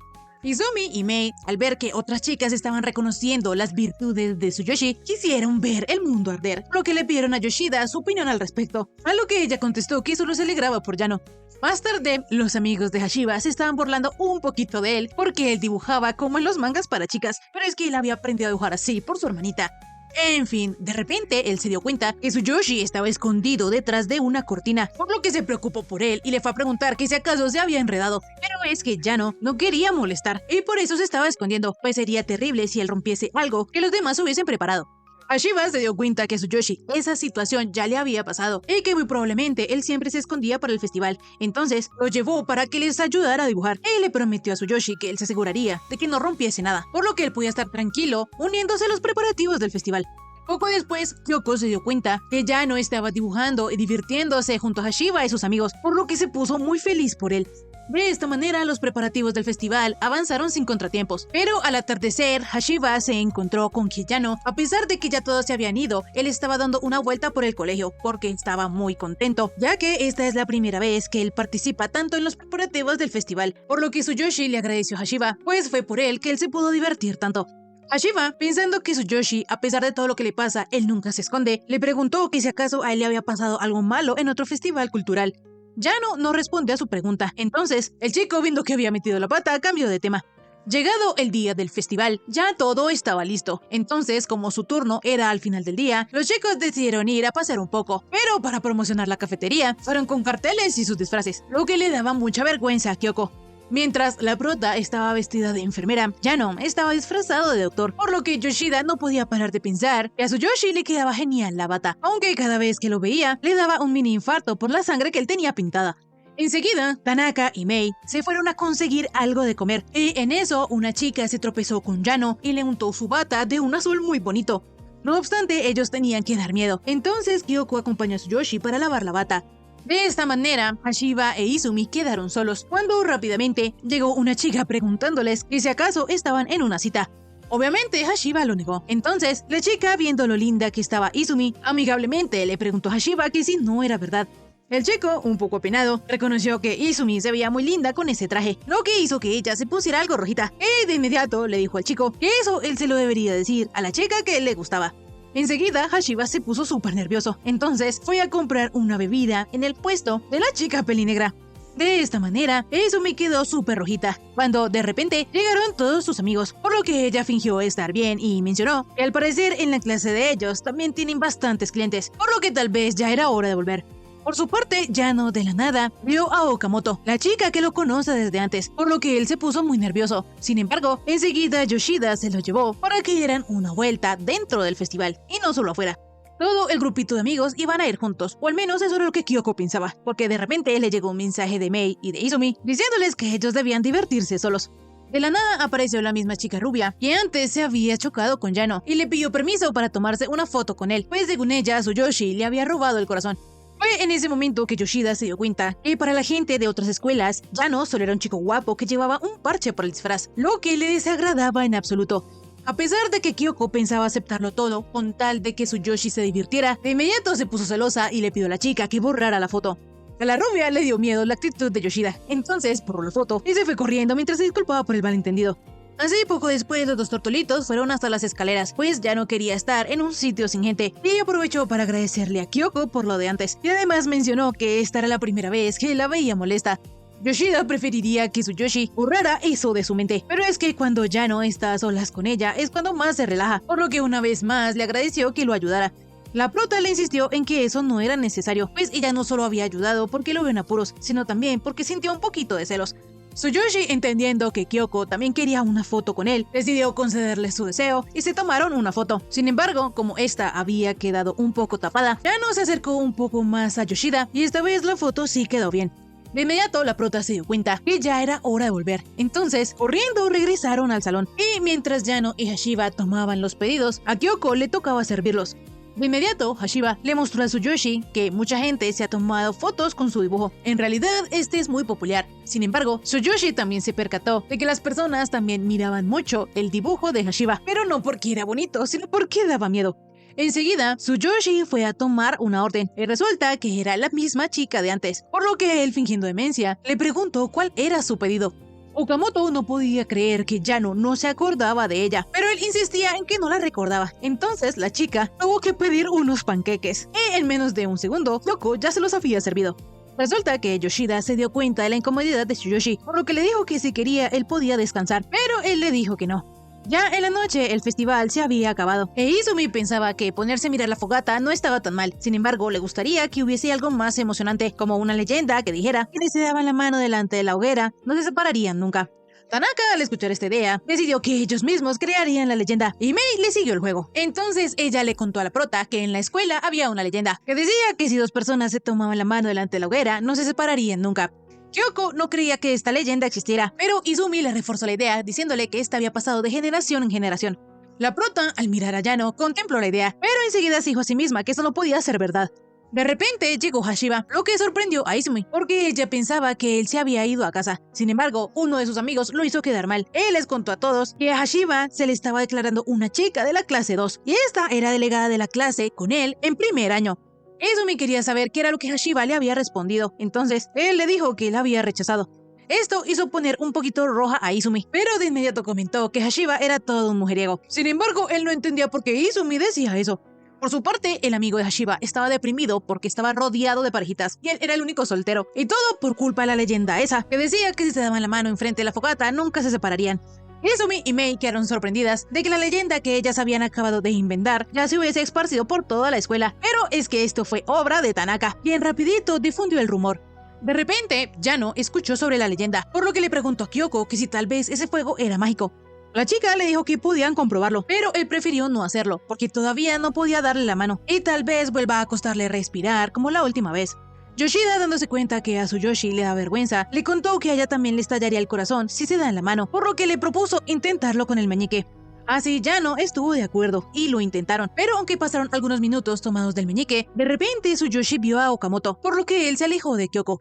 Izumi y Mei, al ver que otras chicas estaban reconociendo las virtudes de Tsuyoshi, quisieron ver el mundo arder, por lo que le pidieron a Yoshida su opinión al respecto, a lo que ella contestó que solo se alegraba por Yano. Más tarde, los amigos de Hashiba se estaban burlando un poquito de él porque él dibujaba como en los mangas para chicas, pero es que él había aprendido a dibujar así por su hermanita. En fin, de repente él se dio cuenta que Tsuyoshi estaba escondido detrás de una cortina, por lo que se preocupó por él y le fue a preguntar que si acaso se había enredado. Pero es que Yano no quería molestar y por eso se estaba escondiendo, pues sería terrible si él rompiese algo que los demás hubiesen preparado. Hashiba se dio cuenta que a Tsuyoshi esa situación ya le había pasado y que muy probablemente él siempre se escondía para el festival. Entonces lo llevó para que les ayudara a dibujar y le prometió a Tsuyoshi que él se aseguraría de que no rompiese nada, por lo que él podía estar tranquilo uniéndose a los preparativos del festival. Poco después, Kyoko se dio cuenta que ya no estaba dibujando y divirtiéndose junto a Hashiba y sus amigos, por lo que se puso muy feliz por él. De esta manera, los preparativos del festival avanzaron sin contratiempos, pero al atardecer, Hashiba se encontró con que Yano, a pesar de que ya todos se habían ido, él estaba dando una vuelta por el colegio porque estaba muy contento, ya que esta es la primera vez que él participa tanto en los preparativos del festival, por lo que Tsuyoshi le agradeció a Hashiba, pues fue por él que él se pudo divertir tanto. Hashiba, pensando que Tsuyoshi, a pesar de todo lo que le pasa, él nunca se esconde, le preguntó que si acaso a él le había pasado algo malo en otro festival cultural. Yano no respondió a su pregunta, entonces el chico, viendo que había metido la pata, cambió de tema. Llegado el día del festival, ya todo estaba listo, entonces como su turno era al final del día, los chicos decidieron ir a pasear un poco, pero para promocionar la cafetería, fueron con carteles y sus disfraces, lo que le daba mucha vergüenza a Kyoko. Mientras la prota estaba vestida de enfermera, Yano estaba disfrazado de doctor, por lo que Yoshida no podía parar de pensar que a Tsuyoshi le quedaba genial la bata, aunque cada vez que lo veía le daba un mini infarto por la sangre que él tenía pintada. Enseguida, Tanaka y Mei se fueron a conseguir algo de comer, y en eso una chica se tropezó con Yano y le untó su bata de un azul muy bonito. No obstante, ellos tenían que dar miedo, entonces Kyoko acompañó a Tsuyoshi para lavar la bata. De esta manera, Hashiba e Izumi quedaron solos, cuando rápidamente llegó una chica preguntándoles que si acaso estaban en una cita. Obviamente Hashiba lo negó. Entonces, la chica, viendo lo linda que estaba Izumi, amigablemente le preguntó a Hashiba que si no era verdad. El chico, un poco apenado, reconoció que Izumi se veía muy linda con ese traje, lo que hizo que ella se pusiera algo rojita, y de inmediato le dijo al chico que eso él se lo debería decir a la chica que le gustaba. Enseguida, Hashiba se puso súper nervioso, entonces fue a comprar una bebida en el puesto de la chica pelinegra. De esta manera, Izumi quedó súper rojita, cuando de repente llegaron todos sus amigos, por lo que ella fingió estar bien y mencionó que al parecer en la clase de ellos también tienen bastantes clientes, por lo que tal vez ya era hora de volver. Por su parte, Yano de la nada vio a Okamoto, la chica que lo conoce desde antes, por lo que él se puso muy nervioso. Sin embargo, enseguida Yoshida se lo llevó para que dieran una vuelta dentro del festival, y no solo afuera. Todo el grupito de amigos iban a ir juntos, o al menos eso era lo que Kyoko pensaba, porque de repente le llegó un mensaje de Mei y de Izumi diciéndoles que ellos debían divertirse solos. De la nada apareció la misma chica rubia, que antes se había chocado con Yano, y le pidió permiso para tomarse una foto con él, pues según ella, Tsuyoshi le había robado el corazón. Fue en ese momento que Yoshida se dio cuenta que para la gente de otras escuelas, Yano solo era un chico guapo que llevaba un parche por el disfraz, lo que le desagradaba en absoluto. A pesar de que Kyoko pensaba aceptarlo todo, con tal de que Tsuyoshi se divirtiera, de inmediato se puso celosa y le pidió a la chica que borrara la foto. A la rubia le dio miedo la actitud de Yoshida, entonces borró la foto y se fue corriendo mientras se disculpaba por el malentendido. Así, poco después, los dos tortolitos fueron hasta las escaleras, pues ya no quería estar en un sitio sin gente, y aprovechó para agradecerle a Kyoko por lo de antes, y además mencionó que esta era la primera vez que la veía molesta. Yoshida preferiría que Tsuyoshi borrara eso de su mente, pero es que cuando ya no está a solas con ella es cuando más se relaja, por lo que una vez más le agradeció que lo ayudara. La prota le insistió en que eso no era necesario, pues ella no solo había ayudado porque lo vio en apuros, sino también porque sintió un poquito de celos. Tsuyoshi, entendiendo que Kyoko también quería una foto con él, decidió concederle su deseo y se tomaron una foto. Sin embargo, como esta había quedado un poco tapada, Yano se acercó un poco más a Yoshida y esta vez la foto sí quedó bien. De inmediato, la prota se dio cuenta que ya era hora de volver. Entonces, corriendo, regresaron al salón. Y mientras Yano y Hashiba tomaban los pedidos, a Kyoko le tocaba servirlos. De inmediato, Hashiba le mostró a Tsuyoshi que mucha gente se ha tomado fotos con su dibujo. En realidad, este es muy popular. Sin embargo, Tsuyoshi también se percató de que las personas también miraban mucho el dibujo de Hashiba, pero no porque era bonito, sino porque daba miedo. Enseguida, Tsuyoshi fue a tomar una orden, y resulta que era la misma chica de antes, por lo que él, fingiendo demencia, le preguntó cuál era su pedido. Okamoto no podía creer que Yano no se acordaba de ella, pero él insistía en que no la recordaba. Entonces la chica tuvo que pedir unos panqueques, y en menos de un segundo, Kyoko ya se los había servido. Resulta que Yoshida se dio cuenta de la incomodidad de Tsuyoshi, por lo que le dijo que si quería él podía descansar, pero él le dijo que no. Ya en la noche el festival se había acabado, e Izumi pensaba que ponerse a mirar la fogata no estaba tan mal. Sin embargo, le gustaría que hubiese algo más emocionante, como una leyenda que dijera que si se daban la mano delante de la hoguera, no se separarían nunca. Tanaka, al escuchar esta idea, decidió que ellos mismos crearían la leyenda, y Mei le siguió el juego. Entonces ella le contó a la prota que en la escuela había una leyenda, que decía que si dos personas se tomaban la mano delante de la hoguera, no se separarían nunca. Kyoko no creía que esta leyenda existiera, pero Izumi le reforzó la idea, diciéndole que esta había pasado de generación en generación. La prota, al mirar a Yano, contempló la idea, pero enseguida se dijo a sí misma que eso no podía ser verdad. De repente llegó Hashiba, lo que sorprendió a Izumi, porque ella pensaba que él se había ido a casa. Sin embargo, uno de sus amigos lo hizo quedar mal. Él les contó a todos que a Hashiba se le estaba declarando una chica de la clase 2, y esta era delegada de la clase con él en primer año. Izumi quería saber qué era lo que Hashiba le había respondido, entonces él le dijo que la había rechazado. Esto hizo poner un poquito roja a Izumi, pero de inmediato comentó que Hashiba era todo un mujeriego. Sin embargo, él no entendía por qué Izumi decía eso. Por su parte, el amigo de Hashiba estaba deprimido porque estaba rodeado de parejitas y él era el único soltero. Y todo por culpa de la leyenda esa, que decía que si se daban la mano enfrente de la fogata nunca se separarían. Izumi y Mei quedaron sorprendidas de que la leyenda que ellas habían acabado de inventar ya se hubiese esparcido por toda la escuela, pero es que esto fue obra de Tanaka, quien rapidito difundió el rumor. De repente, Yano escuchó sobre la leyenda, por lo que le preguntó a Kyoko que si tal vez ese fuego era mágico. La chica le dijo que podían comprobarlo, pero él prefirió no hacerlo, porque todavía no podía darle la mano, y tal vez vuelva a costarle respirar como la última vez. Yoshida, dándose cuenta que a Tsuyoshi le da vergüenza, le contó que a ella también le estallaría el corazón si se dan la mano, por lo que le propuso intentarlo con el meñique. Así Yano estuvo de acuerdo y lo intentaron, pero aunque pasaron algunos minutos tomados del meñique, de repente Tsuyoshi vio a Okamoto, por lo que él se alejó de Kyoko.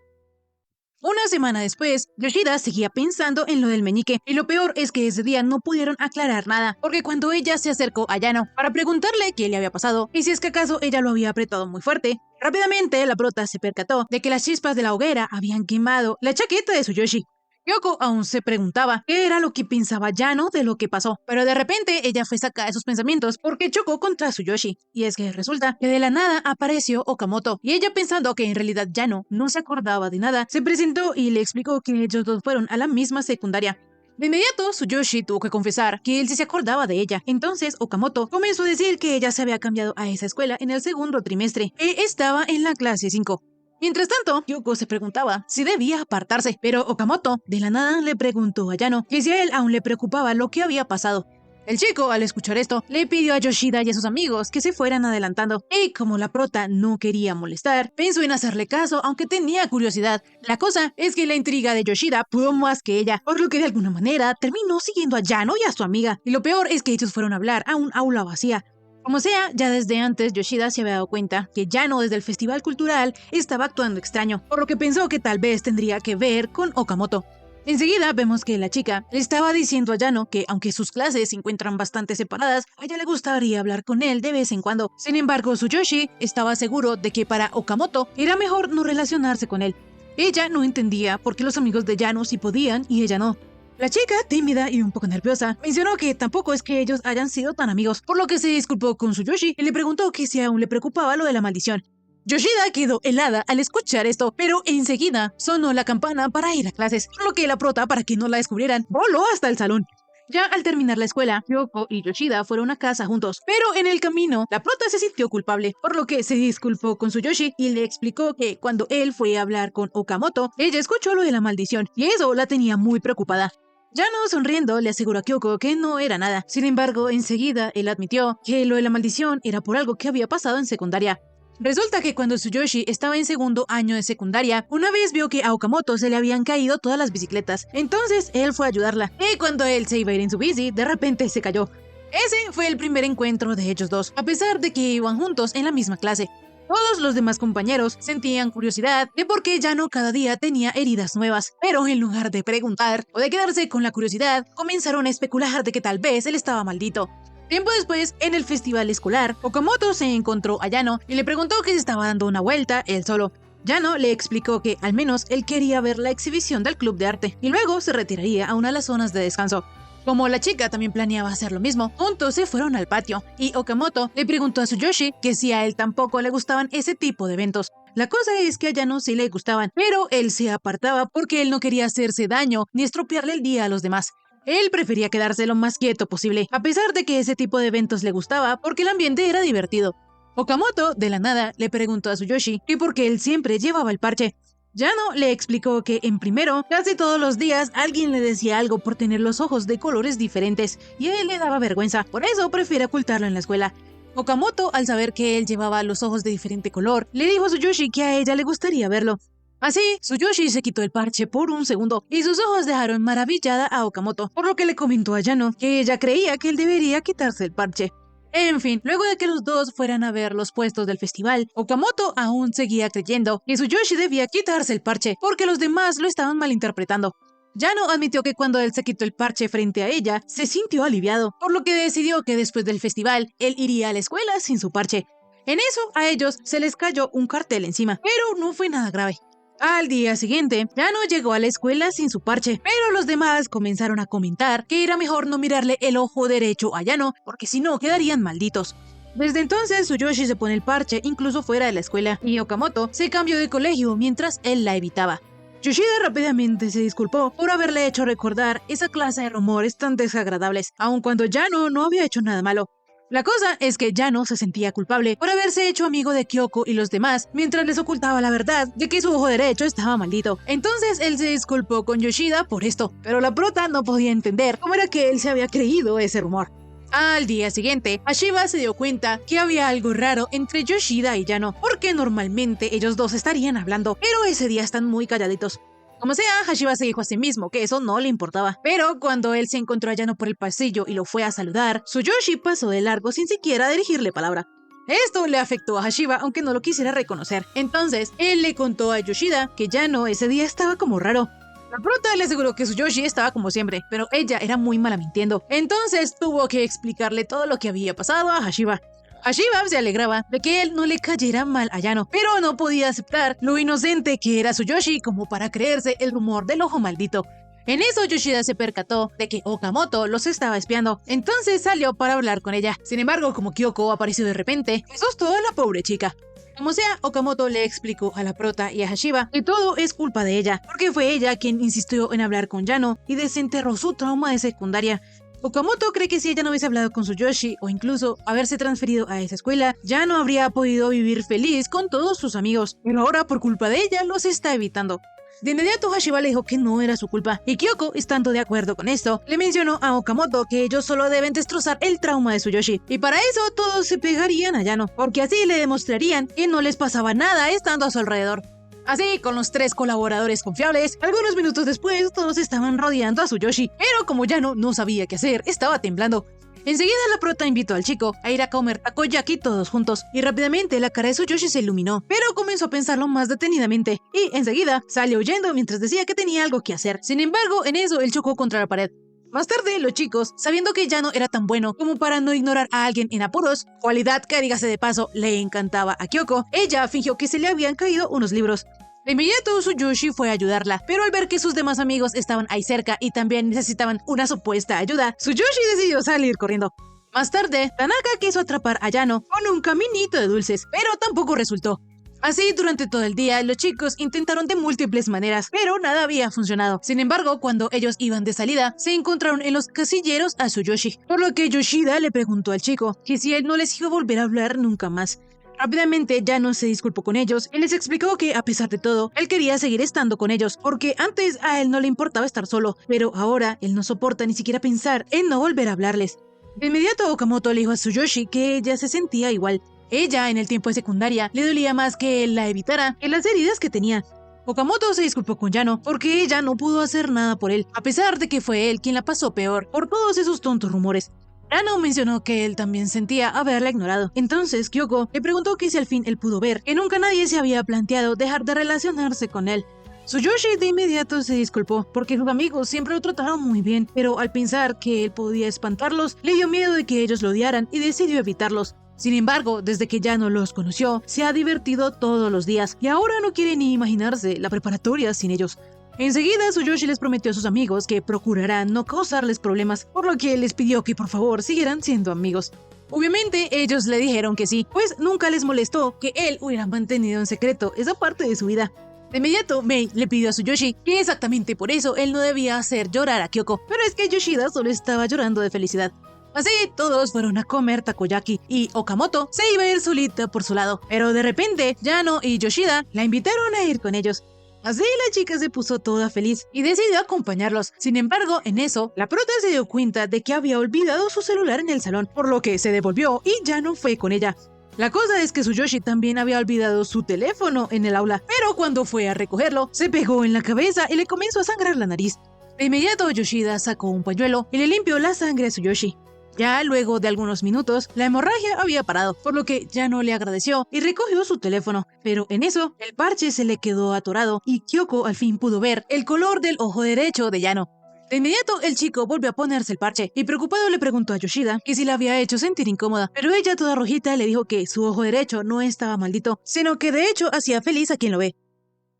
Una semana después, Yoshida seguía pensando en lo del meñique, y lo peor es que ese día no pudieron aclarar nada, porque cuando ella se acercó a Yano para preguntarle qué le había pasado y si es que acaso ella lo había apretado muy fuerte, rápidamente la prota se percató de que las chispas de la hoguera habían quemado la chaqueta de Tsuyoshi. Kyoko aún se preguntaba qué era lo que pensaba Yano de lo que pasó, pero de repente ella fue sacada de sus pensamientos porque chocó contra Tsuyoshi, y es que resulta que de la nada apareció Okamoto, y ella pensando que en realidad Yano no se acordaba de nada, se presentó y le explicó que ellos dos fueron a la misma secundaria. De inmediato, Tsuyoshi tuvo que confesar que él sí se acordaba de ella. Entonces, Okamoto comenzó a decir que ella se había cambiado a esa escuela en el segundo trimestre, e estaba en la clase 5. Mientras tanto, Kyoko se preguntaba si debía apartarse, pero Okamoto de la nada le preguntó a Yano que si a él aún le preocupaba lo que había pasado. El chico, al escuchar esto, le pidió a Yoshida y a sus amigos que se fueran adelantando, y como la prota no quería molestar, pensó en hacerle caso aunque tenía curiosidad. La cosa es que la intriga de Yoshida pudo más que ella, por lo que de alguna manera terminó siguiendo a Yano y a su amiga, y lo peor es que ellos fueron a hablar a un aula vacía. Como sea, ya desde antes Yoshida se había dado cuenta que Yano desde el festival cultural estaba actuando extraño, por lo que pensó que tal vez tendría que ver con Okamoto. Enseguida vemos que la chica le estaba diciendo a Yano que aunque sus clases se encuentran bastante separadas, a ella le gustaría hablar con él de vez en cuando. Sin embargo, Tsuyoshi estaba seguro de que para Okamoto era mejor no relacionarse con él. Ella no entendía por qué los amigos de Yano sí podían y ella no. La chica, tímida y un poco nerviosa, mencionó que tampoco es que ellos hayan sido tan amigos, por lo que se disculpó con Tsuyoshi y le preguntó que si aún le preocupaba lo de la maldición. Yoshida quedó helada al escuchar esto, pero enseguida sonó la campana para ir a clases, por lo que la prota, para que no la descubrieran, voló hasta el salón. Ya al terminar la escuela, Kyoko y Yoshida fueron a casa juntos, pero en el camino, la prota se sintió culpable, por lo que se disculpó con Tsuyoshi y le explicó que cuando él fue a hablar con Okamoto, ella escuchó lo de la maldición, y eso la tenía muy preocupada. Yano, sonriendo, le aseguró a Kyoko que no era nada. Sin embargo, enseguida él admitió que lo de la maldición era por algo que había pasado en secundaria. Resulta que cuando Tsuyoshi estaba en segundo año de secundaria, una vez vio que a Okamoto se le habían caído todas las bicicletas. Entonces él fue a ayudarla, y cuando él se iba a ir en su bici, de repente se cayó. Ese fue el primer encuentro de ellos dos, a pesar de que iban juntos en la misma clase. Todos los demás compañeros sentían curiosidad de por qué Yano cada día tenía heridas nuevas, pero en lugar de preguntar o de quedarse con la curiosidad, comenzaron a especular de que tal vez él estaba maldito. Tiempo después, en el festival escolar, Okamoto se encontró a Yano y le preguntó que se estaba dando una vuelta él solo. Yano le explicó que al menos él quería ver la exhibición del club de arte y luego se retiraría a una de las zonas de descanso. Como la chica también planeaba hacer lo mismo, juntos se fueron al patio y Okamoto le preguntó a Tsuyoshi que si a él tampoco le gustaban ese tipo de eventos. La cosa es que a Yano sí le gustaban, pero él se apartaba porque él no quería hacerse daño ni estropearle el día a los demás. Él prefería quedarse lo más quieto posible, a pesar de que ese tipo de eventos le gustaba porque el ambiente era divertido. Okamoto, de la nada, le preguntó a Tsuyoshi que por qué él siempre llevaba el parche. Yano le explicó que, en primero, casi todos los días alguien le decía algo por tener los ojos de colores diferentes, y a él le daba vergüenza, por eso prefiere ocultarlo en la escuela. Okamoto, al saber que él llevaba los ojos de diferente color, le dijo a Tsuyoshi que a ella le gustaría verlo. Así, Tsuyoshi se quitó el parche por un segundo, y sus ojos dejaron maravillada a Okamoto, por lo que le comentó a Yano que ella creía que él debería quitarse el parche. En fin, luego de que los dos fueran a ver los puestos del festival, Okamoto aún seguía creyendo que Tsuyoshi debía quitarse el parche porque los demás lo estaban malinterpretando. Yano admitió que cuando él se quitó el parche frente a ella, se sintió aliviado, por lo que decidió que después del festival, él iría a la escuela sin su parche. En eso, a ellos se les cayó un cartel encima, pero no fue nada grave. Al día siguiente, Yano llegó a la escuela sin su parche, pero los demás comenzaron a comentar que era mejor no mirarle el ojo derecho a Yano, porque si no quedarían malditos. Desde entonces, Tsuyoshi se pone el parche incluso fuera de la escuela, y Okamoto se cambió de colegio mientras él la evitaba. Yoshida rápidamente se disculpó por haberle hecho recordar esa clase de rumores tan desagradables, aun cuando Yano no había hecho nada malo. La cosa es que Yano se sentía culpable por haberse hecho amigo de Kyoko y los demás, mientras les ocultaba la verdad de que su ojo derecho estaba maldito. Entonces él se disculpó con Yoshida por esto, pero la prota no podía entender cómo era que él se había creído ese rumor. Al día siguiente, Ashiba se dio cuenta que había algo raro entre Yoshida y Yano, porque normalmente ellos dos estarían hablando, pero ese día están muy calladitos. Como sea, Hashiba se dijo a sí mismo que eso no le importaba. Pero cuando él se encontró a Yano por el pasillo y lo fue a saludar, Tsuyoshi pasó de largo sin siquiera dirigirle palabra. Esto le afectó a Hashiba, aunque no lo quisiera reconocer. Entonces, él le contó a Yoshida que Yano ese día estaba como raro. La prota le aseguró que Tsuyoshi estaba como siempre, pero ella era muy mala mintiendo. Entonces tuvo que explicarle todo lo que había pasado a Hashiba. Hashiba se alegraba de que él no le cayera mal a Yano, pero no podía aceptar lo inocente que era Tsuyoshi como para creerse el rumor del ojo maldito. En eso Yoshida se percató de que Okamoto los estaba espiando, entonces salió para hablar con ella. Sin embargo, como Kyoko apareció de repente, asustó a la pobre chica. Como sea, Okamoto le explicó a la prota y a Hashiba que todo es culpa de ella, porque fue ella quien insistió en hablar con Yano y desenterró su trauma de secundaria. Okamoto cree que si ella no hubiese hablado con Tsuyoshi o incluso haberse transferido a esa escuela, ya no habría podido vivir feliz con todos sus amigos, pero ahora por culpa de ella los está evitando. De inmediato Hashiba le dijo que no era su culpa, y Kyoko, estando de acuerdo con esto, le mencionó a Okamoto que ellos solo deben destrozar el trauma de Tsuyoshi, y para eso todos se pegarían a Yano, porque así le demostrarían que no les pasaba nada estando a su alrededor. Así, con los 3 colaboradores confiables, algunos minutos después todos estaban rodeando a Tsuyoshi, pero como Yano no sabía qué hacer, estaba temblando. Enseguida la prota invitó al chico a ir a comer takoyaki todos juntos, y rápidamente la cara de Tsuyoshi se iluminó, pero comenzó a pensarlo más detenidamente, y enseguida salió huyendo mientras decía que tenía algo que hacer. Sin embargo, en eso él chocó contra la pared. Más tarde, los chicos, sabiendo que Yano era tan bueno como para no ignorar a alguien en apuros, cualidad que, dígase de paso, le encantaba a Kyoko, ella fingió que se le habían caído unos libros. De inmediato, Tsuyoshi fue a ayudarla, pero al ver que sus demás amigos estaban ahí cerca y también necesitaban una supuesta ayuda, Tsuyoshi decidió salir corriendo. Más tarde, Tanaka quiso atrapar a Yano con un caminito de dulces, pero tampoco resultó. Así, durante todo el día, los chicos intentaron de múltiples maneras, pero nada había funcionado. Sin embargo, cuando ellos iban de salida, se encontraron en los casilleros a Tsuyoshi, por lo que Yoshida le preguntó al chico que si él no les iba a volver a hablar nunca más. Rápidamente Yano se disculpó con ellos y les explicó que, a pesar de todo, él quería seguir estando con ellos, porque antes a él no le importaba estar solo, pero ahora él no soporta ni siquiera pensar en no volver a hablarles. De inmediato Okamoto le dijo a Tsuyoshi que ella se sentía igual. Ella, en el tiempo de secundaria, le dolía más que él la evitara que las heridas que tenía. Okamoto se disculpó con Yano porque ella no pudo hacer nada por él, a pesar de que fue él quien la pasó peor por todos esos tontos rumores. Yano mencionó que él también sentía haberla ignorado. Entonces Kyoko le preguntó que si al fin él pudo ver que nunca nadie se había planteado dejar de relacionarse con él. Tsuyoshi de inmediato se disculpó porque sus amigos siempre lo trataron muy bien, pero al pensar que él podía espantarlos, le dio miedo de que ellos lo odiaran y decidió evitarlos. Sin embargo, desde que Yano los conoció, se ha divertido todos los días y ahora no quiere ni imaginarse la preparatoria sin ellos. Enseguida, Tsuyoshi les prometió a sus amigos que procurarán no causarles problemas, por lo que les pidió que por favor siguieran siendo amigos. Obviamente, ellos le dijeron que sí, pues nunca les molestó que él hubiera mantenido en secreto esa parte de su vida. De inmediato, Mei le pidió a Tsuyoshi que exactamente por eso él no debía hacer llorar a Kyoko, pero es que Yoshida solo estaba llorando de felicidad. Así, todos fueron a comer takoyaki y Okamoto se iba a ir solita por su lado, pero de repente, Yano y Yoshida la invitaron a ir con ellos. Así la chica se puso toda feliz y decidió acompañarlos. Sin embargo, en eso, la prota se dio cuenta de que había olvidado su celular en el salón, por lo que se devolvió y ya no fue con ella. La cosa es que Tsuyoshi también había olvidado su teléfono en el aula, pero cuando fue a recogerlo, se pegó en la cabeza y le comenzó a sangrar la nariz. De inmediato, Yoshida sacó un pañuelo y le limpió la sangre a Tsuyoshi. Ya luego de algunos minutos, la hemorragia había parado, por lo que ya no le agradeció y recogió su teléfono. Pero en eso, el parche se le quedó atorado y Kyoko al fin pudo ver el color del ojo derecho de Yano. De inmediato, el chico volvió a ponerse el parche y preocupado le preguntó a Yoshida que si la había hecho sentir incómoda, pero ella toda rojita le dijo que su ojo derecho no estaba maldito, sino que de hecho hacía feliz a quien lo ve.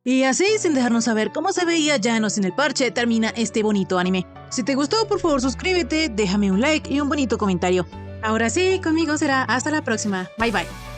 Y así, sin dejarnos saber cómo se veía Yano sin el parche, termina este bonito anime. Si te gustó, por favor suscríbete, déjame un like y un bonito comentario. Ahora sí, conmigo será hasta la próxima. Bye bye.